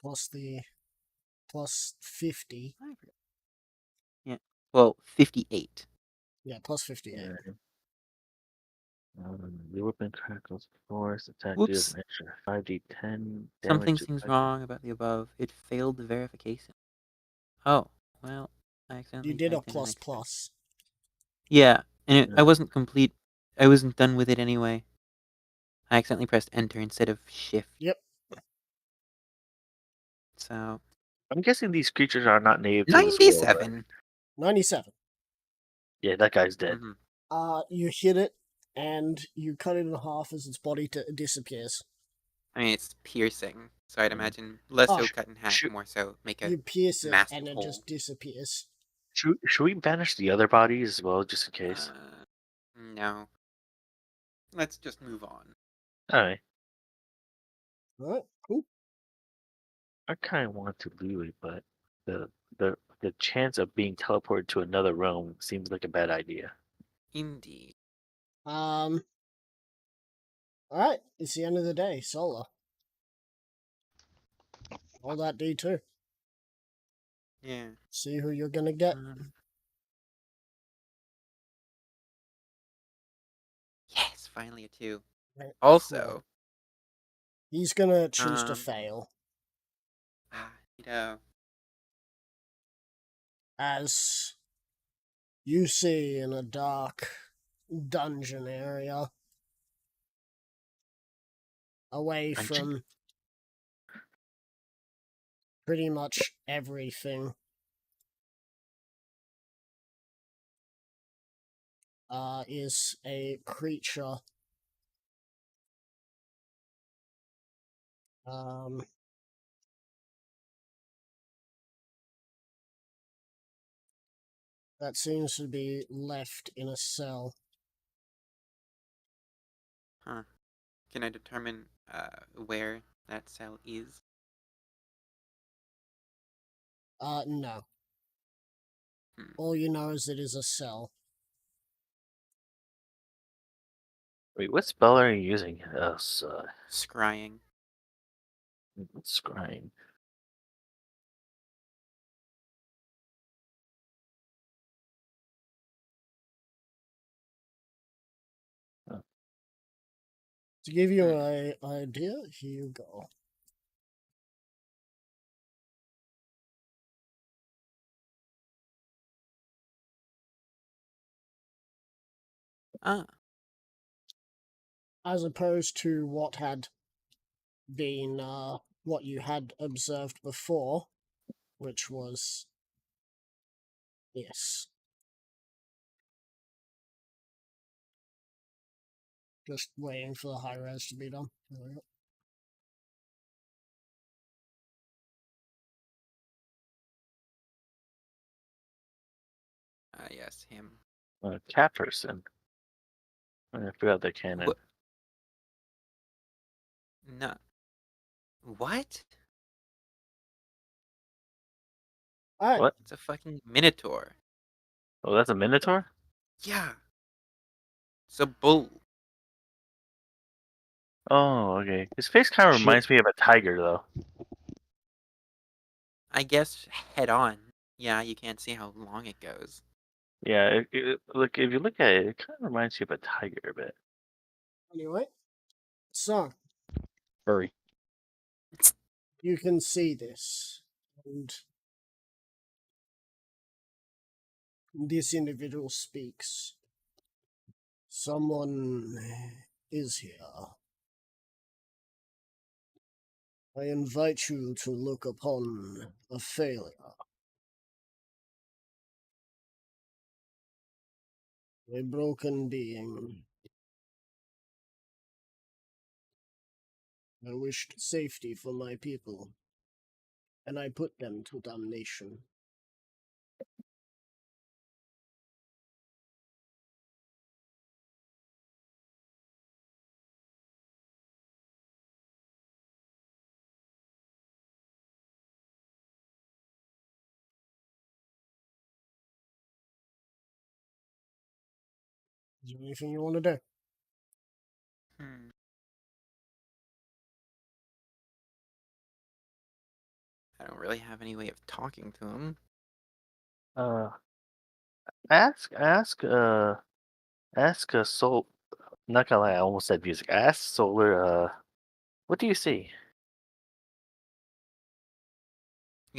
Plus 50. Yeah. Well, 58. Yeah, plus 58. The weapon crackles force attack deals Whoops. an extra 5d10 Something damage. to seems target. wrong about the above. It failed the verification. Oh, well, I accidentally You did a typed in an extra. plus. Yeah, and I Yeah. wasn't complete. I wasn't done with it anyway. I accidentally pressed enter instead of shift. Yep. So I'm guessing these creatures are not native to this world. Right? 97. 97. Yeah, that guy's dead. You hit it, and you cut it in half as its body disappears. I mean, it's piercing, so I'd Mhm. imagine less Oh, so cut in half, shoot. more so make a You pierce it, massive and it hole. just disappears. Should we banish the other bodies as well, just in case? No. Let's just move on. Alright. Alright, cool. I kind of want to leave it, but the chance of being teleported to another realm seems like a bad idea. Indeed. Alright, it's the end of the day. Solar. Roll that D2. Yeah. See who you're gonna get. Yes, finally a 2. Right, Also, cool. He's gonna choose to um, fail. you know, As you see in a dark dungeon area, away from pretty much everything, is a creature. That seems to be left in a cell. can I determine where that cell is? No. Hmm. All you know is it is a cell. Wait, what spell are you using? Scrying. Scrying. To give you an idea, here you go. As opposed to what had been, what you had observed before, which was this. Just waiting for the high res to be done. There we go. Yes, him. Cat person. I forgot the cannon. No. What? Alright. What? It's a fucking minotaur. Oh, that's a minotaur? Yeah. It's a bull. Oh, okay. His face kind of reminds me of a tiger, though. I guess head on. Yeah, you can't see how long it goes. Yeah, look, if you look at it, it kind of reminds you of a tiger a bit. Anyway, So, Furry. you can see this. And this individual speaks. Someone is here. I invite you to look upon a failure. A broken being. I wished safety for my people, and I put them to damnation. Is there anything you want to do? Hmm. I don't really have any way of talking to him. Ask Soul. Not gonna lie, I almost said music. Ask Solar. What do you see?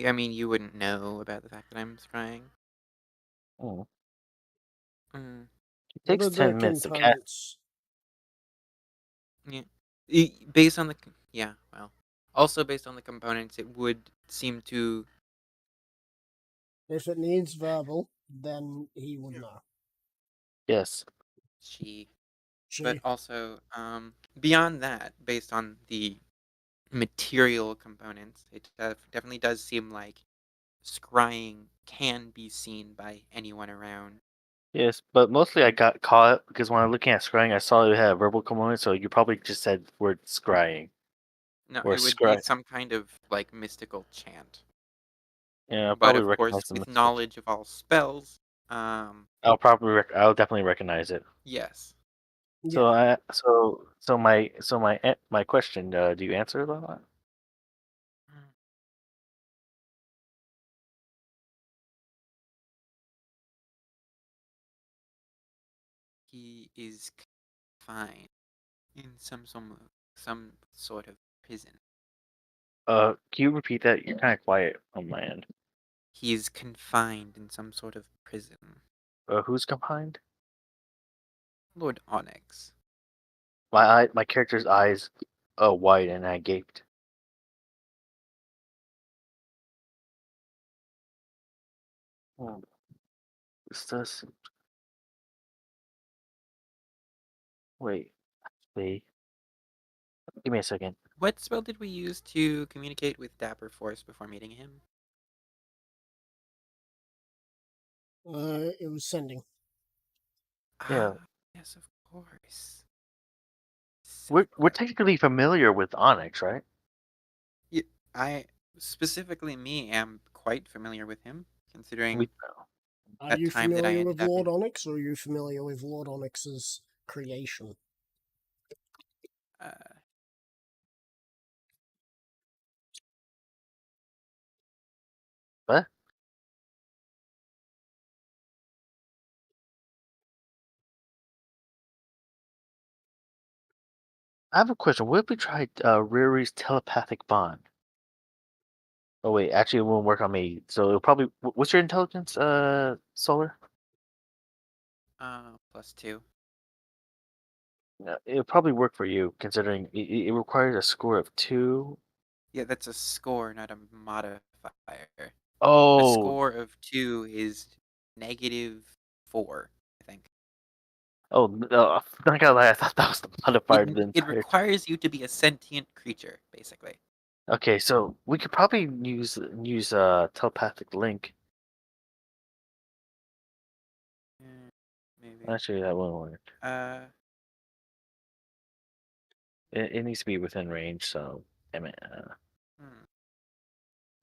I mean, you wouldn't know about the fact that I'm scrying. Oh, Mm, it What takes are the 10 minutes to cast. components? yeah. Based on the yeah, well, also based on the components, it would seem to. If it needs verbal, then he would know. Yes. She, She. but also beyond that, based on the material components, it definitely does seem like scrying can be seen by anyone around. Yes, but mostly I got caught because when I'm looking at scrying, I saw it had a verbal component, so you probably just said word scrying No, or it would be scry. some kind of like mystical chant. Yeah, I'll But probably of course, recognize the with message. knowledge of all spells, I'll definitely recognize it. yes. So Yeah. my question. Do you answer that? He is confined in some sort of prison. Can you repeat that? You're kind of quiet on my end. He is confined in some sort of prison. Who's confined? Lord Onyx. My character's eyes, wide and I gaped. Hmm. What's this? Wait. Give me a second. What spell did we use to communicate with Dapper Force before meeting him? It was sending. Yeah, Ah, yes, of course. we're technically familiar with Onyx, right? Yeah, I specifically me am quite familiar with him, considering We Are that you time that I familiar ended with up Lord in. Onyx, or are you familiar with Lord Onyx's creation? Uh, what? I have a question. What if we tried Riri's telepathic bond? Oh wait, actually, it won't work on me. So it'll probably. What's your intelligence, Solar? +2. No, it'll probably work for you, considering it requires a score of 2. Yeah, that's a score, not a modifier. A Oh, score of 2 is -4, I think. oh, no, not gonna lie, I thought that was the modifier the It entire. requires you to be a sentient creature, basically. Okay, so we could probably use telepathic link. Maybe. Actually, that won't work. Uh, It needs to be within range. So, damn it. hmm.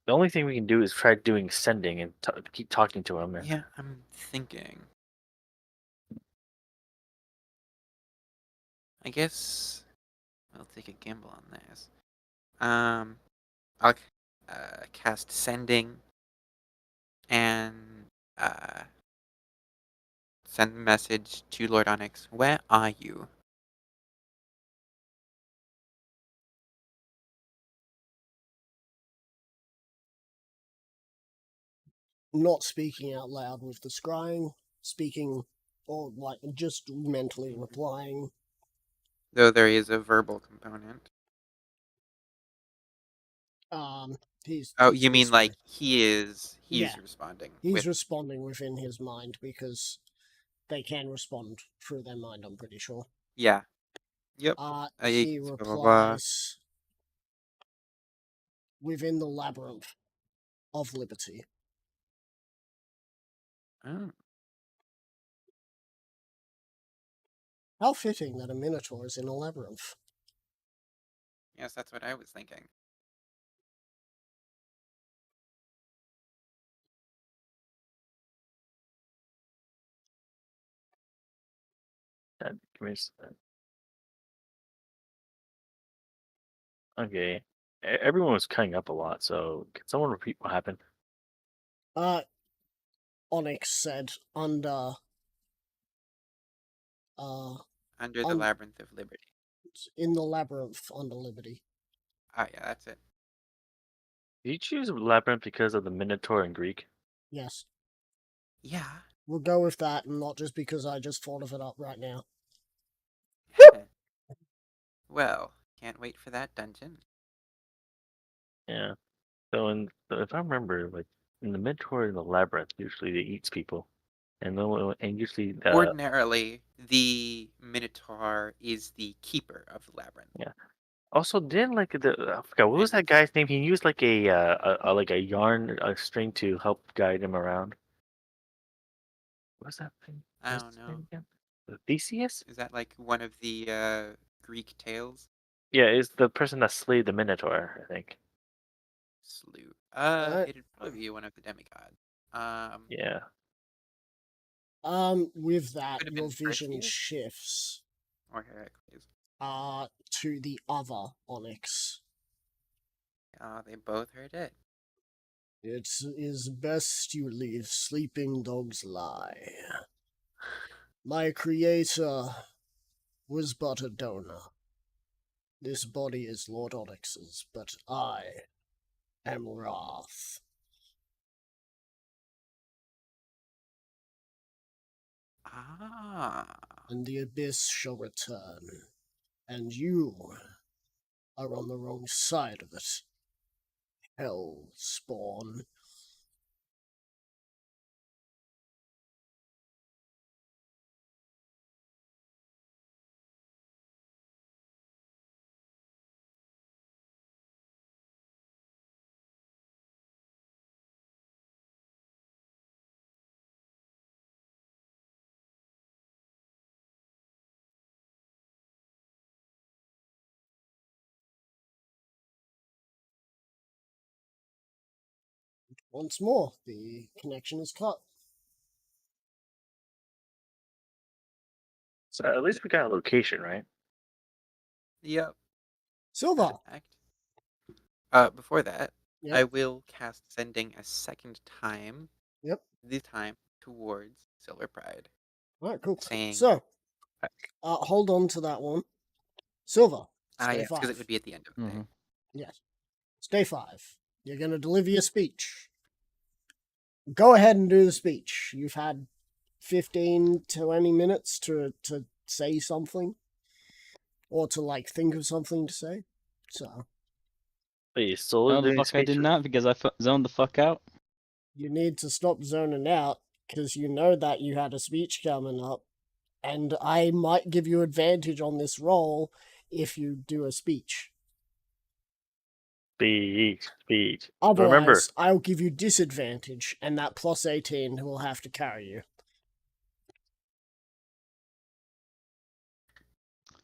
The only thing we can do is try doing sending and keep talking to him. Yeah, I'm thinking. I guess I'll take a gamble on this. I'll cast sending and send a message to Lord Onyx. Where are you? not speaking out loud with the scrying, speaking or like just mentally replying. Though there is a verbal component. He's Oh, he's you mean like whispering. he's Yeah. responding. He's responding within his mind because they can respond through their mind, I'm pretty sure. Yeah. Yep. He Blah, blah, blah. replies within the labyrinth of liberty. Oh. How fitting that a minotaur is in a labyrinth. Yes, that's what I was thinking. Okay. Everyone was cutting up a lot, so can someone repeat what happened? Onyx said under Under the Labyrinth of Liberty. in the labyrinth under liberty. Oh yeah, that's it. Did you choose labyrinth because of the Minotaur in Greek? Yes. Yeah. We'll go with that, and not just because I just thought of it up right now. Well, can't wait for that dungeon. Yeah. So, if I remember, like in the Minotaur in the labyrinth, usually it eats people, and usually Ordinarily, the Minotaur is the keeper of the labyrinth. Yeah. Also, didn't I forgot what was that guy's name? He used like a yarn string to help guide him around. What's that thing? I What's don't his know. name again? Theseus? Is that like one of the Greek tales? Yeah, it's the person that slayed the Minotaur, I think. Slew. It'd probably be one of the demigods. Yeah. With that, Could have your been vision Perseus? shifts Or Heracles. to the other Onyx. They both are dead. It is best you leave sleeping dogs lie. My creator was but a donor. This body is Lord Onyx's, but I am Wrath. Ah. And the abyss shall return, and you are on the wrong side of it. Hell spawn. Once more, the connection is cut. So at least we got a location, right? Yep. Silver. Before that, Yep. I will cast Sending a second time. Yep. This time towards Silver Pride. Alright, cool. Saying. So, hold on to that one. Silver. Stay Yes, because it 5. would be at the end of the day. Yes. Stay 5. You're going to deliver your speech. Go ahead and do the speech. You've had 15 to 20 minutes to say something. Or to, like, think of something to say. So. Wait, you still No, the doing fuck I speech? did not, because I zoned the fuck out. You need to stop zoning out, because you know that you had a speech coming up. And I might give you advantage on this roll if you do a speech. Speech. Otherwise, Remember, I'll give you disadvantage, and that plus 18 will have to carry you.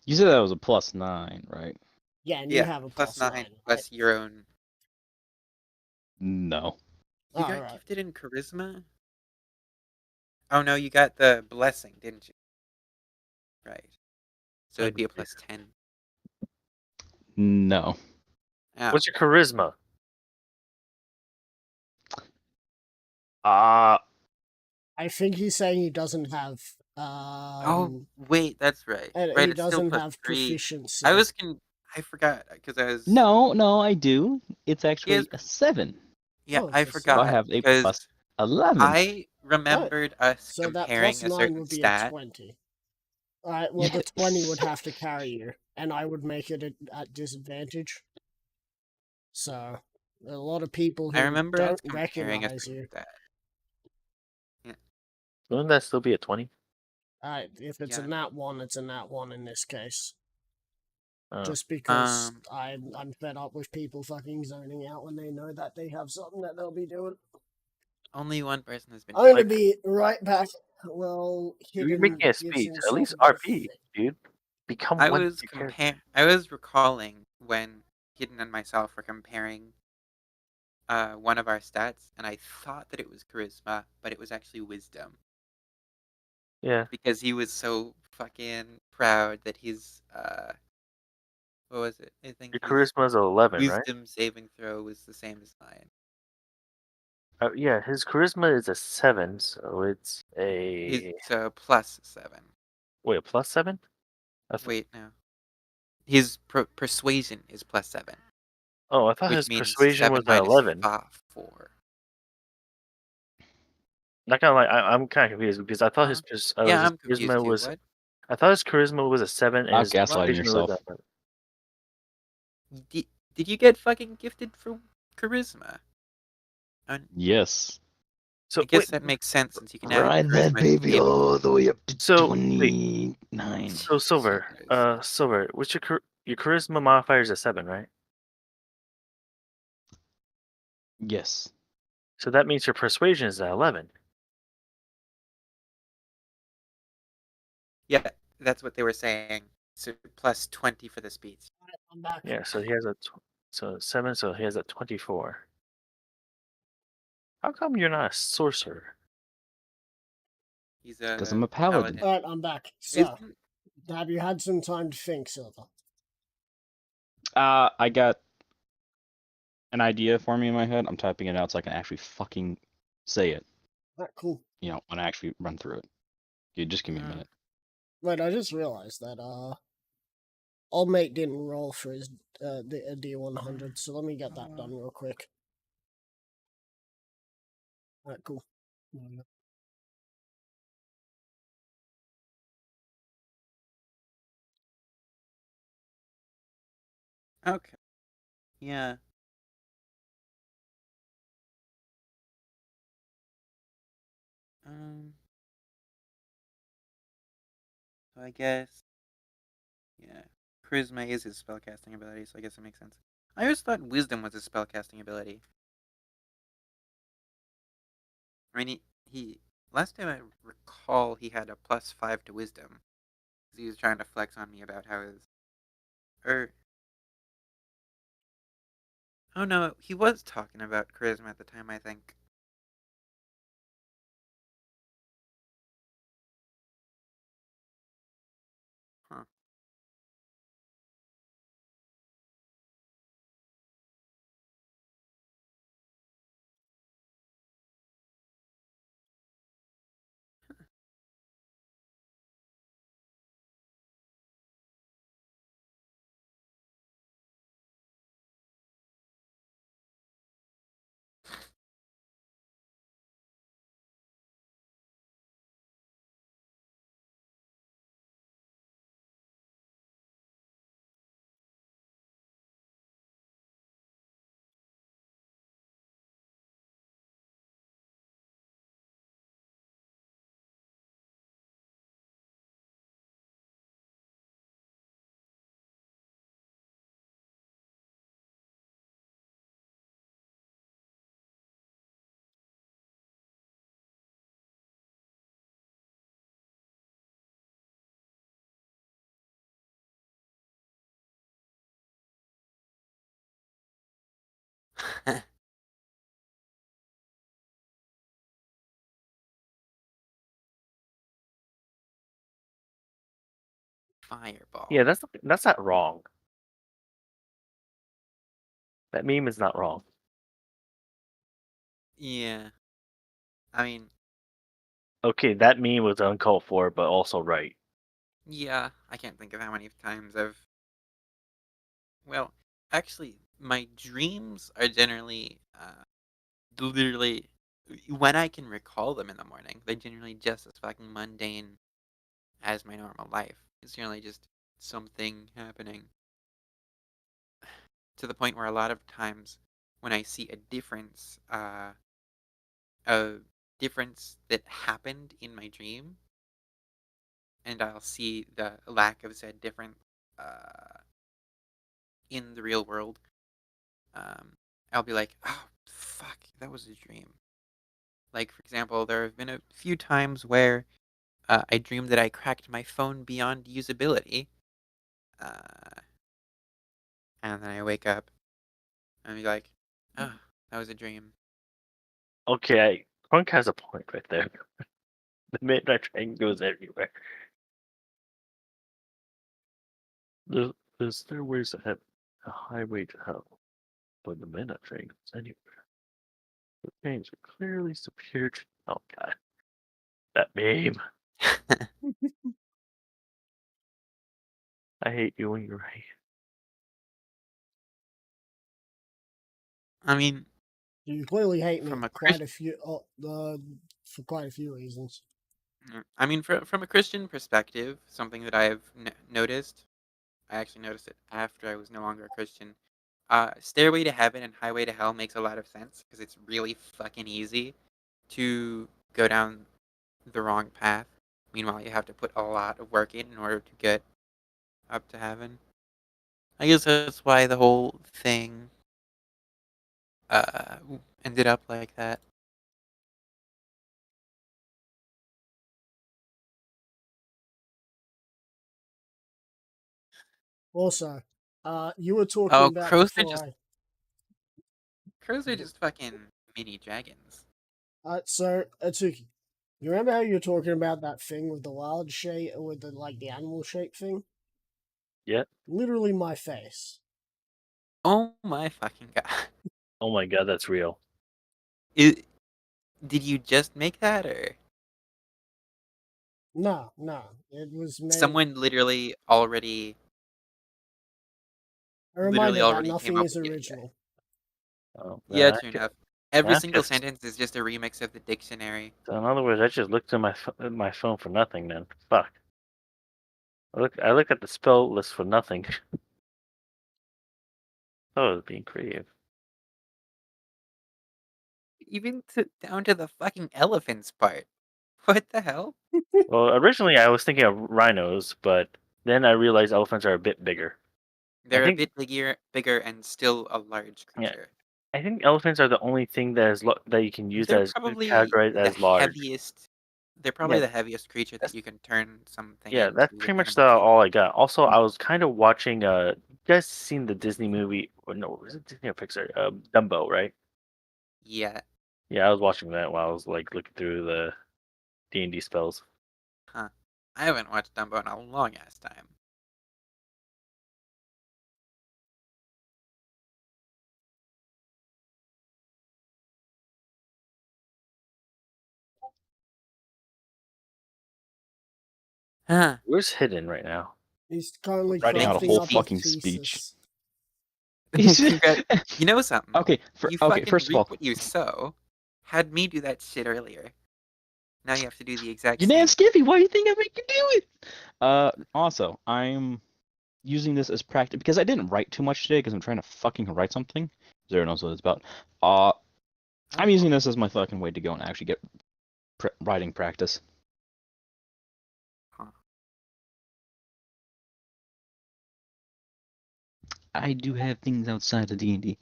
You said that was a +9, right? Yeah, and you have a plus 9 plus right? your own. No. You got Alright. gifted in charisma? Oh no, you got the blessing, didn't you? Right. So it'd be a plus 10. No. Oh. what's your charisma? I think he's saying he doesn't have. Oh wait, that's right. And Right, he it's still doesn't plus have 3. proficiency. I forgot because I was. No, I do. It's actually Yes. a 7. Yeah, Oh, I that's- forgot. So I have a because plus 11. I remembered us So that comparing plus a 9 certain would be a stat. 20. Alright, well, the 20 would have to carry you, and I would make it at disadvantage. So, a lot of people I who remember us don't comparing a recognize certain you. stat. Wouldn't that still be a 20? Alright, if it's a Yeah. nat 1, it's a nat 1 in this case. Oh. Just because I'm fed up with people fucking zoning out when they know that they have something that they'll be doing. Only one person has been. I'm gonna picked. be right back. Well, You're Hidden making a gives speech. At himself least a bit of RP, fit. dude. Become I one was with your character. I was recalling when Hidden and myself were comparing one of our stats, and I thought that it was charisma, but it was actually wisdom. Yeah. Because he was so fucking proud that his what was it? I think Your his charisma is 11, right? wisdom saving throw was the same as mine. Yeah, his charisma is a 7, so it's a... It's plus 7. Wait, a plus 7? Wait, no. His persuasion is plus 7, Oh, I thought which his means persuasion 7 was an minus 11. 4. Not gonna lie, I'm kind of confused because I thought his Yeah, his I'm confused charisma too. was... What? I thought his charisma was a 7 and Stop his gaslighting persuasion was yourself. a... Did you get fucking gifted for charisma? Yes. So I guess wait, that makes sense since you can add Ride that charisma to baby skill. all the way up to so wait, 29. so Silver, Jesus. Silver, what's your charisma modifier is a 7, right? Yes. So that means your persuasion is at 11. Yeah, that's what they were saying. So plus 20 for the speech. I'm back. Yeah, so he has a 7, so he has a 24. How come you're not a sorcerer? He's a Because I'm a paladin. Alright, I'm back. So, Isn't- have you had some time to think, Silver? I got an idea for me in my head. I'm typing it out so I can actually fucking say it. Alright, cool. You know, when I actually run through it. Dude, just give me a minute. Wait, I just realized that, Old Mate didn't roll for his, D100, so let me get that done real quick. Alright, cool. Okay. Yeah. So I guess. Yeah. Charisma is his spellcasting ability, so I guess it makes sense. I always thought wisdom was his spellcasting ability. I mean, he last time I recall he had a plus 5 to wisdom. He was trying to flex on me about how his. Oh no, he was talking about charisma at the time, I think. Huh. Fireball. Yeah, that's not wrong. That meme is not wrong. Yeah. I mean, Okay, that meme was uncalled for, but also right. yeah, I can't think of how many times I've. Well, actually, my dreams are generally literally when I can recall them in the morning, they're generally just as fucking mundane as my normal life. It's generally just something happening. To the point where a lot of times when I see a difference that happened in my dream, and I'll see the lack of said difference in the real world, I'll be like, oh, fuck, that was a dream. Like, for example, there have been a few times where I dreamed that I cracked my phone beyond usability. And then I wake up and be like, oh, that was a dream. Okay, Crunk has a point right there. The midnight train goes everywhere. There's stairways that have a highway to hell, but the midnight train goes anywhere. The trains are clearly superior to. Oh god, that meme. I hate you when you're right. I mean, You clearly hate me From a quite a few for quite a few reasons. I mean, from a Christian perspective, something that I've noticed, I actually noticed it after I was no longer a Christian. Stairway to Heaven and Highway to Hell makes a lot of sense because it's really fucking easy to go down the wrong path. Meanwhile, you have to put a lot of work in order to get up to heaven. I guess that's why the whole thing ended up like that. Also, you were talking about Crows are before just fucking mini dragons. so Atsuki, you remember how you were talking about that thing with the large shape, with the the animal shape thing? Yeah. Literally my face. Oh my fucking god! Oh my god, that's real. Did you just make that, or No, it was made. someone literally already A reminder that came nothing up is with the idea? original. Oh, Yeah, true enough. Every that's single just- sentence is just a remix of the dictionary. So in other words, I just looked at my phone for nothing. Then fuck. I looked at the spell list for nothing. Oh, I was being creative. Even down to the fucking elephants part. What the hell? Well, originally I was thinking of rhinos, but then I realized elephants are a bit bigger. They're a think- bit bigger, and still a large Yeah. creature. I think elephants are the only thing that you can use They're as probably categorized the as large. heaviest. They're probably Yeah, the heaviest creature that that's- you can turn something Yeah, into that's with pretty much animal shape. all I got. Also, I was kind of watching. You guys seen the Disney movie? Or no, was it Disney or Pixar? Dumbo, right? Yeah. Yeah, I was watching that while I was like looking through the D&D spells. Huh. I haven't watched Dumbo in a long ass time. Huh. Where's Hidden right now? He's currently Writing out a crafting whole up fucking a speech. thesis. You know something? Okay, You okay. fucking First of reap all, what you sow. Had me do that shit earlier. Now you have to do the exact you same. named Skippy. Why do you think I make you do it? Also, I'm using this as practice because I didn't write too much today because I'm trying to fucking write something. Zero knows what it's about. I'm using this as my fucking way to go and actually get writing practice. Huh. I do have things outside of D&D.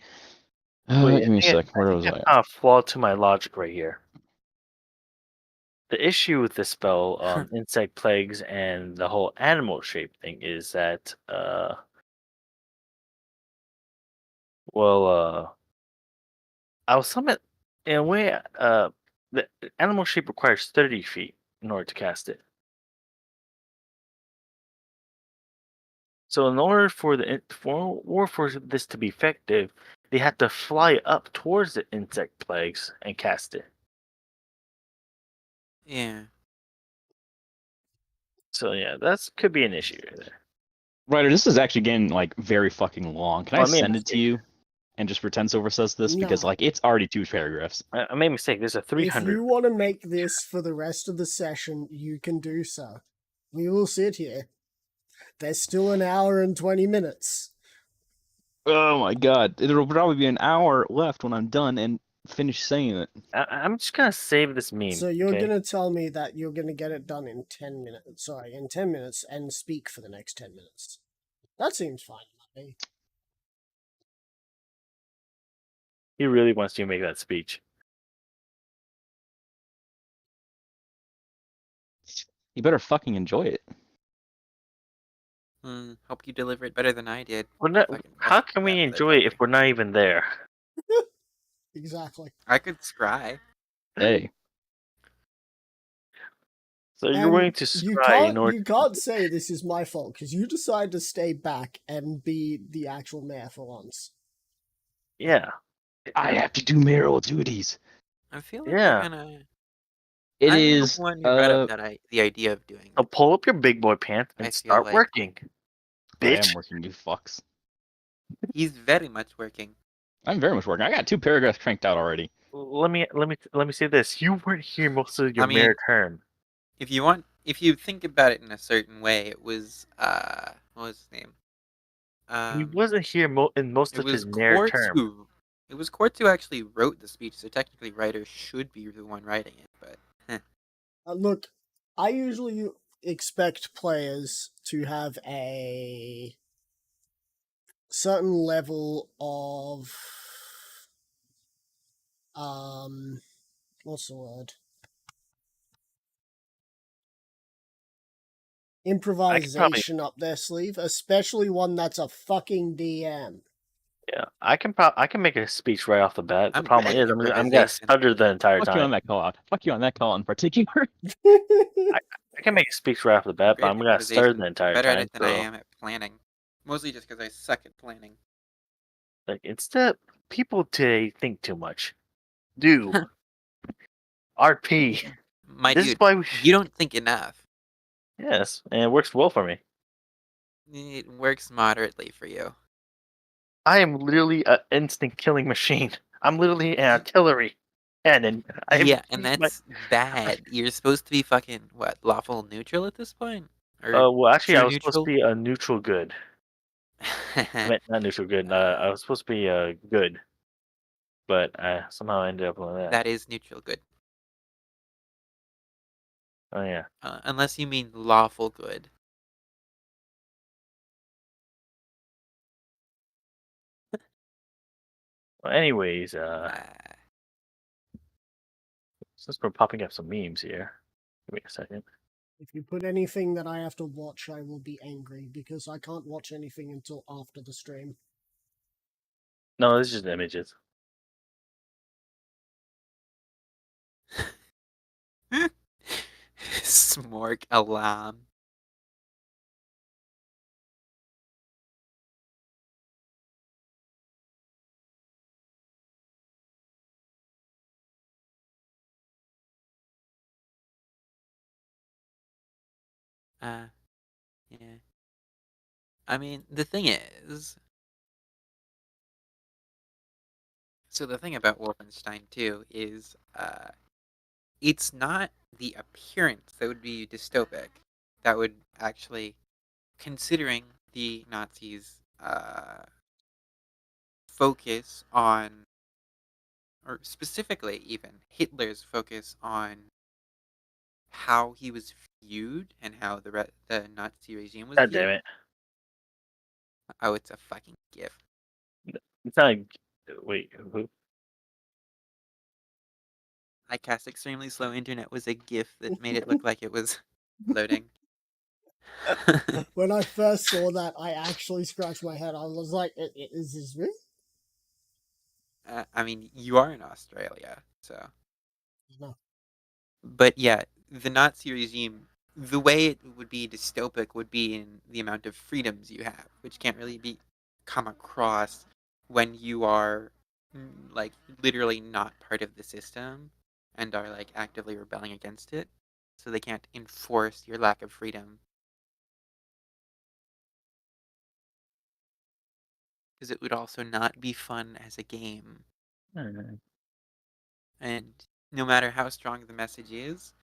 Wait, Give me a sec. Where was I? a flaw to my logic right here. The issue with this spell, insect plagues, and the whole animal shape thing is that, I'll summon in a way. The animal shape requires 30 feet in order to cast it. So in order for this to be effective, they have to fly up towards the insect plagues and cast it. Yeah. So yeah, that's could be an issue right there. Ryder, this is actually getting like very fucking long. Can Well, I I made a send it to mistake. you? and just pretend Silver says this because Nah. like it's already 2 paragraphs. I made a mistake. There's a If 300. you want to make this for the rest of the session, you can do so. We will sit here. There's still an hour and 20 minutes. Oh my god, it'll probably be an hour left when I'm done and finish saying it. I'm just gonna save this meme. So you're okay? going to tell me that you're going to get it done in 10 minutes. Sorry, in 10 minutes and speak for the next 10 minutes. That seems fine to me. He really wants you to make that speech. You better fucking enjoy it. Hope you deliver it better than I did. We're not, Fucking how rushed can we that enjoy it if motherfucker. we're not even there? Exactly. I could scry. Hey, So you're And willing to scry in order you can't say this is my fault because you decided to stay back and be the actual mayor for once. Yeah. I have to do mayoral duties. I feel like Yeah. we're gonna. It I'm is the one who brought up the idea of doing So it. pull up your big boy pants and I feel start like- working. I am Bitch. working, you fucks. He's very much working. I'm very much working. I got 2 paragraphs cranked out already. Let me say this. You weren't here most of your I mean- mayor term. If you think about it in a certain way, it was what was his name? He wasn't here in most It of his was mayor Quartz term. who. It was Quartz who actually wrote the speech, so technically writers should be the one writing it. But Look, I usually expect players to have a certain level of what's the word? Improvisation up their sleeve, especially one that's a fucking DM. Yeah, I can make a speech right off the bat. The I'm problem great is at I'm gonna improvisation. stutter the entire Fuck you on time. that call out. Fuck you on that call out in particular. I can make a speech right off the bat, but Great I'm at gonna stutter the improvisation. entire Better at time. it than I am at planning. Mostly just because I suck at planning. Like instead, people today think too much. Do RP. My This is dude, why we you don't think enough. Yes, and it works well for me. It works moderately for you. I am literally an instant killing machine. I'm literally an artillery cannon. Yeah, and that's bad. You're supposed to be fucking what, lawful neutral at this point? Or well, actually, true I was supposed to neutral? be a neutral good. I meant not neutral good. I was supposed to be good, but I somehow ended up like that. That is neutral good. Oh yeah. Unless you mean lawful good. Well, anyways, Ah. since we're popping up some memes here, give me a second. If you put anything that I have to watch, I will be angry because I can't watch anything until after the stream. No, it's just images. Smork alarm. Yeah. I mean, the thing is... So the thing about Wolfenstein 2 is, it's not the appearance that would be dystopic. That would actually, considering the Nazis' focus on, or specifically even Hitler's focus on how he was viewed and how the Nazi regime was God viewed. damn it! Oh, it's a fucking GIF. It's not. Wait, who? I cast extremely slow internet was a GIF that made it look like it was loading. When I first saw that, I actually scratched my head. I was like, is this real? I mean, you are in Australia, so. No. But yeah, the Nazi regime, the way it would be dystopic would be in the amount of freedoms you have, which can't really be come across when you are like literally not part of the system and are like actively rebelling against it. So they can't enforce your lack of freedom. because it would also not be fun as a game. Mm. And no matter how strong the message is,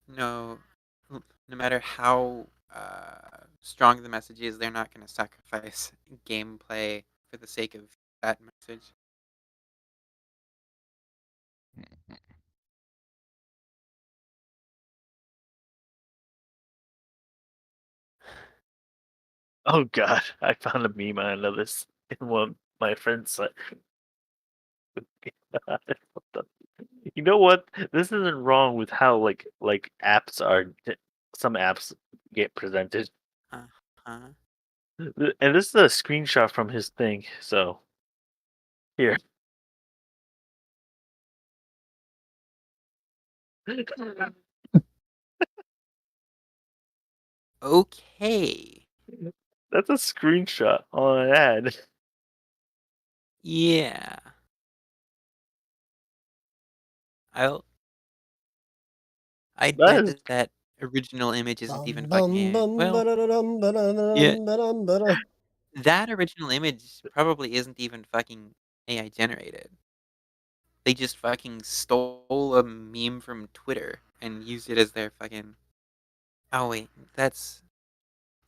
no matter how strong the message is, they're not going to sacrifice gameplay for the sake of that message. Oh god, I found a meme on this in one of my friends' site. You know what? This isn't wrong with how like apps are. Some apps get presented, Uh-huh. and this is a screenshot from his thing. So here, Okay. that's a screenshot on an ad. Yeah. I'd That bet is that original image isn't even Bum fucking bum bum well, ba-da-da-dum, yeah, ba-da-da-dum, ba-dum, ba-da. that original image probably isn't even fucking AI generated. They just fucking stole a meme from Twitter and used it as their fucking. Oh wait, it's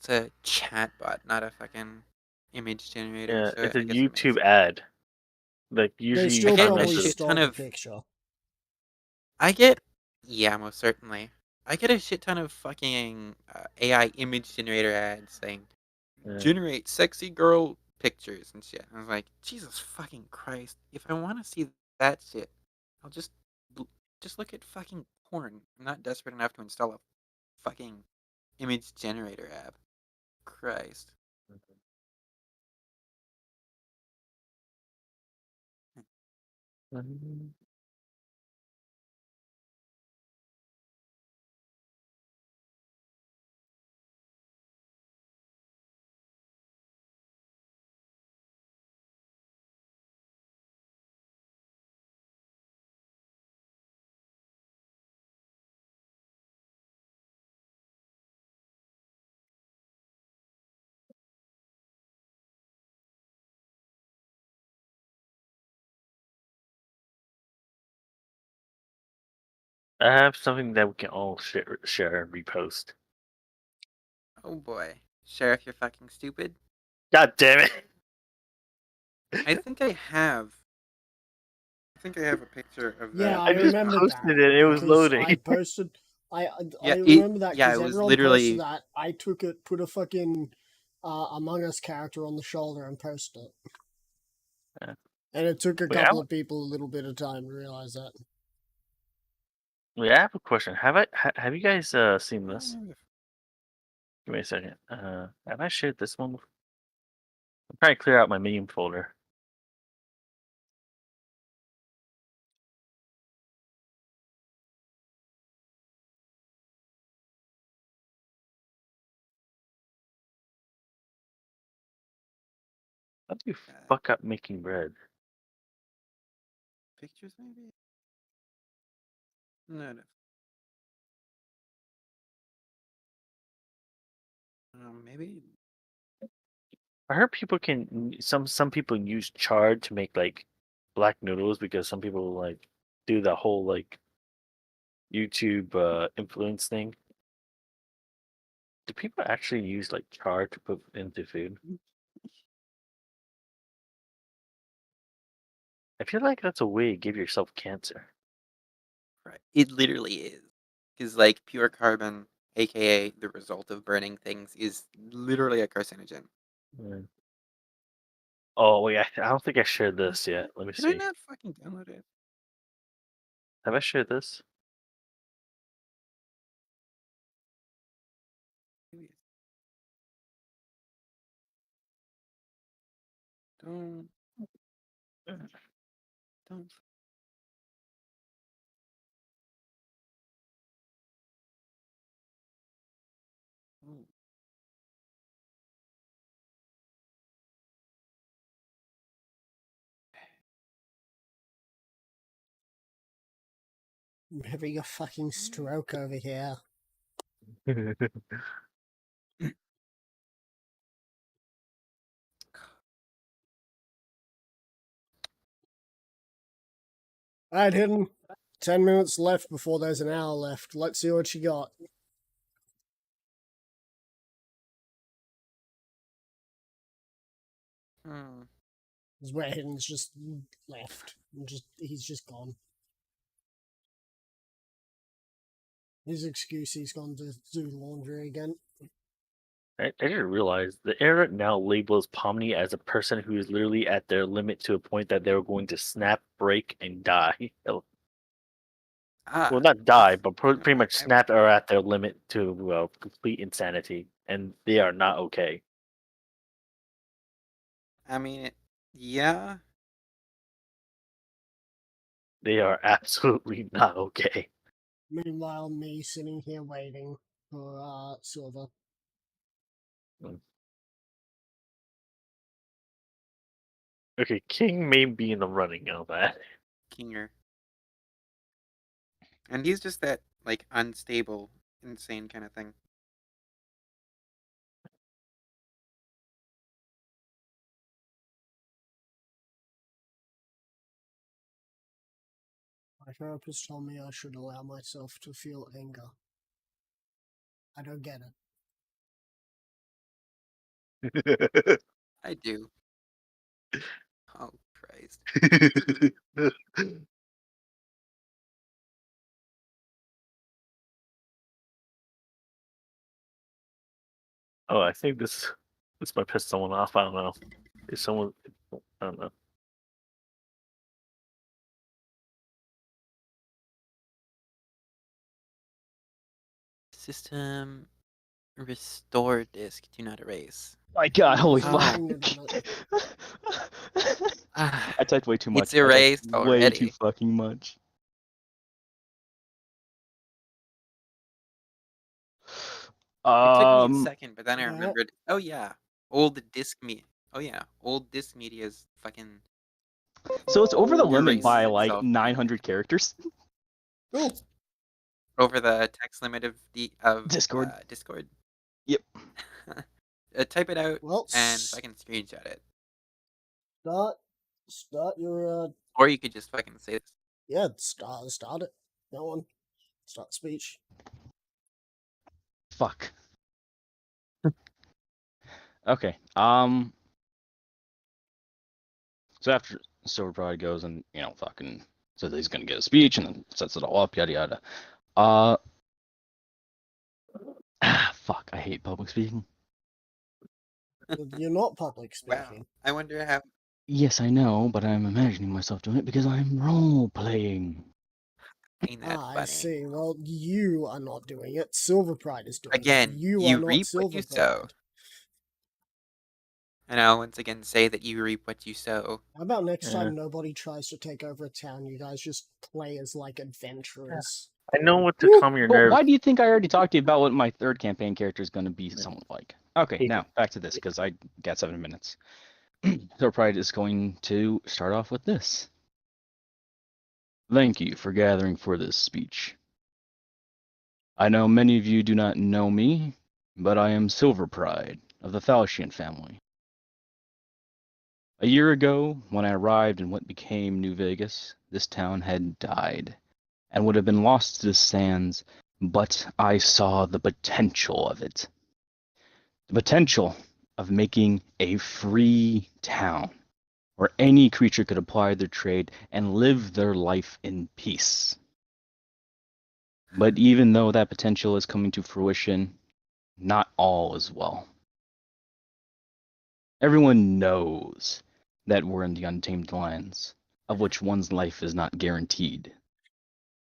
a chatbot, not a fucking image generator. yeah, So it's a I guess it makes YouTube sense. ad. Like They usually you I still get find a like probably the shit ton stole the of. picture. I get, yeah, most certainly. I get a shit ton of fucking AI image generator ads saying generate sexy girl pictures and shit. I was like, Jesus fucking Christ! If I want to see that shit, I'll just look at fucking porn. I'm not desperate enough to install a fucking image generator app. Christ. I have something that we can all share and repost. Oh boy, Sheriff, you're fucking stupid. God damn it! I think I have. I think I have a picture of Yeah, that. I I just remembered that posted it. It was because loading. I posted. I Yeah, remember that Yeah, because it was everyone posted literally. that. I took it, put a fucking Among Us character on the shoulder, and posted it. Yeah. And it took a Wait, couple of people a little bit of time to realize that. I have a question. Have you guys seen this? Give me a second. Have I shared this one? I'm trying to clear out my meme folder. How do you fuck up making bread? Pictures, maybe? No. Maybe. I heard people can some people use chard to make like black noodles because some people like do the whole like YouTube influence thing. Do people actually use like chard to put into food? I feel like that's a way to give yourself cancer. Right. It literally is. Because, like, pure carbon, aka the result of burning things, is literally a carcinogen. Mm. Oh wait, I don't think I shared this yet. Let me Did I see. not fucking download it? Have I shared this? Maybe it's- Don't. Don't. Oh. I'm having a fucking stroke over here. Alright, Hidden. 10 minutes left before there's an hour left. Let's see what you got. This is where Hidden's just left. He's just gone. His excuse, he's gone to do laundry again. I didn't realize the internet now labels Pomni as a person who is literally at their limit to a point that they're going to snap, break, and die. Well, not die, but pretty much snap or at their limit to complete insanity, and they are not okay. I mean, yeah. They are absolutely not okay. Meanwhile, me sitting here waiting for Silver. Okay, King may be in the running of that. Kinger. And he's just that, like, unstable, insane kind of thing. My therapist told me I should allow myself to feel anger. I don't get it. I do. Oh, Christ. Oh, I think this might piss someone off. I don't know. Is someone? I don't know. System restore disk, do not erase. My God, holy Oh. fuck! I typed way too much. It's erased Way already. too fucking much. It took me a second, but then I yeah. remembered. Oh yeah, old disk media. Oh yeah, old disk media is fucking. So it's over the limit Erase by like itself. 900 characters. Cool. Over the text limit of Discord. Discord. Yep. Type it out Well, and fucking screenshot it. Start your Or you could just fucking say this. yeah, start it. Go on. Start speech. Fuck. Okay. So after Silver Pride goes and fucking says he's gonna get a speech and then sets it all up, yada yada. Fuck. I hate public speaking. You're not public Wow. speaking. I wonder how. Yes, I know, but I'm imagining myself doing it because I'm role playing. Ain't that I funny? see. Well, you are not doing it. Silver Pride is doing Again, it. You you are not reap what Silver you Pride. sow. And I'll once again say that you reap what you sow. How about next time nobody tries to take over a town? You guys just play as like adventurers. I know what to calm your But nerves. why do you think I already talked to you about what my third campaign character is going to be somewhat like? Okay, now back to this because I got 7 minutes. Silver Pride is going to start off with this. Thank you for gathering for this speech. I know many of you do not know me, but I am Silver Pride of the Thalcian family. A year ago, when I arrived in what became New Vegas, this town had died and would have been lost to the sands, but I saw the potential of it. The potential of making a free town where any creature could apply their trade and live their life in peace. But even though that potential is coming to fruition, not all is well. Everyone knows that we're in the untamed lands, of which one's life is not guaranteed.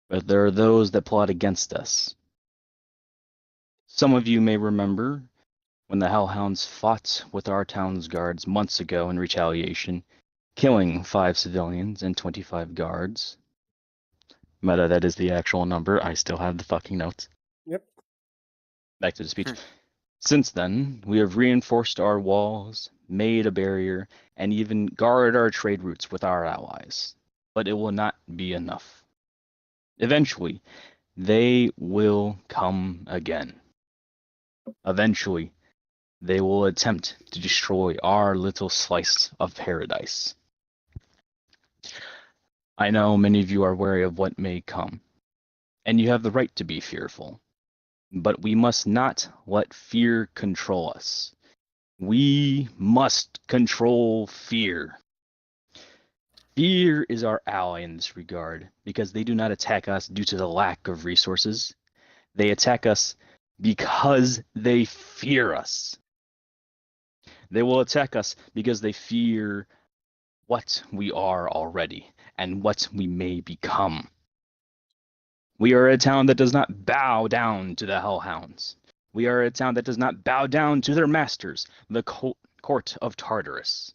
But there are those that plot against us. Some of you may remember when the Hellhounds fought with our town's guards months ago in retaliation, killing 5 civilians and 25 guards. Meta, that is the actual number. I still have the fucking notes. Yep. Back to the speech. Since then, we have reinforced our walls, made a barrier, and even guarded our trade routes with our allies. But it will not be enough. Eventually, they will come again. Eventually, they will attempt to destroy our little slice of paradise. I know many of you are wary of what may come, and you have the right to be fearful. But we must not let fear control us. We must control fear. Fear is our ally in this regard because they do not attack us due to the lack of resources. They attack us because they fear us. They will attack us because they fear what we are already and what we may become. We are a town that does not bow down to the hellhounds. We are a town that does not bow down to their masters, the court of Tartarus.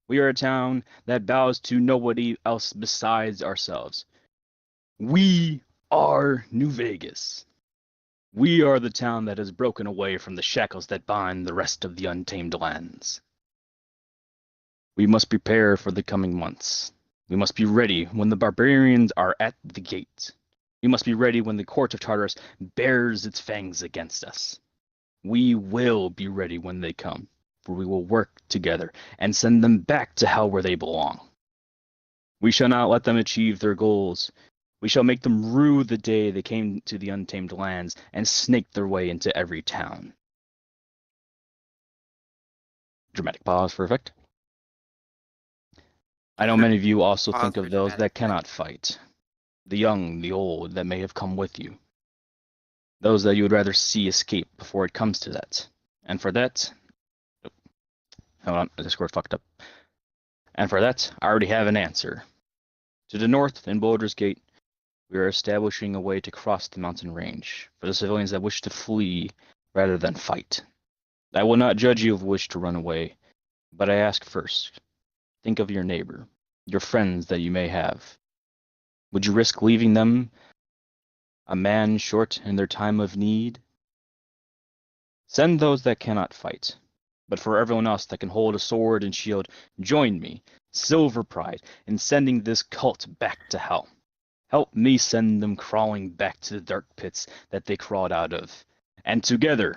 We are a town that bows to nobody else besides ourselves. We are New Vegas. We are the town that has broken away from the shackles that bind the rest of the untamed lands. We must prepare for the coming months. We must be ready when the barbarians are at the gate. We must be ready when the court of Tartarus bares its fangs against us. We will be ready when they come, for we will work together and send them back to hell where they belong. We shall not let them achieve their goals. We shall make them rue the day they came to the untamed lands and snaked their way into every town. Dramatic pause for effect. I know many of you also Pause think for of those dramatic that effect. cannot fight. The young, the old that may have come with you. Those that you would rather see escape before it comes to that. And for that... Hold on, the Discord fucked up. And for that, I already have an answer. To the north, in Baldur's Gate, we are establishing a way to cross the mountain range for the civilians that wish to flee rather than fight. I will not judge you if you wish to run away, but I ask first, think of your neighbor, your friends that you may have. Would you risk leaving them a man short in their time of need? Send those that cannot fight, but for everyone else that can hold a sword and shield, join me, Silver Pride, in sending this cult back to hell. Help me send them crawling back to the dark pits that they crawled out of. And together,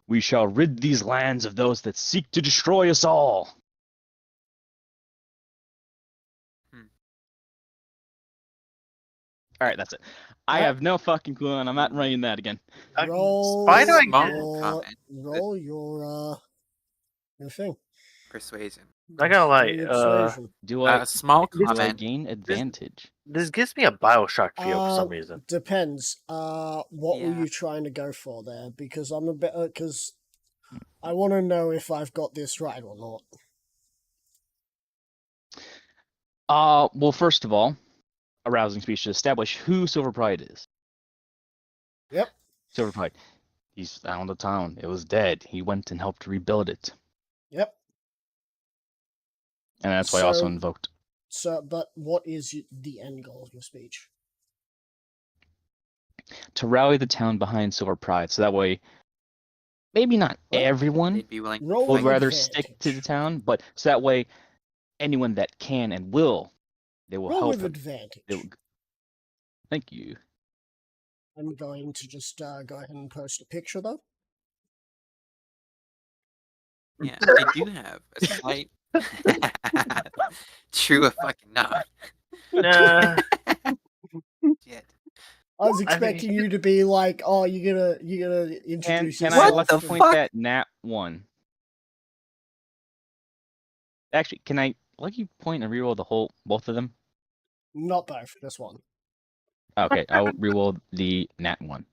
we shall rid these lands of those that seek to destroy us all. All right, that's it. I have no fucking clue, and I'm not writing that again. Roll Why do I Small get? roll your thing. Persuasion. I gotta Roll your persuasion. Do I Small do I comment. gain advantage? This gives me a Bioshock feel for some reason. Depends. What were Yeah. you trying to go for there? Because I'm a bit because I want to know if I've got this right or not. Well, first of all, a rousing speech to establish who Silver Pride is. Yep. Silver Pride. He's found the town. It was dead. He went and helped rebuild it. Yep. And that's why I also So- invoked. So, but what is the end goal of your speech? To rally the town behind Silver Pride, so that way, maybe not What? everyone They'd be willing to Roll would with fight. rather stick to the advantage. town, but so that way, anyone that can and will, they will Roll help with him. advantage. They will... Thank you. I'm going to just go ahead and post a picture though. Yeah, I do have a slight. True of fucking not. Nah, Shit. I was I think- expecting you to be like, "Oh, you're gonna introduce Can I yourself." What the lucky point fuck? that nat 1? Actually, can I lucky point and reroll both of them? Not both. Just one. Okay, I'll reroll the nat 1.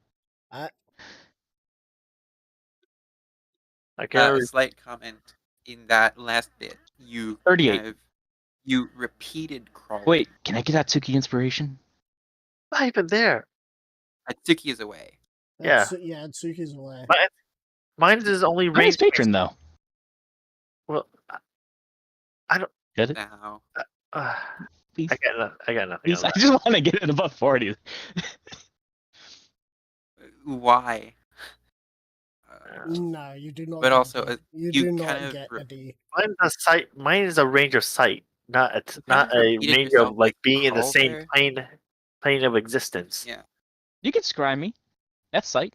I can't. A slight comment in that last bit. You 38. You repeated crawling. Wait, can I get Atsuki inspiration? Not even there. Atsuki is away. Yeah. Yeah, Tsuki's away. Mine is only Mine is range. patron though. Well, Get it? Now. Please. I got nothing. Please, On I that. just want to get it above 40. Why? No, you do not. But get also, a D. you you do not kind of get a D. Mine's a sight. Mine is a range of sight, not You not kind of a repeated range yourself of like with being in the crawl same there. plane of existence. Yeah. You can scry me. That's sight.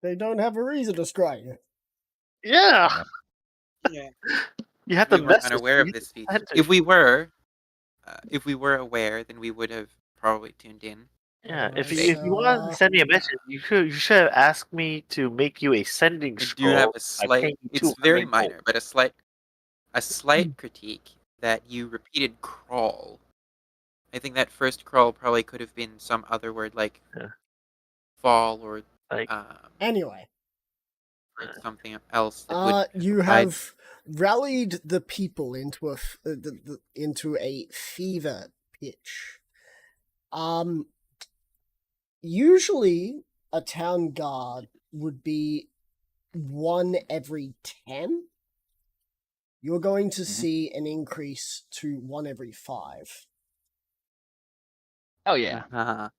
They don't have a reason to scry you. Yeah, Yeah. you have We to weren't message. unaware of this feature. If we were aware, then we would have probably tuned in. Yeah, Alright, if you want to send me a message, you should have asked me to make you a sending I scroll. do have a by slight. paying you It's very 200 minor, gold. but a slight critique that you repeated crawl. I think that first crawl probably could have been some other word like Yeah. fall or Like, Anyway, like something else that would you applied. have rallied the people into into a fever pitch. Usually a town guard would be 1 every 10. You're going to see an increase to 1 every 5. Oh yeah. Uh-huh.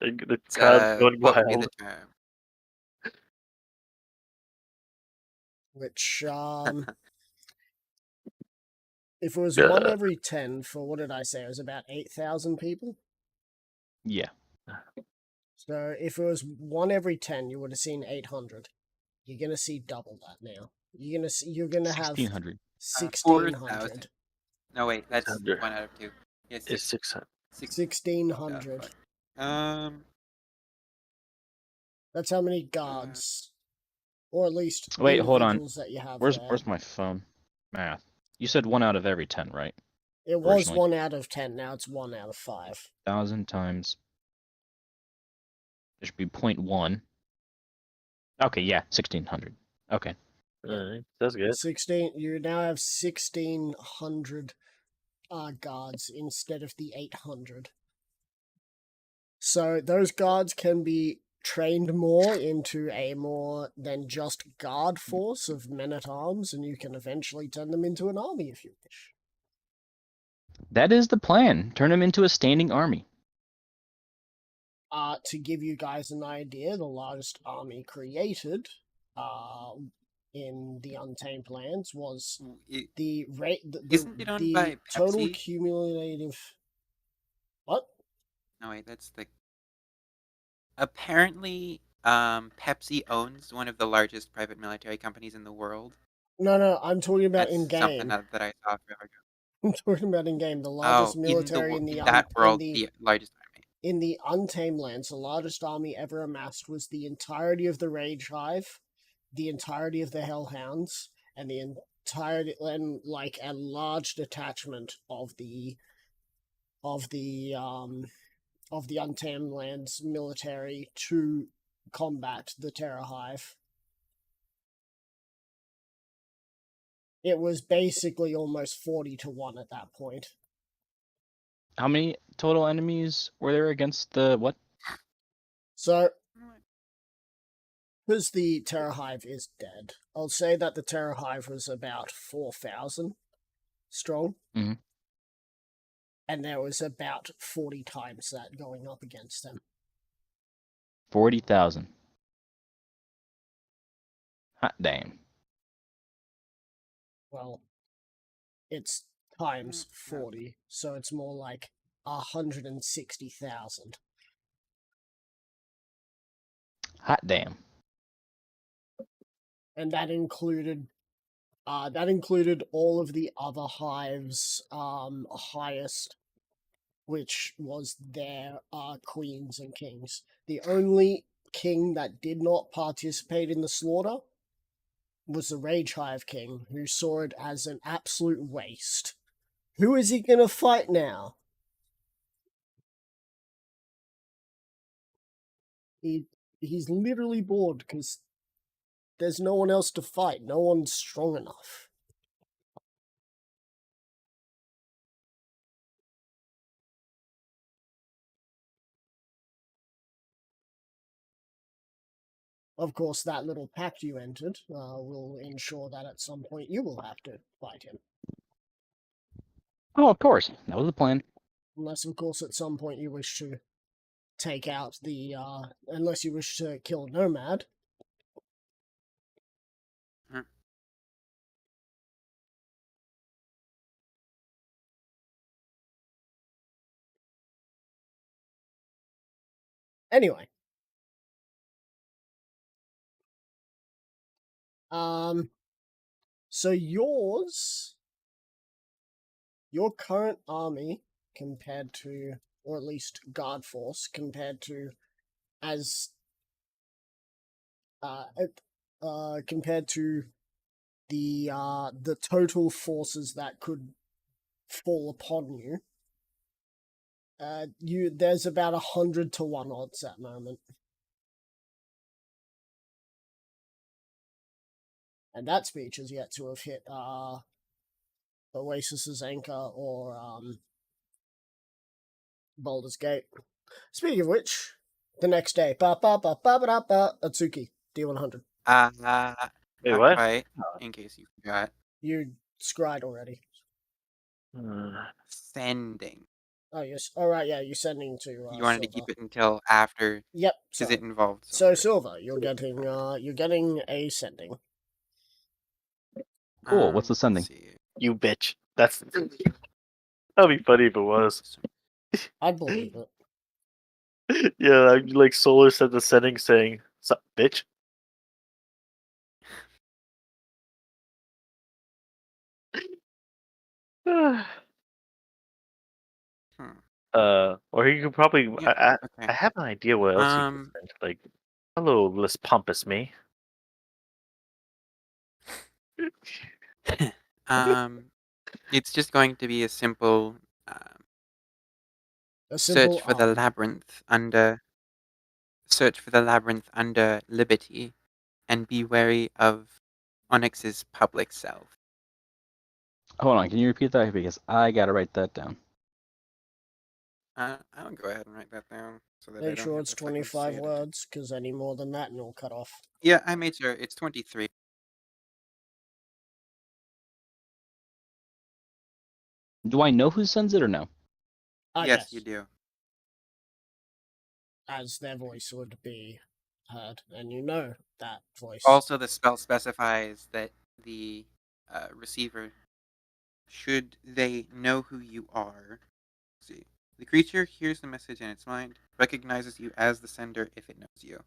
the crowd's going What would be the wild. term? Which, if it was Yeah. 1 every 10, for what did I say? It was about 8,000 people. Yeah. So if it was 1 every 10, you would have seen 800. You're gonna see double that now. You're gonna have 1600. 1,600. 4,000. No wait, that's 600. 1 out of 2. Yeah, It's 600. 1,600. That's how many guards, or at least Wait, hold on. individuals that you have Where's there. my phone? Math. You said 1 out of every 10, right? It was originally? 1 out of 10. Now it's 1 out of 5. 1,000 times. There should be 0.1. Okay, yeah, 1600. Okay. Alright, that's good. 16. You now have 1,600 guards instead of the 800. So those guards can be trained more into a more than just guard force of men at arms, and you can eventually turn them into an army if you wish. That is the plan. Turn him into a standing army. To give you guys an idea, the largest army created in the Untamed Lands was the rate. Isn't it owned by total Pepsi? cumulative. What? No wait, that's the. Apparently, Pepsi owns one of the largest private military companies in the world. No, I'm talking about That's in something game. that I saw forever ago. I'm talking about in game. The largest military in that world, the largest army. in the Untamed Lands, the largest army ever amassed was the entirety of the Rage Hive, the entirety of the Hellhounds, and the entirety and like a large detachment of the Untamed Lands military to combat the Terror Hive. It was basically almost 40-1 at that point. How many total enemies were there against the what? So, because the Terror Hive is dead, I'll say that the Terror Hive was about 4,000 strong. Mhm. And there was about 40 times that going up against them. 40,000. Hot damn. Well, it's times 40, so it's more like 160,000. Hot damn. And that included all of the other hives' highest, which was their queens and kings. The only king that did not participate in the slaughter was the Rage Hive King, who saw it as an absolute waste. Who is he gonna fight now? He's literally bored because there's no one else to fight. No one's strong enough. Of course, that little pact you entered will ensure that at some point you will have to fight him. Oh, of course. That was the plan. Unless, of course, at some point you wish to take out the, unless you wish to kill Nomad. Anyway, So your current army compared to, or at least guard force compared to, as compared to the total forces that could fall upon you. There's about 100 to 1 odds at the moment. And that speech is yet to have hit Oasis's Anchor or Baldur's Gate. Speaking of which, the next day, Atsuki, D100. Wait, Not what? quite, in case you forgot. You scried already. Sending. Oh, yes. All right, yeah, you're sending to You wanted to Silver. keep it until after, Yep, because sorry. it involved So Silver. Silver, you're getting a sending. Cool. What's the Let's sending? see. You bitch. That'd be funny if it was. I'd believe it. Yeah, like Solar said the setting saying, "Sup, bitch." Or you could probably. Yeah, I okay. have an idea what else you could send. Like, hello, less pompous me. It's just going to be a simple A search simple for the labyrinth under Liberty, and be wary of Onyx's public self. Hold on, can you repeat that? Because I gotta write that down. I'll go ahead and write that down so that I Make don't sure have it's to fucking 25 say it. words, because any more than that and you'll cut off. Yeah, I made sure it's 23. Do I know who sends it or no? Yes, you do. As their voice would be heard, and you know that voice. Also, the spell specifies that the receiver, should they know who you are, see, the creature hears the message in its mind, recognizes you as the sender if it knows you.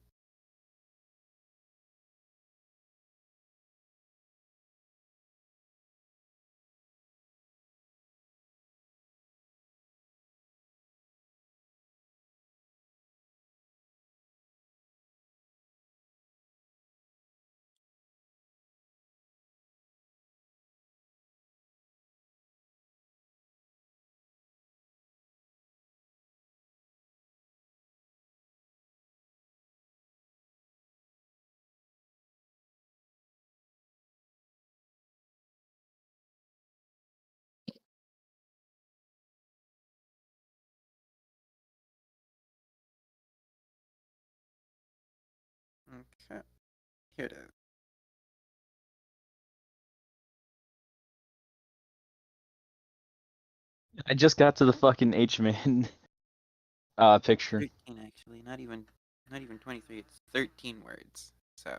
Okay, here it is. I just got to the fucking H-Man picture. 13 actually, not even 23. It's 13 words. So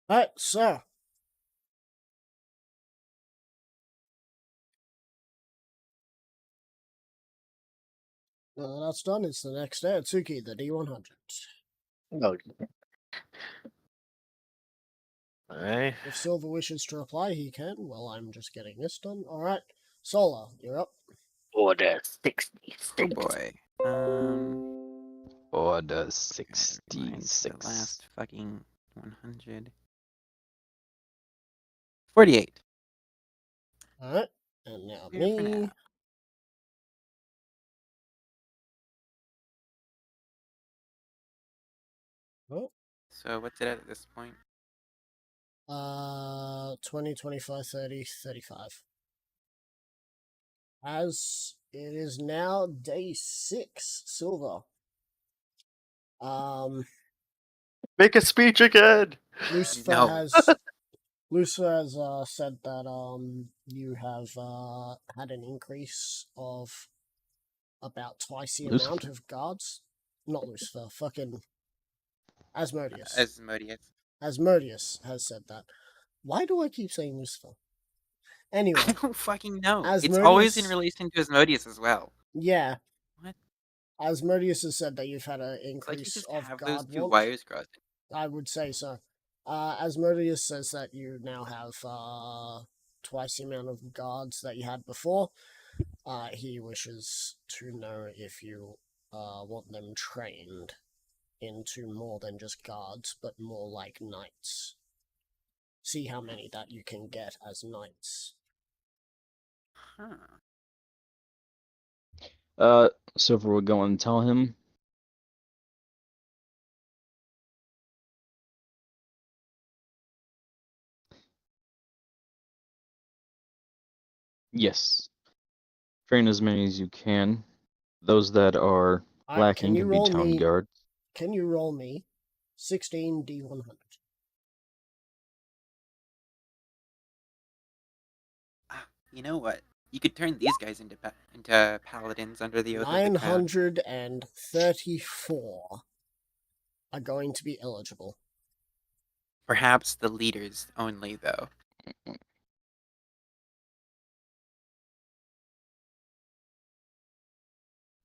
Alright, so. Now that's done, it's the next day. Atsuki, the D100. No. Alright. If Silver wishes to reply, he can. Well, I'm just getting this done. Alright, Solar, you're up. Order 66. oh boy. Order The 66. last fucking 100. 48. Alright, and now Here for me. now. Oh, So what's it at this point? 20, 25, 30, 35. As it is now day 6, Silver. Make a speech again. Lucifer No. has said that you have had an increase of about twice the amount Lucifer. of guards. Not Lucifer, fucking Asmodeus. Asmodeus. Asmodeus has said that. Why do I keep saying Lucifer? Anyway, I don't fucking know. Asmodeus- It's always in relation to Asmodeus as well. yeah. What? Asmodeus has said that you've had an Like you increase just of have those guard two want. wires crossing. I would say so. Asmodeus says that you now have twice the amount of guards that you had before. He wishes to know if you want them trained into more than just guards, but more like knights. See how many that you can get as knights. Huh. Silver would go and tell him. Yes. Train as many as you can. Those that are lacking can be town guard. Can you roll me 16 D100? You know what? You could turn these guys into paladins under the oath of the crown. 934 are going to be eligible. Perhaps the leaders only, though.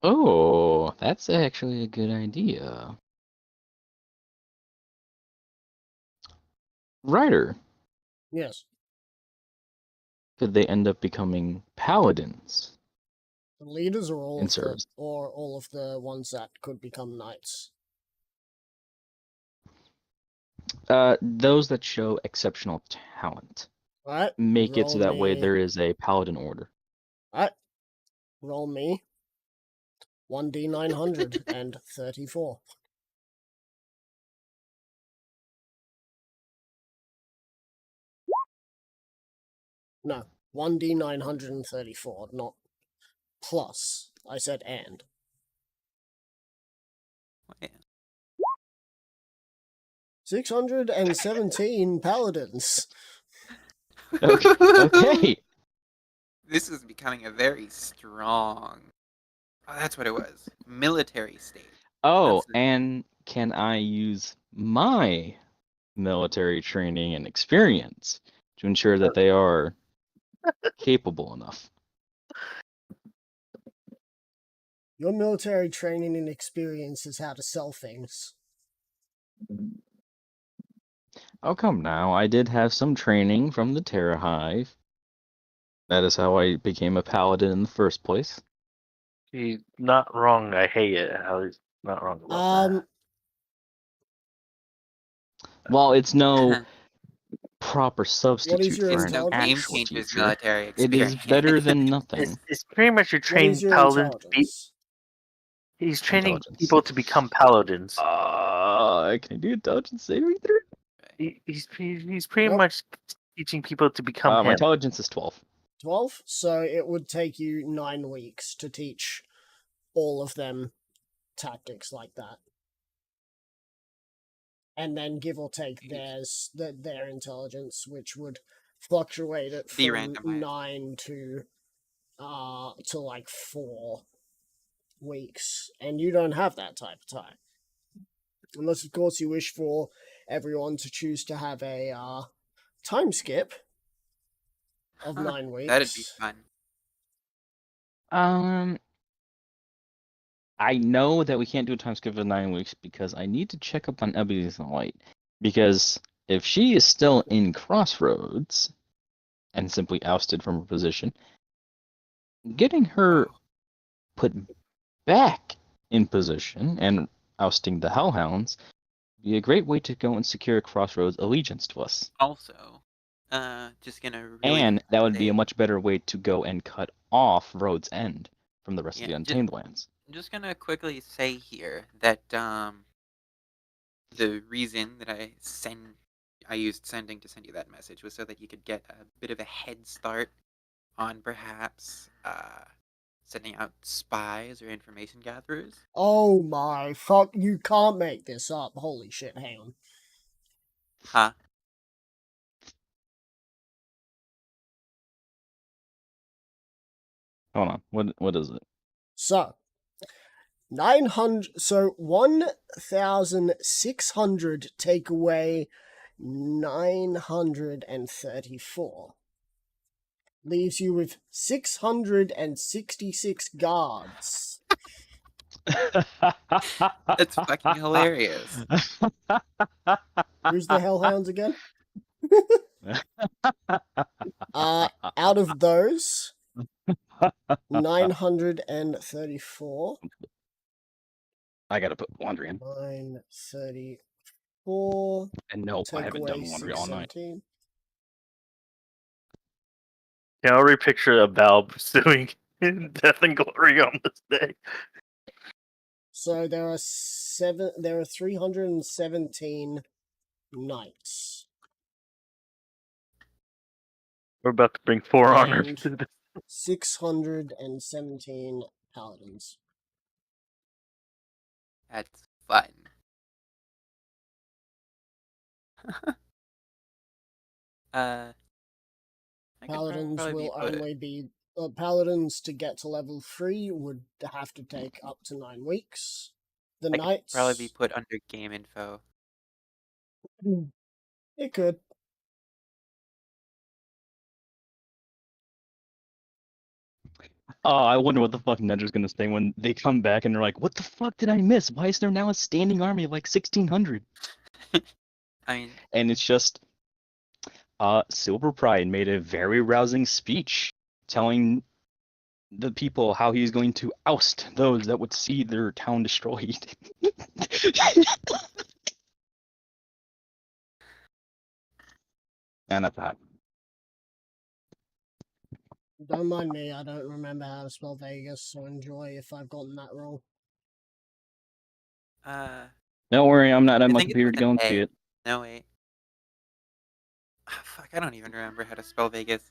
Oh, that's actually a good idea. Ryder, Yes. could they end up becoming paladins? The leaders are all In of service. all of the ones that could become knights. Those that show exceptional talent. Alright. Make it so that way me- there is a paladin order. Alright. Roll me 1D934. No, 1D934, not plus. I said and. Yeah. 617 paladins. Okay. This is becoming a very strong. Oh, that's what it was. Military state. Oh, That's the- and can I use my military training and experience to ensure that they are capable enough? Your military training and experience is how to sell things. Oh, come now. I did have some training from the Terra Hive. That is how I became a paladin in the first place. He's not wrong. I hate it. How he's not wrong about that. While it's no proper What is substitute your for It's an no Game actual Changers teacher, military it experience. is better than nothing. It's pretty much you're What is training your paladins. intelligence? He's training Intelligence. people to become paladins. Can I do intelligence saving throw? He's pretty Nope. much teaching people to become My him. intelligence is 12. 12? So it would take you 9 weeks to teach all of them tactics like that. And then give or take their intelligence, which would fluctuate it Be from randomized. 9 to like 4 weeks. And you don't have that type of time. Unless, of course, you wish for everyone to choose to have a time skip of 9 weeks. That'd be fun. I know that we can't do a time skip of 9 weeks because I need to check up on Ebony's Light. Because if she is still in Crossroads and simply ousted from her position, getting her put back in position and ousting the Hellhounds would be a great way to go and secure Crossroads allegiance to us. Also, just gonna really And that would be say- a much better way to go and cut off Road's End from the rest of the Yeah, Untamed Lands. I'm just gonna quickly say here that the reason that I used sending to send you that message was so that you could get a bit of a head start on perhaps sending out spies or information gatherers. Oh my fuck, you can't make this up. Holy shit, hang on. Huh? Hold on, what is it? So, 1,600 take away 934. leaves you with 666 guards. That's fucking hilarious. Who's the Hellhounds again? Out of those, 934. I gotta put laundry in. 934. And no, I Take haven't away done laundry all night. 617. Can I already picture a Val pursuing death and glory on this day? So there are 317 knights. We're about to bring For Honor And to this. 617 paladins. That's fun. I could Paladins probably will put it. only be paladins to get to level 3 would have to take up to 9 weeks. The I could knights probably be put under game info. it could. Oh, I wonder what the fuck Nedra's gonna say when they come back and they're like, "What the fuck did I miss? Why is there now a standing army of like 1,600?" I mean, And it's just, Silver Pride made a very rousing speech telling the people how he's going to oust those that would see their town destroyed. And that's that. Don't mind me, I don't remember how to spell Vegas, so enjoy if I've gotten that wrong. Don't worry, I'm not on I my think it's computer with to go an and see A. it. No, wait. Fuck, I don't even remember how to spell Vegas.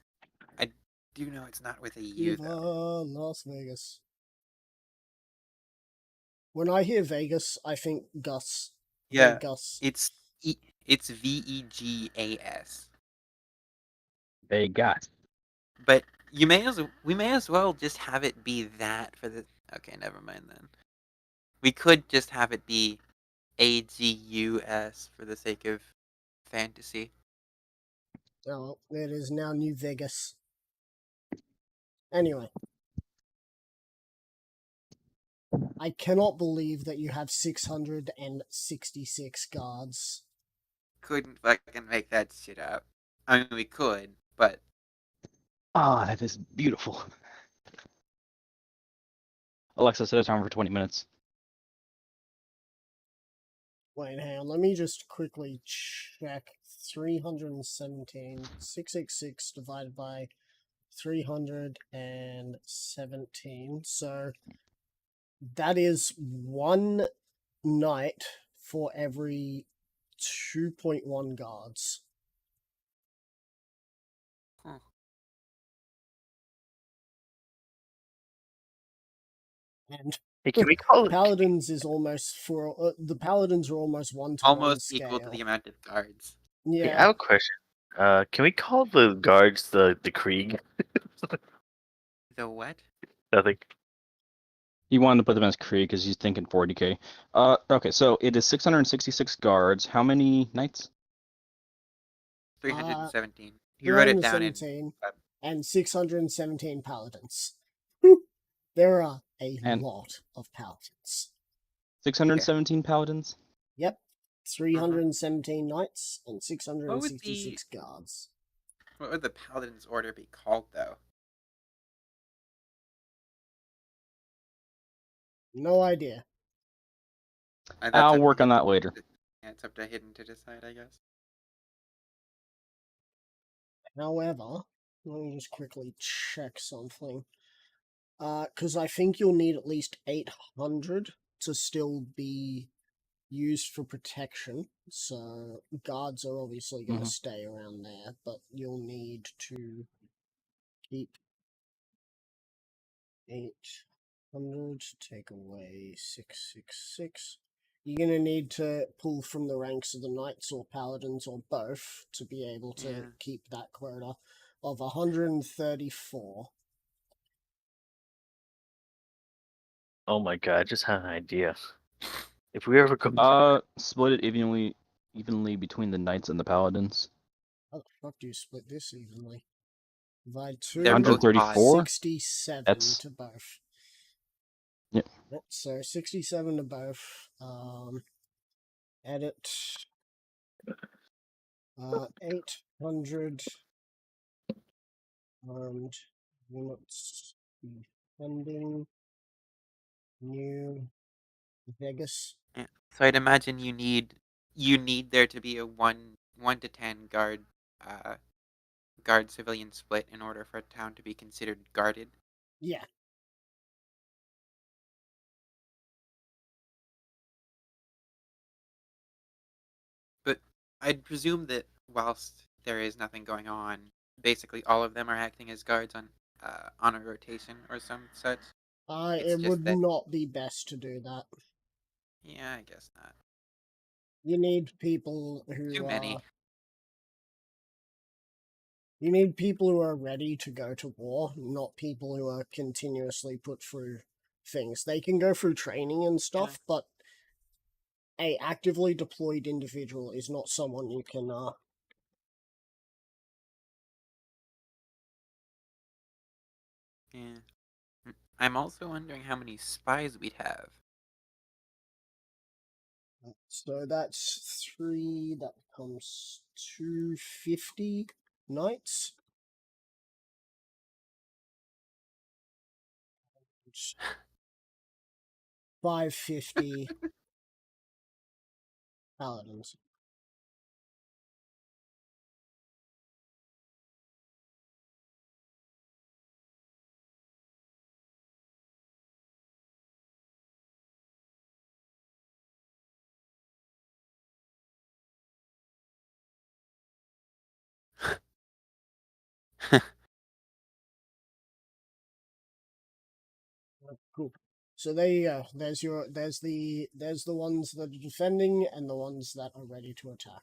I do know it's not with a U, Viva though. Las Vegas. When I hear Vegas, I think Gus. Yeah, Gus. it's Vegas. Vegas. But we may as well just have it be that for the. Okay, never mind then. We could just have it be AGUS for the sake of fantasy. Oh, it is now New Vegas. Anyway. I cannot believe that you have 666 guards. Couldn't fucking make that shit up. I mean, we could, but Ah, that is beautiful. Alexa, set a timer for 20 minutes. Wait, hang on. Let me just quickly check. 317. 666 divided by 317. So that is one knight for every 2.1 guards. Huh. And Hey, can we call it? paladins is almost the paladins are almost 1-to-1 almost scale. equal to the amount of guards. Hey, I Yeah. have a question. Can we call the guards the Krieg? The what? Nothing. He wanted to put them as Krieg because he's thinking 40k. Okay, so it is 666 guards. How many knights? 317. He wrote it down in. 317 and 617 paladins. There are a And- lot of paladins. 617 paladins? Yep. 317 knights and What 666 guards. What would the paladin's order be called, though? No idea. That's I'll up to work on Hidden that later. Yeah, it's up to Hidden to decide, I guess. However, let me just quickly check something. Because I think you'll need at least 800 to still be used for protection. So guards are obviously going to stay around there, but you'll need to keep 800, take away 666. You're going to need to pull from the ranks of the knights or paladins or both to be able to keep that quota of 134. Oh my god, I just had an idea. If we ever go, Split it evenly between the knights and the paladins. How the fuck do you split this evenly? Divide 2. They're both 134? 67 That's- to both. Yep. So 67 to both. Edit. 800 armed units defending New Vegas. Yeah. So I'd imagine you need there to be a 1 to 10 guard civilian split in order for a town to be considered guarded. Yeah. But I'd presume that whilst there is nothing going on, basically all of them are acting as guards on a rotation or some such. It's It just would that- not be best to do that. Yeah, I guess not. You need people who Too many. You need people who are ready to go to war, not people who are continuously put through things. They can go through training and stuff, but a actively deployed individual is not someone you can Yeah. I'm also wondering how many spies we'd have. So that's 3, that becomes 250 knights. 550 paladins. Cool. So there you go. There's the ones that are defending and the ones that are ready to attack.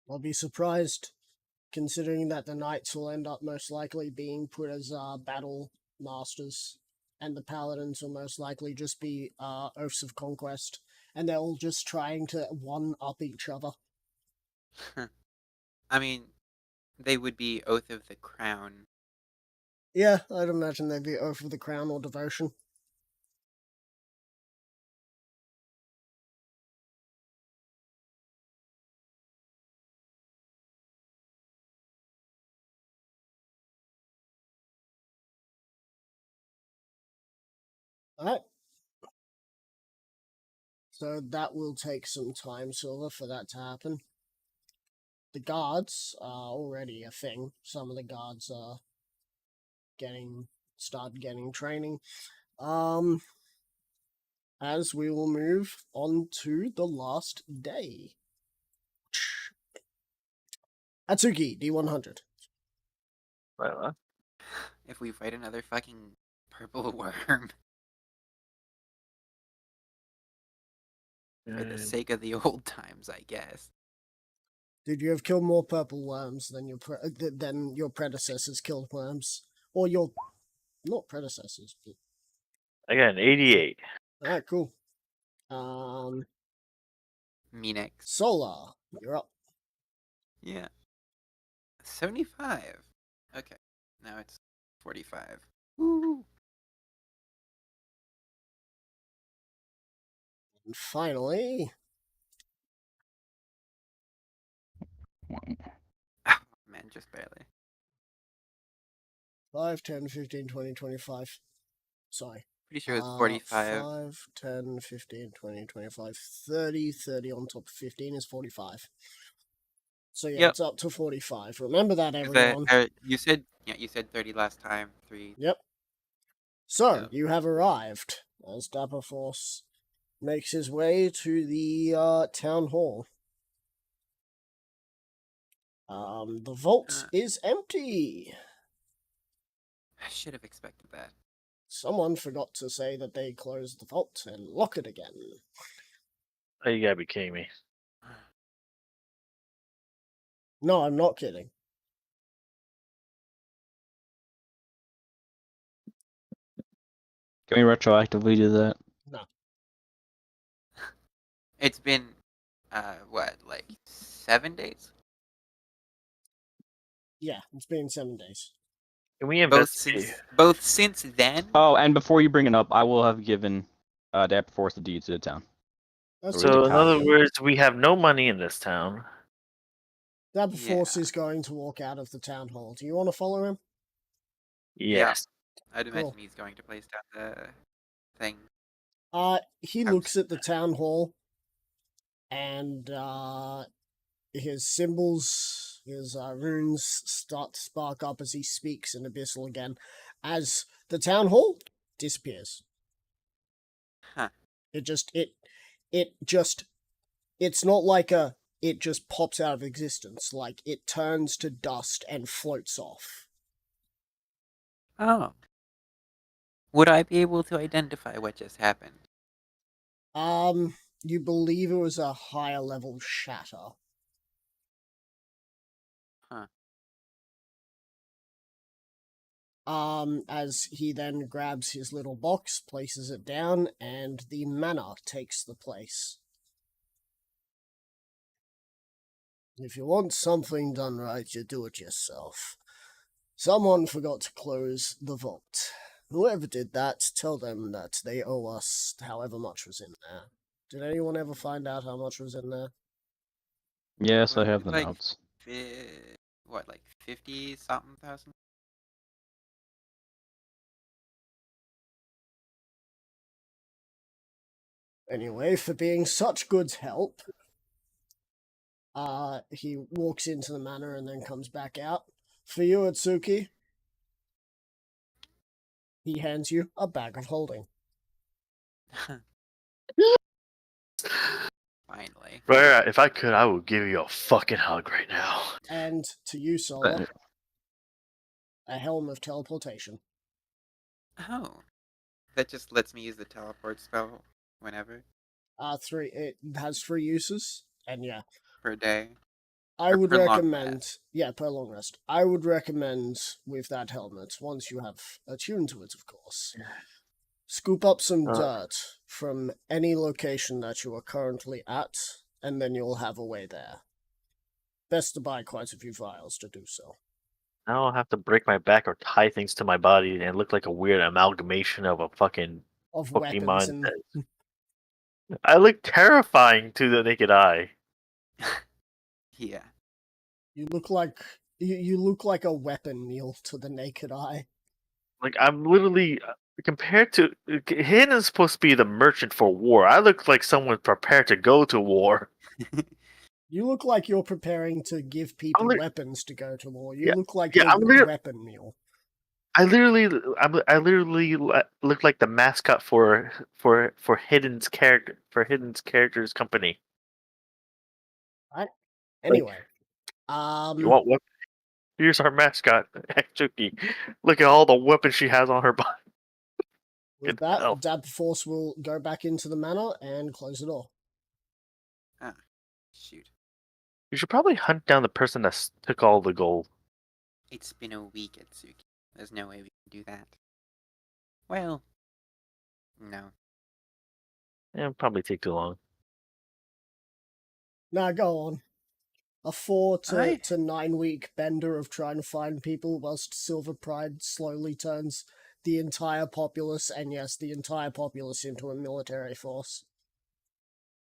I'll be surprised, considering that the knights will end up most likely being put as battle masters, and the paladins will most likely just be oaths of conquest, and they're all just trying to one up each other. I mean, they would be Oath of the Crown. Yeah, I'd imagine they'd be oath of the crown or devotion. Alright. So that will take some time, Silver, for that to happen. The guards are already a thing. Some of the guards are started getting training. As we will move on to the last day. Atsuki, D100. Well, If we fight another fucking purple worm. For the sake of the old times, I guess. Dude, you have killed more purple worms than your predecessors killed worms. Or your... not predecessors, but... I got an 88. Alright, cool. Me next. Solar, you're up. Yeah. 75. Okay. Now it's 45. Woo! And finally... Oh, man, just barely. 5, 10, 15, 20, 25. Sorry. Pretty sure it's 45. 5, 10, 15, 20, 25, 30. 30 on top of 15 is 45. So yeah, Yep. it's up to 45. Remember that, 'Cause everyone. you said 30 last time. 3. Yep. So, Yep. you have arrived as Dapper Force makes his way to the town hall. The vault is empty. I should have expected that. Someone forgot to say that they closed the vault and lock it again. Oh, you gotta be kidding me. No, I'm not kidding. Can we retroactively do that? No. It's been, what, like 7 days? Yeah, it's been 7 days. Can we investigate? Both since then. Oh, and before you bring it up, I will have given Dap Force the deed to the town. That's So we good. So in other deposit. words, we have no money in this town. That Force Yeah. is going to walk out of the town hall. Do you want to follow him? Yes. I'd imagine Cool. he's going to place down the thing. He House. looks at the town hall, and his symbols, his runes start to spark up as he speaks in Abyssal again, as the town hall disappears. Huh. It's not like it just pops out of existence. Like, it turns to dust and floats off. Oh. Would I be able to identify what just happened? You believe it was a higher level shatter. Huh. As he then grabs his little box, places it down, and the manor takes the place. If you want something done right, you do it yourself. Someone forgot to close the vault. Whoever did that, tell them that they owe us however much was in there. Did anyone ever find out how much was in there? Yes, I Was have it the like notes. what, like 50 something thousand? Anyway, for being such good help, he walks into the manor and then comes back out. For you, Atsuki, he hands you a bag of holding. Finally. Right, if I could, I would give you a fucking hug right now. And to you, Sola, a helm of teleportation. Oh. That just lets me use the teleport spell whenever It has 3 uses, and yeah, per day. I Or would per long recommend, rest. per long rest, I would recommend with that helmet, once you have attuned to it, of course, scoop up some dirt from any location that you are currently at, and then you'll have a way there. Best to buy quite a few vials to do so. Now I'll have to break my back or tie things to my body and look like a weird amalgamation of a fucking Of weapons Pokemon. and I look terrifying to the naked eye. Yeah. you look like you look like a weapon meal to the naked eye. Like I'm literally compared to Hin is supposed to be the merchant for war. I look like someone prepared to go to war. You look like you're preparing to give people weapons to go to war. You Yeah, look like yeah, the weapon meal. I literally look like the mascot for Hidden's character's company. Anyway, You want what? Here's our mascot, Chucky. Look at all the weapons she has on her body. with Good hell. that, Dab Force will go back into the manor and close the door. Ah. Shoot. You should probably hunt down the person that took all the gold. It's been a week, Atsuki. There's no way we can do that. Well, no. It'll probably take too long. Now go on. A 4 I- to 9 week bender of trying to find people whilst Silver Pride slowly turns the entire populace, and yes, the entire populace, into a military force.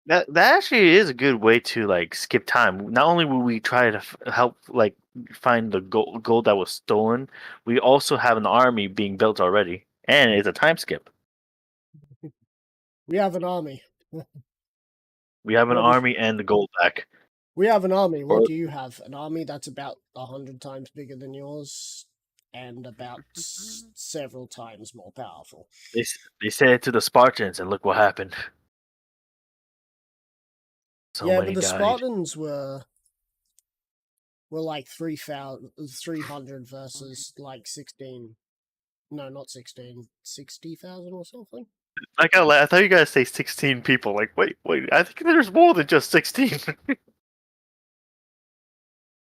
That actually is a good way to like skip time. Not only will we try to help like find the gold that was stolen, we also have an army being built already, and it's a time skip. We have an army. We have an What is- army and the gold back. We have an army. What Or- do you have? An army that's about 100 times bigger than yours, and about several times more powerful. They said it to the Spartans, and look what happened. So yeah, many but the died. Spartans were like 300 versus like 16. No, not 16. 60,000 or something. I thought you guys say 16 people. Like, wait. I think there's more than just 16.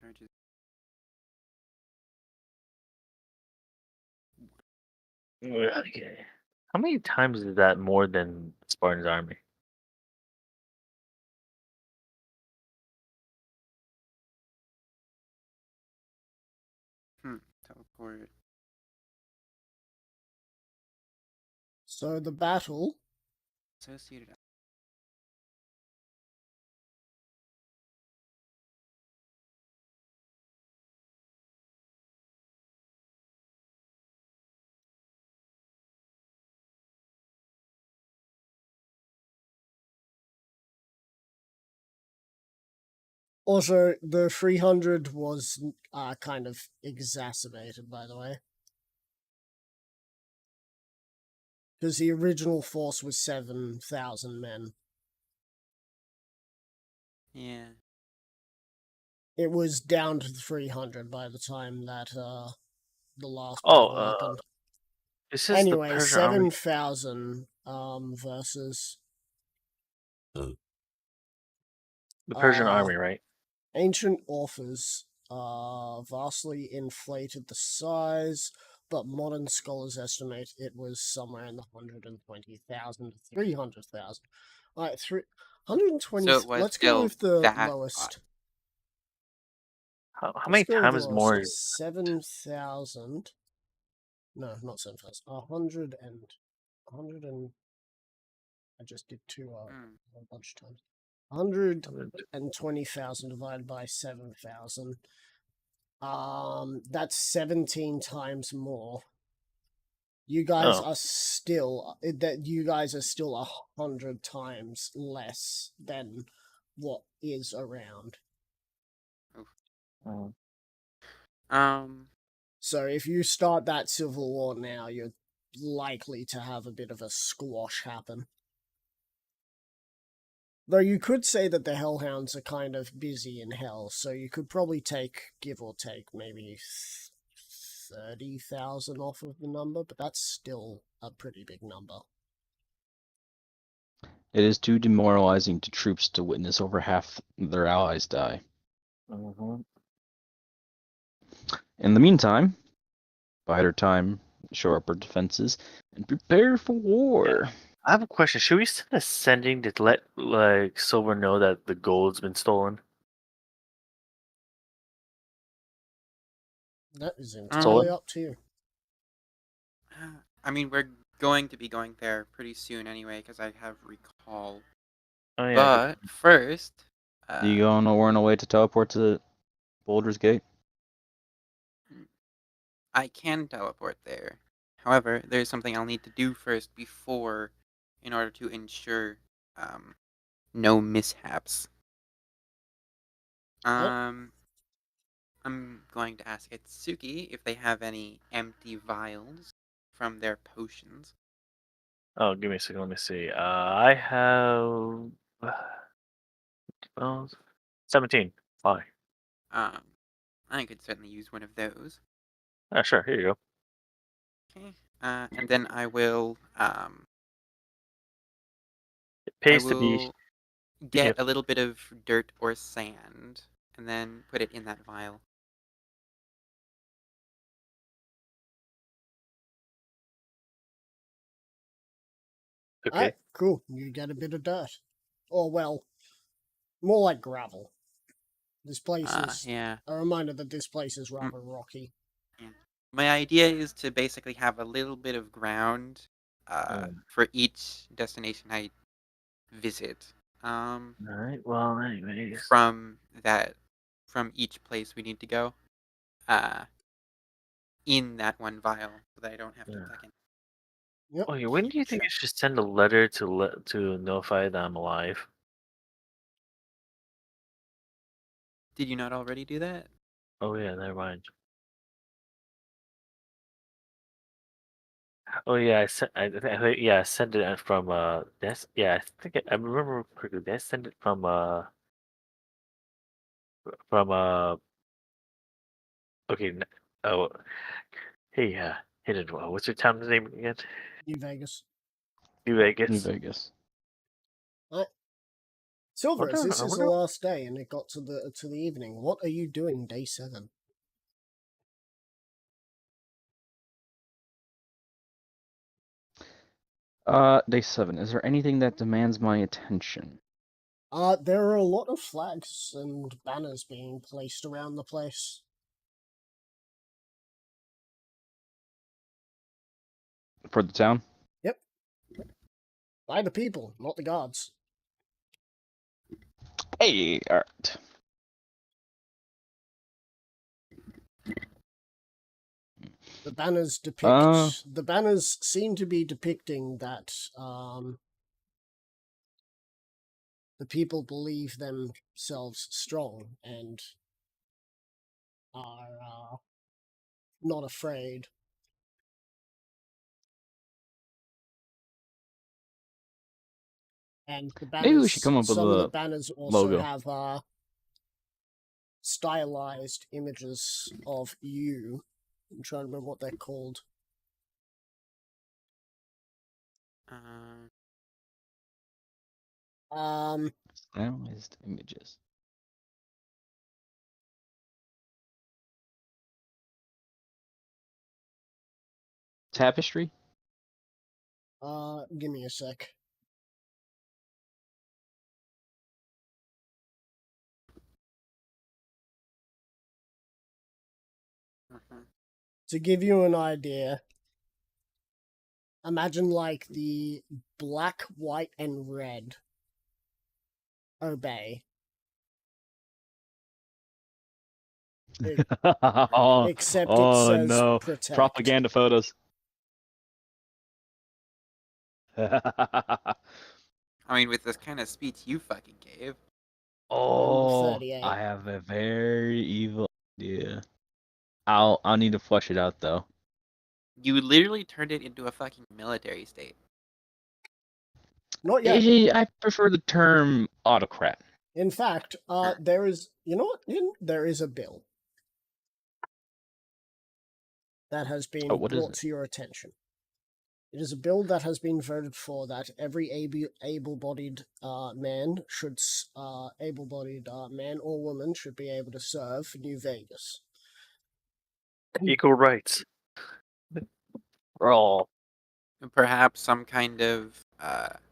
Or just- Okay. How many times is that more than Spartan's army? Teleport. So the battle Associated. also the 300 was kind of exacerbated, by the way, because the original force was 7,000 men. Yeah. It was down to 300 by the time that the last Oh, battle happened. this is the Anyway, Persian army. 7,000 versus The Persian uh, army, right? ancient authors vastly inflated the size, but modern scholars estimate it was somewhere in the 120,000 to 300,000. Alright, 120. So it was Let's go still with the that lowest. How Let's many go with the times more? lowest. 7,000. No, not 7,000. 100 and 100 and I just did two a bunch of times. 120,000 divided by 7,000. That's 17 times more. You guys Oh, are still that you guys are still 100 times less than what is around. oh. So if you start that civil war now, you're likely to have a bit of a squash happen. Though you could say that the Hellhounds are kind of busy in hell, so you could probably take, give or take, maybe 30,000 off of the number, but that's still a pretty big number. It is too demoralizing to troops to witness over half their allies die. Mhm. In the meantime, bide our time, shore up our defenses, and prepare for war. I have a question. Should we send a sending to let like Silver know that the gold's been stolen? That is entirely up to you. I mean, we're going to be going there pretty soon anyway, because I have recall. Oh yeah. But first, Do you all know we're on our way to teleport to Boulder's Gate? I can teleport there. However, there's something I'll need to do first before, in order to ensure no mishaps. I'm going to ask Itsuki if they have any empty vials from their potions. Oh, give me a second. Let me see. I have 17. Why? I could certainly use one of those. Sure. Here you go. Okay. And then I will It pays to be. get Yep. a little bit of dirt or sand and then put it in that vial. Okay. Alright, cool. You get a bit of dirt. Or, well, more like gravel. This place is Yeah. a reminder that this place is rather rocky. Yeah. My idea is to basically have a little bit of ground for each destination I visit. All right. Well, anyways. From each place we need to go. In that one vial, so that I don't have to fucking. Yep. Oh, yeah. When do you think I should send a letter to notify that I'm alive? Did you not already do that? Oh yeah, never mind. Oh yeah, I sent. I sent it from. That's yeah. I think I remember correctly. Did I send it from. From. Okay. Oh. Hey. Hidden. What's your town's name again? New Vegas. New Vegas. New Vegas. Silver, as Wonder- this I is the wonder- last day and it got to the evening, what are you doing day 7? Day 7. Is there anything that demands my attention? There are a lot of flags and banners being placed around the place. For the town? Yep. By the people, not the guards. Hey, alright. The banners Uh. the banners seem to be depicting that the people believe themselves strong and are not afraid. And the Maybe we should banners, come up with some of the a banners also logo. have stylized images of you. I'm trying to remember what they're called. Stylized images. Tapestry? Give me a sec. To give you an idea, imagine like the black, white, and red obey. Oh, Except it oh says no. protect. Propaganda photos. I mean, with this kind of speech you fucking gave. Number Oh, 38. I have a very evil idea. I'll need to flush it out though. You literally turned it into a fucking military state. Not yet. I prefer the term autocrat. In fact, there is, you know what? There is a bill that has been Oh, what is brought it? to your attention. It is a bill that has been voted for that every able-bodied man should, able-bodied man or woman should be able to serve New Vegas. Equal rights. For all. Perhaps some kind of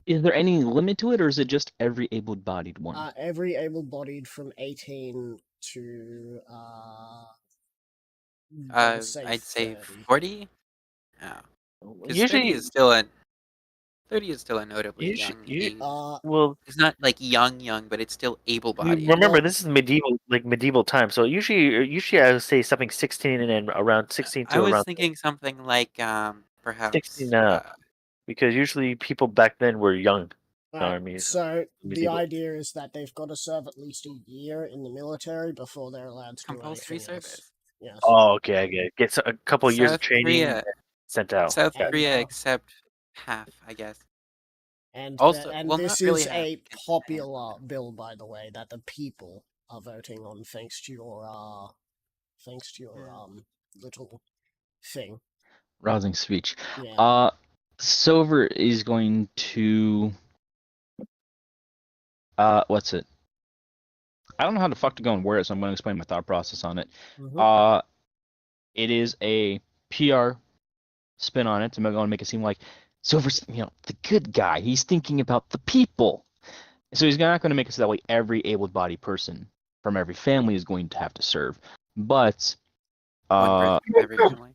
Is there any limit to it, or is it just every able-bodied one? Every able-bodied from 18 to I'd say say 30. 40. Yeah, because 30 Usually, is still a 30 is still a notably young you, age. well, It's not like young, but it's still able-bodied. remember Well- this is medieval time. So usually I would say something 16 and then around 16 I to was around thinking something like perhaps 16 because usually people back then were young. Armies. So the medieval. idea is that they've got to serve at least a year in the military before they're allowed to compulsory do anything else. service. Yes. Oh, okay, I get it. Get a couple of years of South training, Korea, and sent out. South And, Korea, except half, I guess. And Also, well, this not really is half, a because popular bill, by the way, that the people are voting on thanks to your little thing. Rousing speech. Yeah. Silver is going to what's it? I don't know how the fuck to go and word it, so I'm going to explain my thought process on it. Mhm. It is a PR spin on it to make it seem like Silver's, the good guy. He's thinking about the people. So he's not going to make it so that way every able-bodied person from every family is going to have to serve. But one person from every family.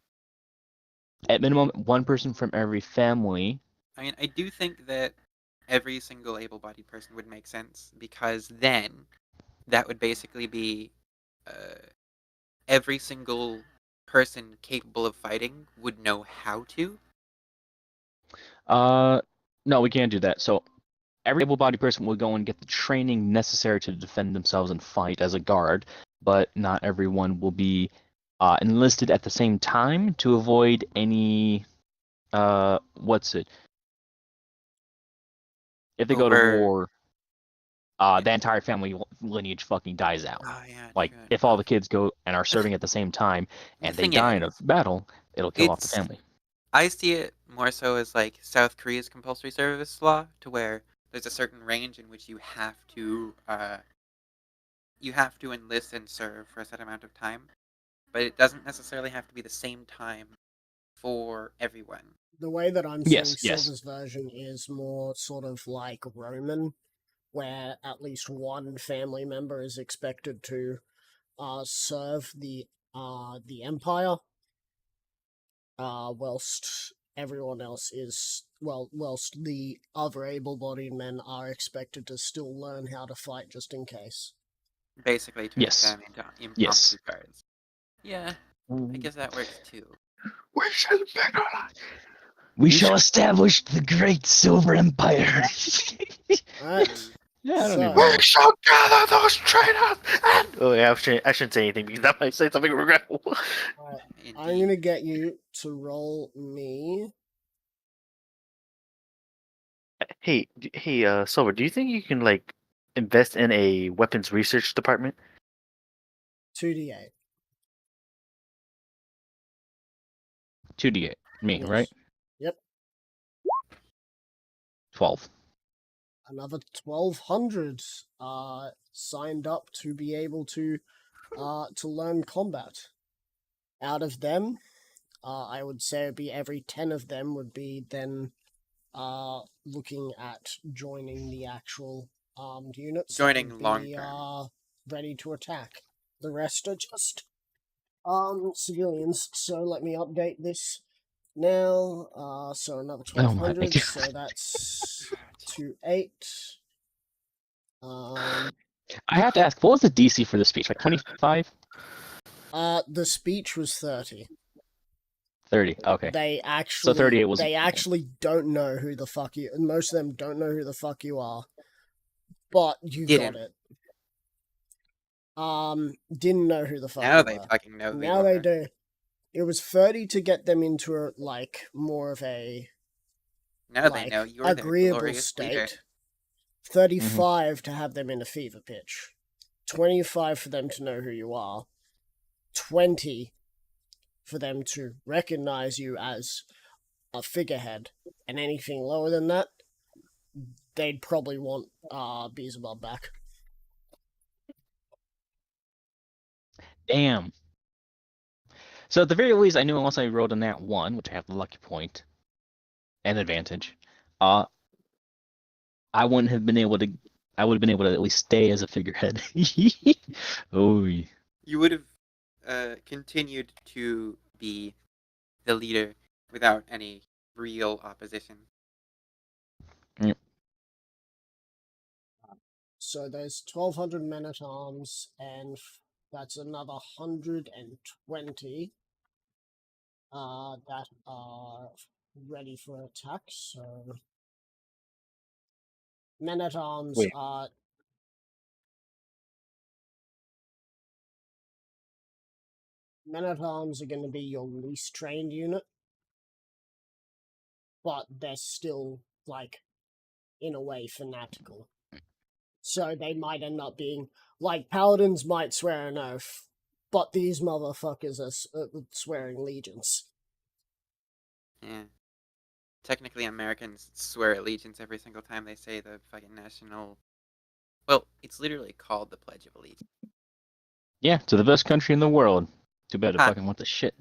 at minimum, one person from every family. I mean, I do think that every single able-bodied person would make sense, because then that would basically be every single person capable of fighting would know how to. No, we can't do that. So every able-bodied person will go and get the training necessary to defend themselves and fight as a guard, but not everyone will be enlisted at the same time to avoid any what's it? If they go to war, the entire family lineage fucking dies out. Oh yeah, Like true if all the enough. kids go and are serving at the same time and The they thing die in a is, battle, it'll kill off the it's family. I see it more so as like South Korea's compulsory service law, to where there's a certain range in which you have to enlist and serve for a set amount of time, but it doesn't necessarily have to be the same time for everyone. The way that I'm Yes, seeing yes. Silver's version is more sort of like Roman, where at least one family member is expected to serve the empire, whilst everyone else is whilst the other able-bodied men are expected to still learn how to fight just in case. Basically turning Yes. them into impromptu Yes. guards. Yeah, I guess that works too. We should pick on We You shall should- establish the great Silver Empire. Alright, Mm. Yeah, I don't So- even know. We shall gather those traitors and... Oh, yeah, I shouldn't say anything because that might say something regretful. alright, Indeed. I'm gonna get you to roll me. Hey, Silver, do you think you can, like, invest in a weapons research department? 2d8. 2d8. Me, Yes. right? Yep. 12. Another 1,200 signed up to be able to learn combat. Out of them, I would say it'd be every 10 of them would be then looking at joining the actual armed units. that Joining would long be, term. ready to attack. The rest are just civilians. So let me update this now. So another Oh my 1,200. God. So that's 2-8. I have to ask, what was the DC for the speech? Like 25? The speech was 30. 30. Okay. They actually 38 was- they actually don't know who the fuck you. Most of them don't know who the fuck you are, but you Didn't. got it. Didn't know who the fuck Now you they were. fucking know who Now you they are. do. It was 30 to get them into a, like more of a Now like they know you're their agreeable glorious leader. state. 35 to have them in a fever pitch. 25 for them to know who you are. 20 for them to recognize you as a figurehead. And anything lower than that, they'd probably want Beelzebub back. Damn. So at the very least, I knew unless I rolled a nat 1, which I have the lucky point and advantage, I wouldn't have been able to. I would have been able to at least stay as a figurehead. Oh, yeah. You would have continued to be the leader without any real opposition. So there's 1,200 men at arms, and that's another 120 that are ready for attack. So men at arms Wait. are. Men at arms are going to be your least trained unit, but they're still, like, in a way, fanatical. So they might end up being, like, paladins might swear an oath, but these motherfuckers are swearing legions. Yeah. Technically, Americans swear allegiance every single time they say the fucking national. Well, it's literally called the Pledge of Allegiance. Yeah, to the best country in the world. Too bad it Ha. fucking went to shit.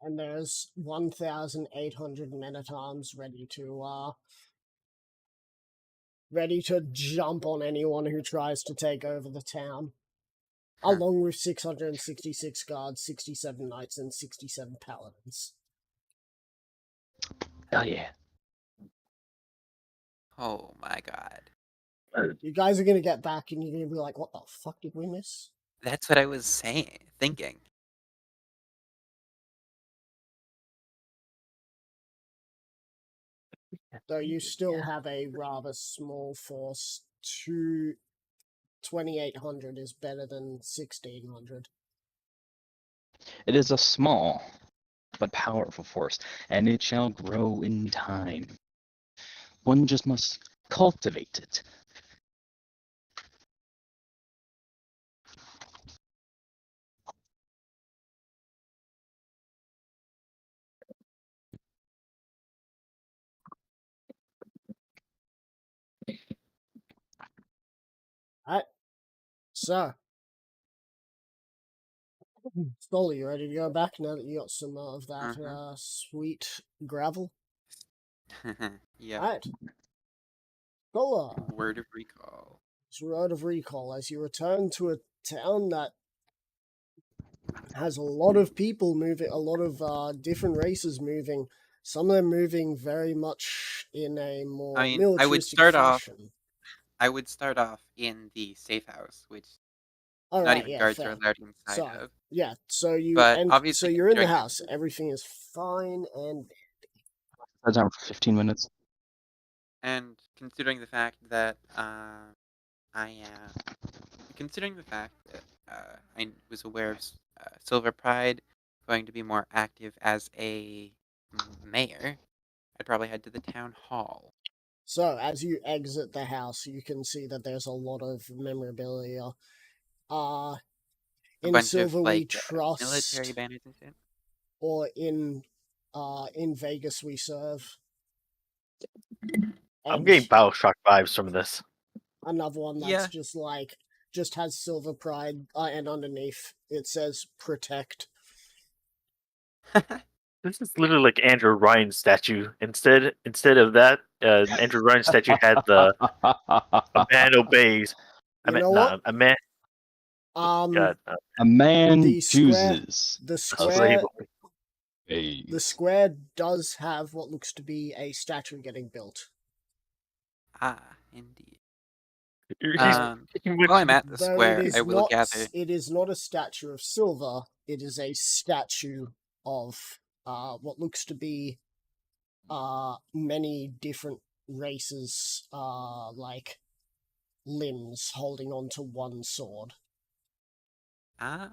And there's 1,800 men at arms ready to jump on anyone who tries to take over the town. Huh. Along with 666 guards, 67 knights, and 67 paladins. Oh yeah. Oh my god. You guys are gonna get back and you're gonna be like, what the fuck did we miss? That's what I was thinking. Though you still have a rather small force. 2,800 is better than 1,600. It is a small but powerful force, and it shall grow in time. One just must cultivate it. Alright. So, Stolly, you ready to go back now that you got some of that Mhm. sweet gravel? Yeah. Alright. Stola, Word of recall. it's word of recall as you return to a town that has a lot of people moving, a lot of different races moving. Some of them moving very much in a more I mean, militaristic fashion. I would start off in the safe house, which All not right, even yeah, guards are fair. allowed inside Sorry. of. Yeah, so But obviously, you're in the considering house. Everything is fine and That time for 15 minutes. considering the fact that I am considering the fact that I was aware of Silver Pride going to be more active as a mayor, I'd probably head to the town hall. so as you exit the house, you can see that there's a lot of memorabilia. A In bunch of Silver we like military trust, banners and shit. or in Vegas we serve. I'm And getting Bioshock vibes from this. another one that's Yeah. just has Silver Pride, and underneath it says protect. This is literally like Andrew Ryan's statue. Instead of that, Andrew Ryan's statue had the a man obeys. You know what? A man. God, A man The square, chooses. the a square, slave. Hey. the square does have what looks to be a statue getting built. Indeed. He's While I'm at the Though it square, I is will not, gather. it is not a statue of silver. It is a statue of what looks to be many different races, like limbs holding onto one sword. Ah.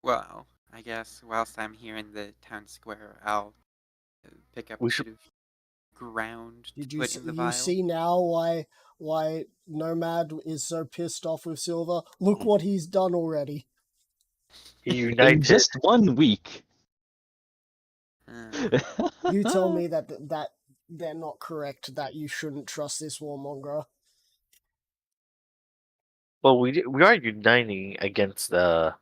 Well, I guess whilst I'm here in the town square, I'll pick up We a should. bit of ground to Did you put in the you vial. see now why Nomad is so pissed off with Silver? Look what he's done already. In United. just 1 week. You tell me that they're not correct, that you shouldn't trust this warmonger. Well, we are uniting against a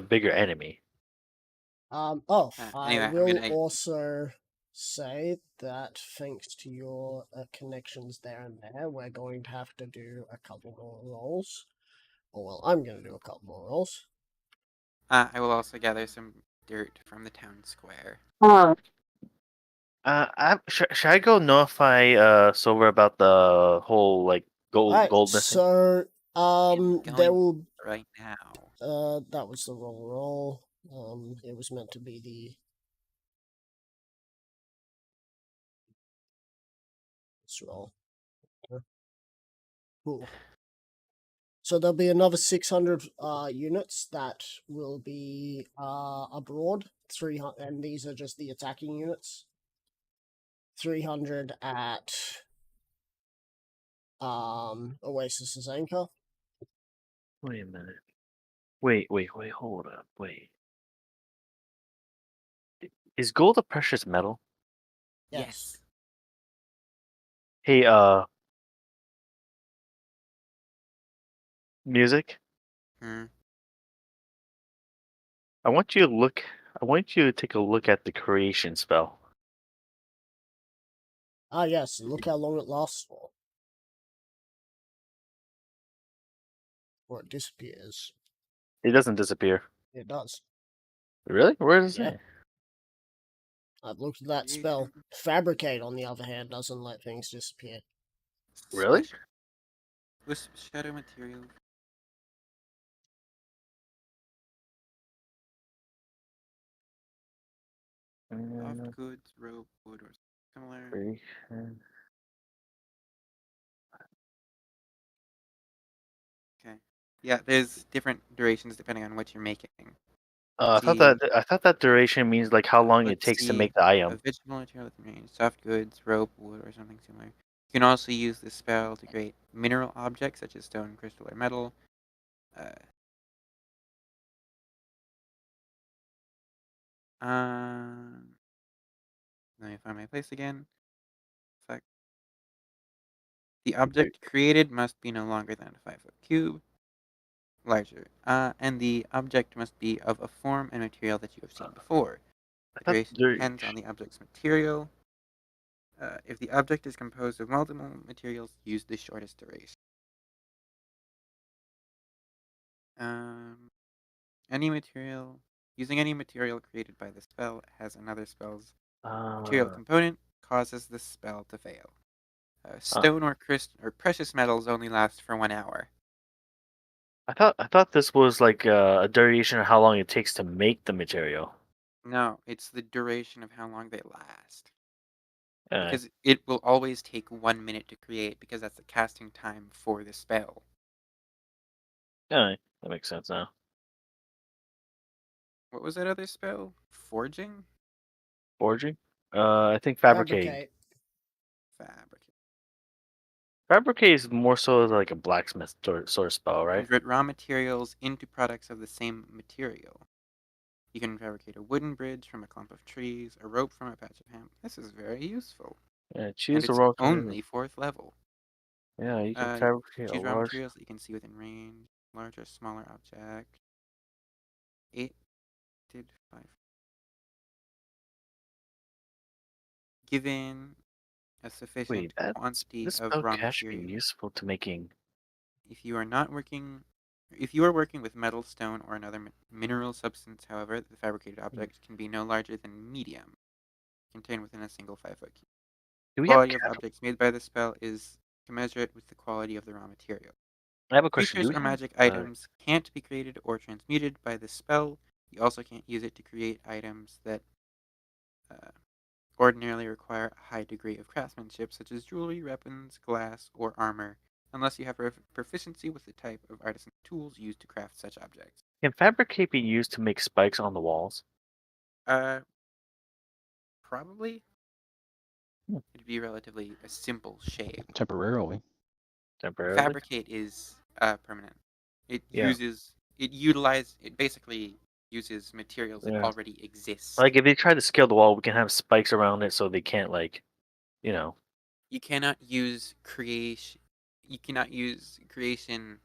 bigger enemy. I Anyway, I'm will gonna. also say that thanks to your connections there and there, we're going to have to do a couple more rolls. Or well, I'm going to do a couple more rolls. I will also gather some dirt from the town square. Should I go notify Silver about the whole like Alright, gold missing? so I'm there going will right now. that was the wrong roll. It was meant to be the this roll. Cool. So there'll be another 600 units that will be abroad. 300, and these are just the attacking units. 300 at Oasis's anchor. Wait a minute. Wait, hold up. Wait. Is gold a precious metal? Yes. Hey, music. Hmm. I want you to take a look at the creation spell. Ah, yes. Look how long it lasts for. Or it disappears. It doesn't disappear. It does. Really? Where does it Yeah. say? I've looked at that spell. Fabricate, on the other hand, doesn't let things disappear. Really? Wisp shadow material. Soft goods, rope, wood, or similar. Creation. Okay. Yeah, there's different durations depending on what you're making. I thought that duration means like how long it Let's takes to see. make the A item. vegetable material with range, soft goods, rope, wood, or something similar. You can also use this spell to create mineral objects such as stone, crystal, or metal. Let me find my place again. Fuck. The object created must be no longer than a 5-foot cube. Larger. And the object must be of a form and material that you have seen before. The thought duration depends on the object's material. If the object is composed of multiple materials, use the shortest duration. Using any material created by the spell has another spell's material component causes the spell to fail. Stone or precious metals only last for 1 hour. I thought this was like a duration of how long it takes to make the material. No, it's the duration of how long they last. Uh, Because it will always take 1 minute to create, because that's the casting time for the spell. that makes sense now. What was that other spell? Forging? Forging? I think fabricate. Fabricate. Fabricate is more so like a blacksmith sort of spell, right? Convert raw materials into products of the same material. You can fabricate a wooden bridge from a clump of trees, a rope from a patch of hemp. This is very useful. Yeah, And choose a it's raw only 4th level. Yeah, you can You fabricate a choose raw large. materials that you can see within range. Large or smaller object. 8 did 5. Given a sufficient Wait, quantity this of spell raw can actually be material. useful to making. If you are working with metal, stone, or another mineral substance, however, the fabricated object can be no larger than medium, contained within a single 5-foot cube. Do The we have? quality of objects made by the spell is commensurate with the quality of the raw material. I have a question. Creatures Do we or have, magic items can't be created or transmuted by the spell. You also can't use it to create items that ordinarily require a high degree of craftsmanship, such as jewelry, weapons, glass, or armor, unless you have proficiency with the type of artisan tools used to craft such objects. Can fabricate be used to make spikes on the walls? Probably. It'd be relatively a simple shape. Temporarily. Temporarily? Fabricate is permanent. It Yeah. it basically uses materials that Yeah. already exist. Like if they try to scale the wall, we can have spikes around it so they can't You cannot use creation. You cannot use creation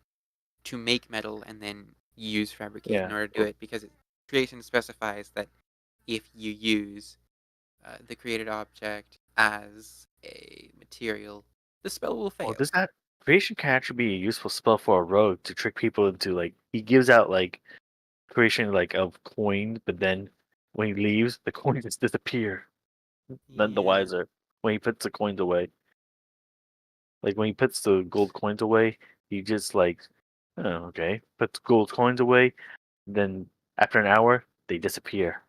to make metal and then use fabricate in order to do it, because creation specifies that if you use the created object as a material, the spell will fail. Well, does that creation can actually be a useful spell for a rogue to trick people into he gives out creation of coins, but then when he leaves, the coins just disappear. None the Yeah. wiser when he puts the coins away. Like when he puts the gold coins away, he just oh, okay, puts gold coins away. Then after an hour, they disappear.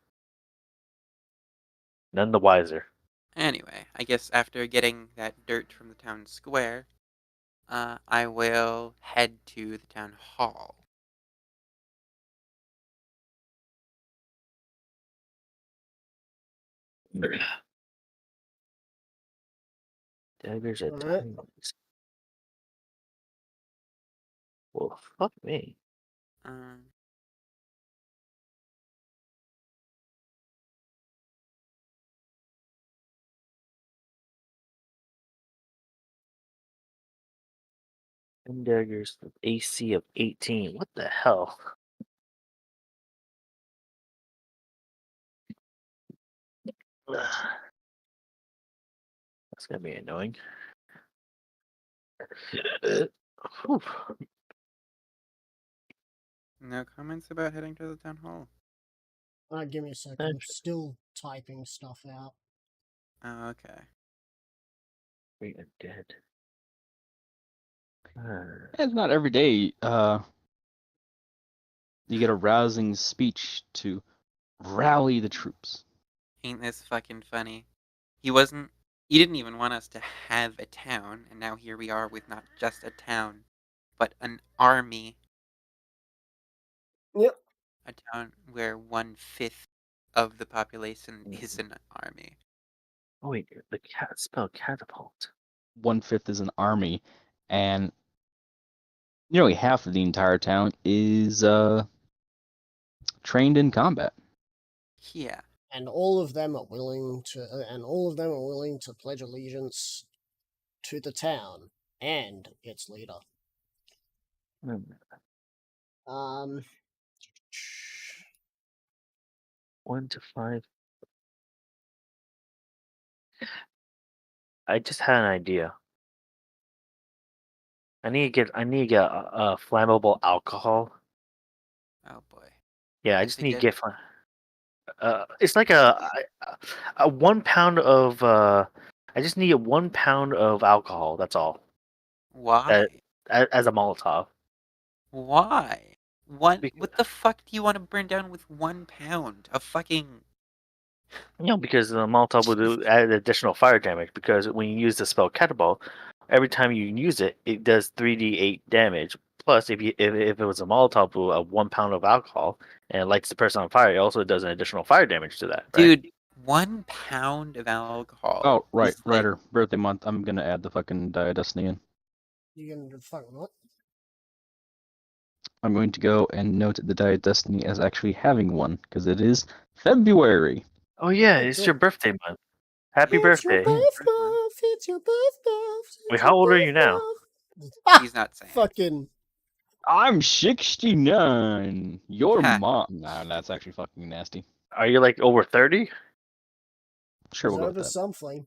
None the wiser. Anyway, I guess after getting that dirt from the town square, I will head to the town hall. Daggers at Alright. times. Well, fuck me. And daggers with AC of 18. What the hell? That's gonna be annoying. Whew. No comments about heading to the town hall? Give me a second. I'm still typing stuff out. Oh, okay. We are dead. It's not every day you get a rousing speech to rally the troops. Ain't this fucking funny? He didn't even want us to have a town, and now here we are with not just a town, but an army. Yep. A town where 1/5 of the population is an army. Oh wait, the cat spell catapult. 1/5 is an army, and nearly half of the entire town is trained in combat. Yeah. And all of them are willing to pledge allegiance to the town. and its leader. Um, 1 to 5. I just had an idea. I need to get a flammable alcohol. Oh boy. Yeah, I Yes, just I need to did. get. It's like a 1 pound of. I just need a 1 pound of alcohol. That's all. Why? As a Molotov. Why? What Because, the fuck do you want to burn down with 1 pound of fucking? because the Molotov will add additional fire damage. Because when you use the spell Catapult, every time you use it, it does 3d8 damage. Plus, if it was a Molotov with a 1 pound of alcohol and it lights the person on fire, it also does an additional fire damage to that. Right? Dude, 1 pound of alcohol. Oh, right, is like, Ryder, birthday month. I'm gonna add the fucking Die of Destiny in. you gonna do fucking what? I'm going to go and note the Die of Destiny as actually having one, because it is February. Oh yeah, Okay, it's cool. your birthday month. Happy It's your birthday! birth month. It's your birth month. Wait, It's how your old are you birth now? month. Ah, he's not saying. fucking. I'm 69. Your Ha. mom. Nah, that's actually fucking nasty. Are you like over 30? Sure, He's we'll go with over that. something.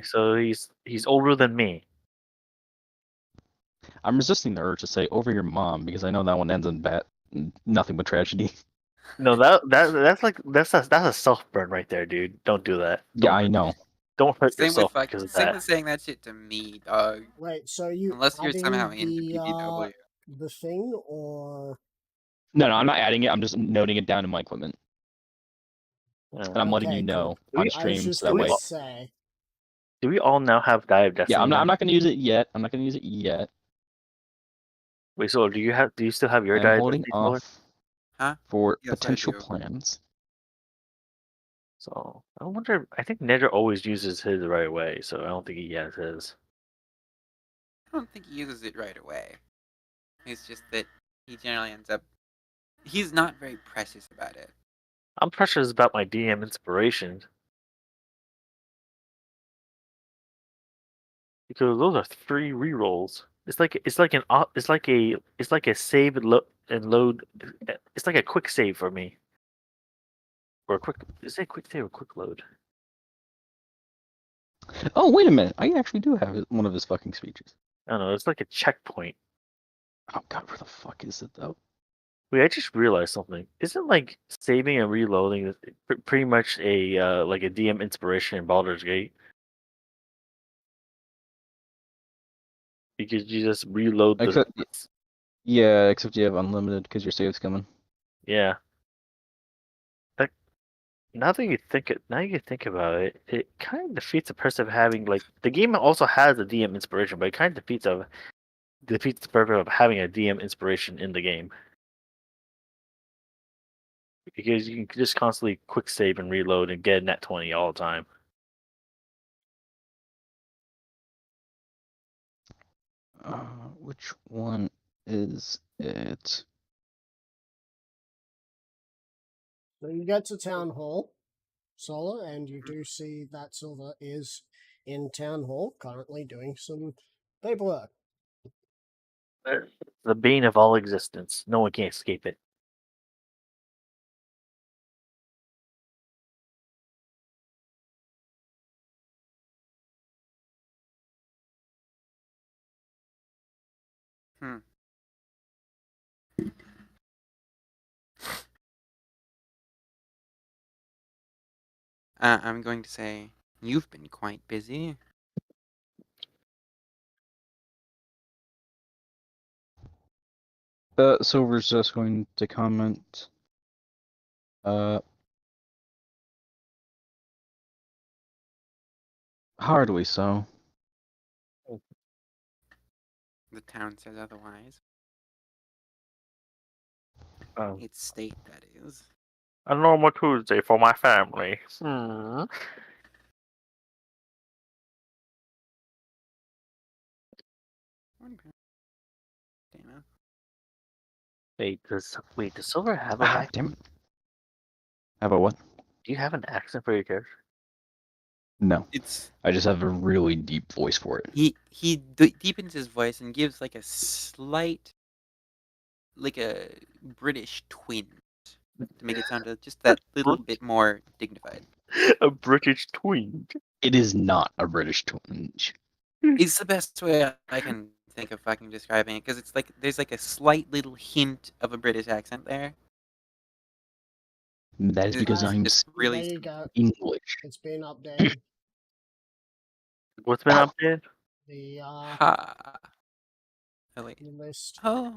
So he's older than me. I'm resisting the urge to say over your mom because I know that one ends in nothing but tragedy. No, that's a self burn right there, dude. Don't do that. Yeah, I know. Don't hurt Same with yourself because of same that. with saying that shit to me, dog. Wait, so you Unless you're somehow adding into PPW. the thing or No, I'm not adding it. I'm just noting it down in my equipment. And I'm letting you okay, know cool. on I was stream just so that gonna way. say. Do we all now have Die of Yeah, Destiny? I'm not gonna use it yet. I'm not gonna use it yet. Wait, so do you still have your I'm Die of holding Destiny Solar? off Huh? for Yes, I potential do. plans. So I wonder. I think Nedra always uses his right away, so I don't think he has his. I don't think he uses it right away. It's just that he generally ends up. He's not very precious about it. I'm precious about my DM inspiration because those are 3 rerolls. It's like a save and load. It's like a quick save for me. Or a quick. Is it a quick save or quick load? Oh, wait a minute. I actually do have one of his fucking speeches. I don't know. It's like a checkpoint. Oh god, where the fuck is it though? Wait, I just realized something. Isn't like saving and reloading pretty much a like a DM inspiration in Baldur's Gate? Because you just reload the. Except, yeah, except you have unlimited because your save's coming. Yeah. Like now you think about it, it kind of defeats the purpose of having like the game also has a DM inspiration, but it kind of defeats the purpose of having a DM inspiration in the game. Because you can just constantly quick save and reload and get a net 20 all the time. Which one is it? So you get to town hall, Solar, and you do see that Silver is in town hall currently doing some paperwork. The bane of all existence. No one can escape it. Hmm. I'm going to say you've been quite busy. Silver's just going to comment. Hardly so. The town says otherwise. Um, Its state, that is. a normal Tuesday for my family. Hmm. Damn it. Does Silver have an Ah, accent? damn it. Have a what? Do you have an accent for your character? No, It's I just have a really deep voice for it. he deepens his voice and gives like a slight, like a British twinge to make it sound just that little bit more dignified. A British twin. It is not a British twinge. It's the best way I can think of fucking describing it, because it's like there's like a slight little hint of a British accent there. That is because It's I'm just really There you go. English. It's been updated. What's been updated? The ha. Oh wait. list. Oh.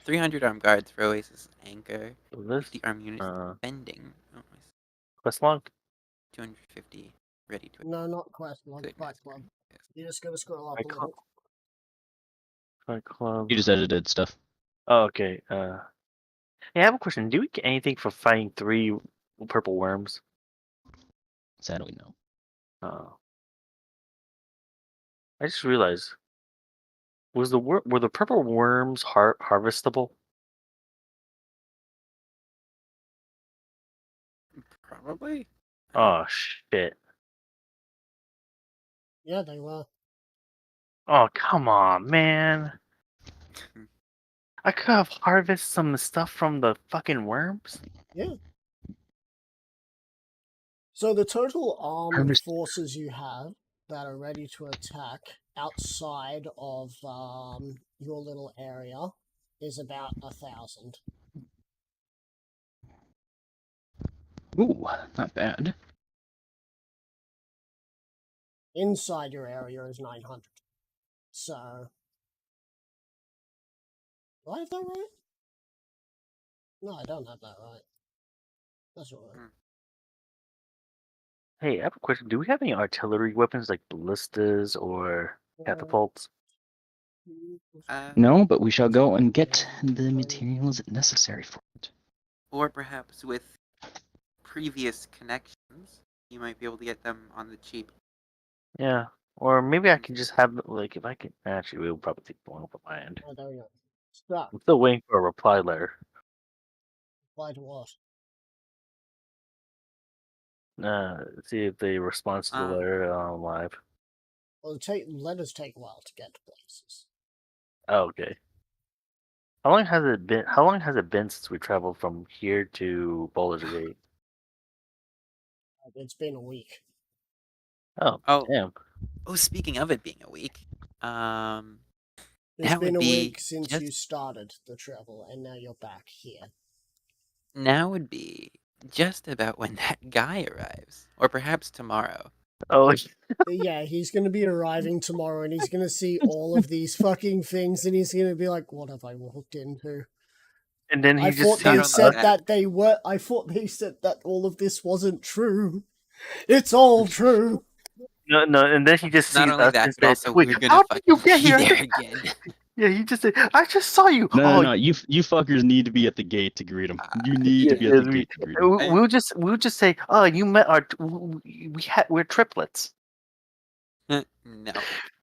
300 armed guards for Oasis Anchor. List? 50 armed units Uh, defending. Oh, quest log? 250 ready to No, not quest log. click Fight massacre. club. Yes. You're just gonna scroll up Fight a club. little. Fight club. You just edited stuff. Oh, okay. Yeah, I have a question. Do we get anything for fighting 3 purple worms? Sadly, no. Oh. I just realized. Were the purple worms harvestable? Probably. Oh shit! Yeah, they were. Oh come on, man! I could have harvested some stuff from the fucking worms. Yeah. So the total armed Harvest- forces you have that are ready to attack outside of your little area is about 1,000. Ooh, not bad. Inside your area is 900. So, do I have that right? No, I don't have that right. That's all right. Hey, I have a question. Do we have any artillery weapons like ballistas or catapults? No, but we shall go and get the materials necessary for it. Or perhaps with previous connections, you might be able to get them on the cheap. Yeah, or maybe I can just have like if I can. Actually, we'll probably take one over my end. Oh, there we go. Stop. I'm still waiting for a reply letter. Apply to what? See if they respond to the letter live. Well, letters take a while to get to places. Oh, okay. How long has it been? How long has it been since we traveled from here to Baldur's Gate? It's been a week. Oh, Oh. damn. Oh, speaking of it being a week, It's that been would a be week since just- you started the travel, and now you're back here. now would be just about when that guy arrives, or perhaps tomorrow. Oh, Yeah, he's gonna be arriving tomorrow, and he's gonna see all of these fucking things, and he's gonna be like, "What have I walked into?" and then he I just thought sees they Not said that. that they were. I thought they said that all of this wasn't true. It's all true. no, and then he just Not sees only us that, and but says, also "Wait, we're how gonna did you fucking get be here?" there again. Yeah, he just said, "I just saw you." No, you fuckers need to be at the gate to greet him. You need to be at the gate to greet him. We'll just say, "Oh, you met we're triplets." No.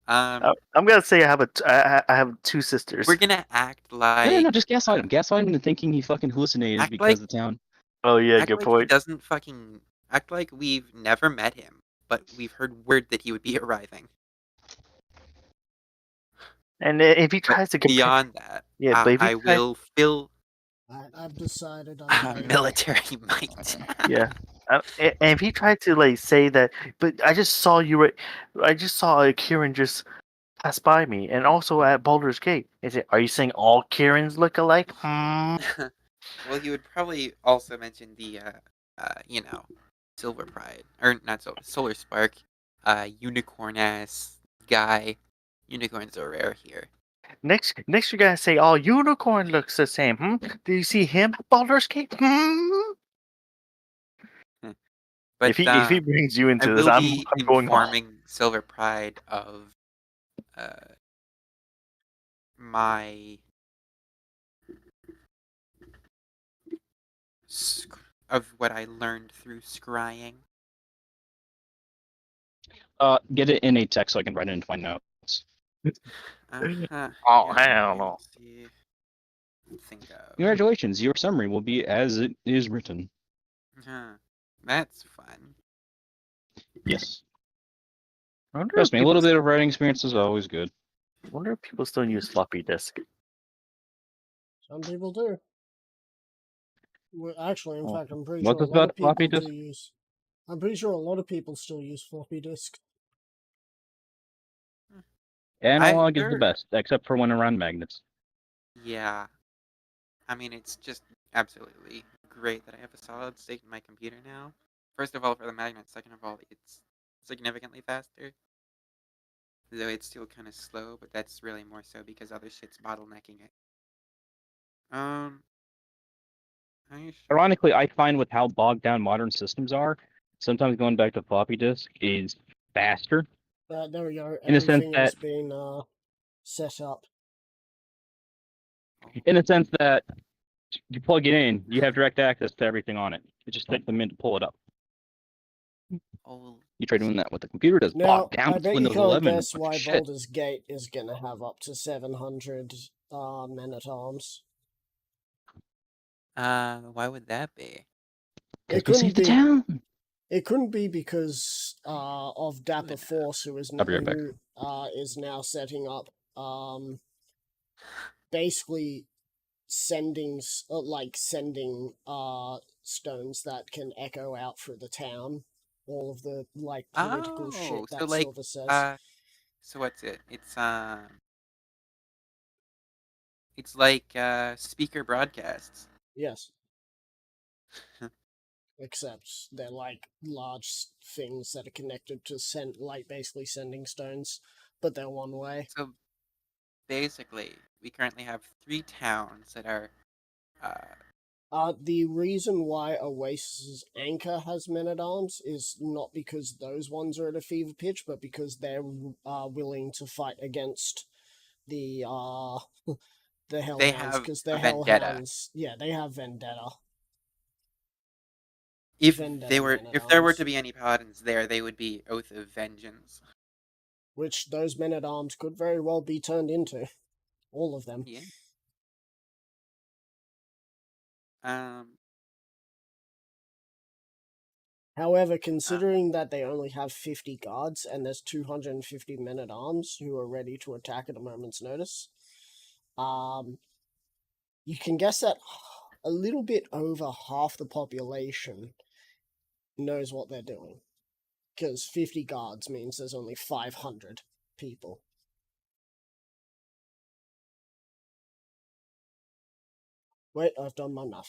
I'm gonna say I have 2 sisters. We're gonna act like No, just gaslight him. Gaslight him into thinking he fucking hallucinated Act because like- of the town. Oh yeah, act good like he point. doesn't fucking act like we've never met him, but we've heard word that he would be arriving. And if he But tries to compare, beyond that, yeah, but if he I tries- will fill I've decided I'm going. military might. yeah. And if he tried to like say that, but I just saw you. I just saw Kieran just pass by me, and also at Baldur's Gate. Is it? Are you saying all Kierans look alike? Well, he would probably also mention the, Silver Pride, or not Solar Spark, unicorn ass guy. Unicorns are rare here. Next, you're gonna say all unicorn looks the same. Do you see him at Baldur's Gate? But If he brings you I into this, will I'm be going home. informing Silver Pride of my of what I learned through scrying. Get it in a text so I can write it into my notes. Oh, hell no. Think of. Congratulations, your summary will be as it is written. That's fun. Yes. I wonder Trust if me, a little bit of writing experience is always good. wonder if people still use floppy disk. Some people do. Well, actually, in Oh, fact, I'm pretty what's sure a this lot about of floppy people do disk? use. I'm pretty sure a lot of people still use floppy disk. Analog is the There- best, except for when around magnets. Yeah. I mean, it's just absolutely great that I have a solid state in my computer now. First of all, for the magnet. Second of all, it's significantly faster. Though it's still kind of slow, but that's really more so because other shit's bottlenecking it. Ironically, I find with how bogged down modern systems are, sometimes going back to floppy disk is faster. There we go. In a sense Everything has that, been set up. in a sense that you plug it in, you have direct access to everything on it. It just takes a minute to pull it up. Oh, You try doing that with the computer, that's Now, bogged down I with bet you Windows can't 11. guess Like, why shit. Baldur's Gate is gonna have up to 700 men-at-arms. why would that be? Because It we couldn't saved the be. town. It couldn't be because of Dapper not. Force, who I'll be right back. is now setting up basically sending stones that can echo out through the town. All of the political shit So that like, Silver says. so what's it? It's like speaker broadcasts. Yes. Except they're like large things that are connected to basically sending stones, but they're one way. So basically, we currently have 3 towns that are The reason why Oasis's Anchor has men-at-arms is not because those ones are at a fever pitch, but because they're willing to fight against the the Hellhounds, have because a they're vendetta. Hellhounds. Yeah, they have vendetta. If Vendetta there were men-at-arms. to be any paladins there, they would be Oath of Vengeance. Which those men-at-arms could very well be turned into. All of them. Yeah. However, considering that they only have 50 guards and there's 250 men-at-arms who are ready to attack at a moment's notice, you can guess that a little bit over half the population knows what they're doing. Because 50 guards means there's only 500 people. Wait, I've done my maths.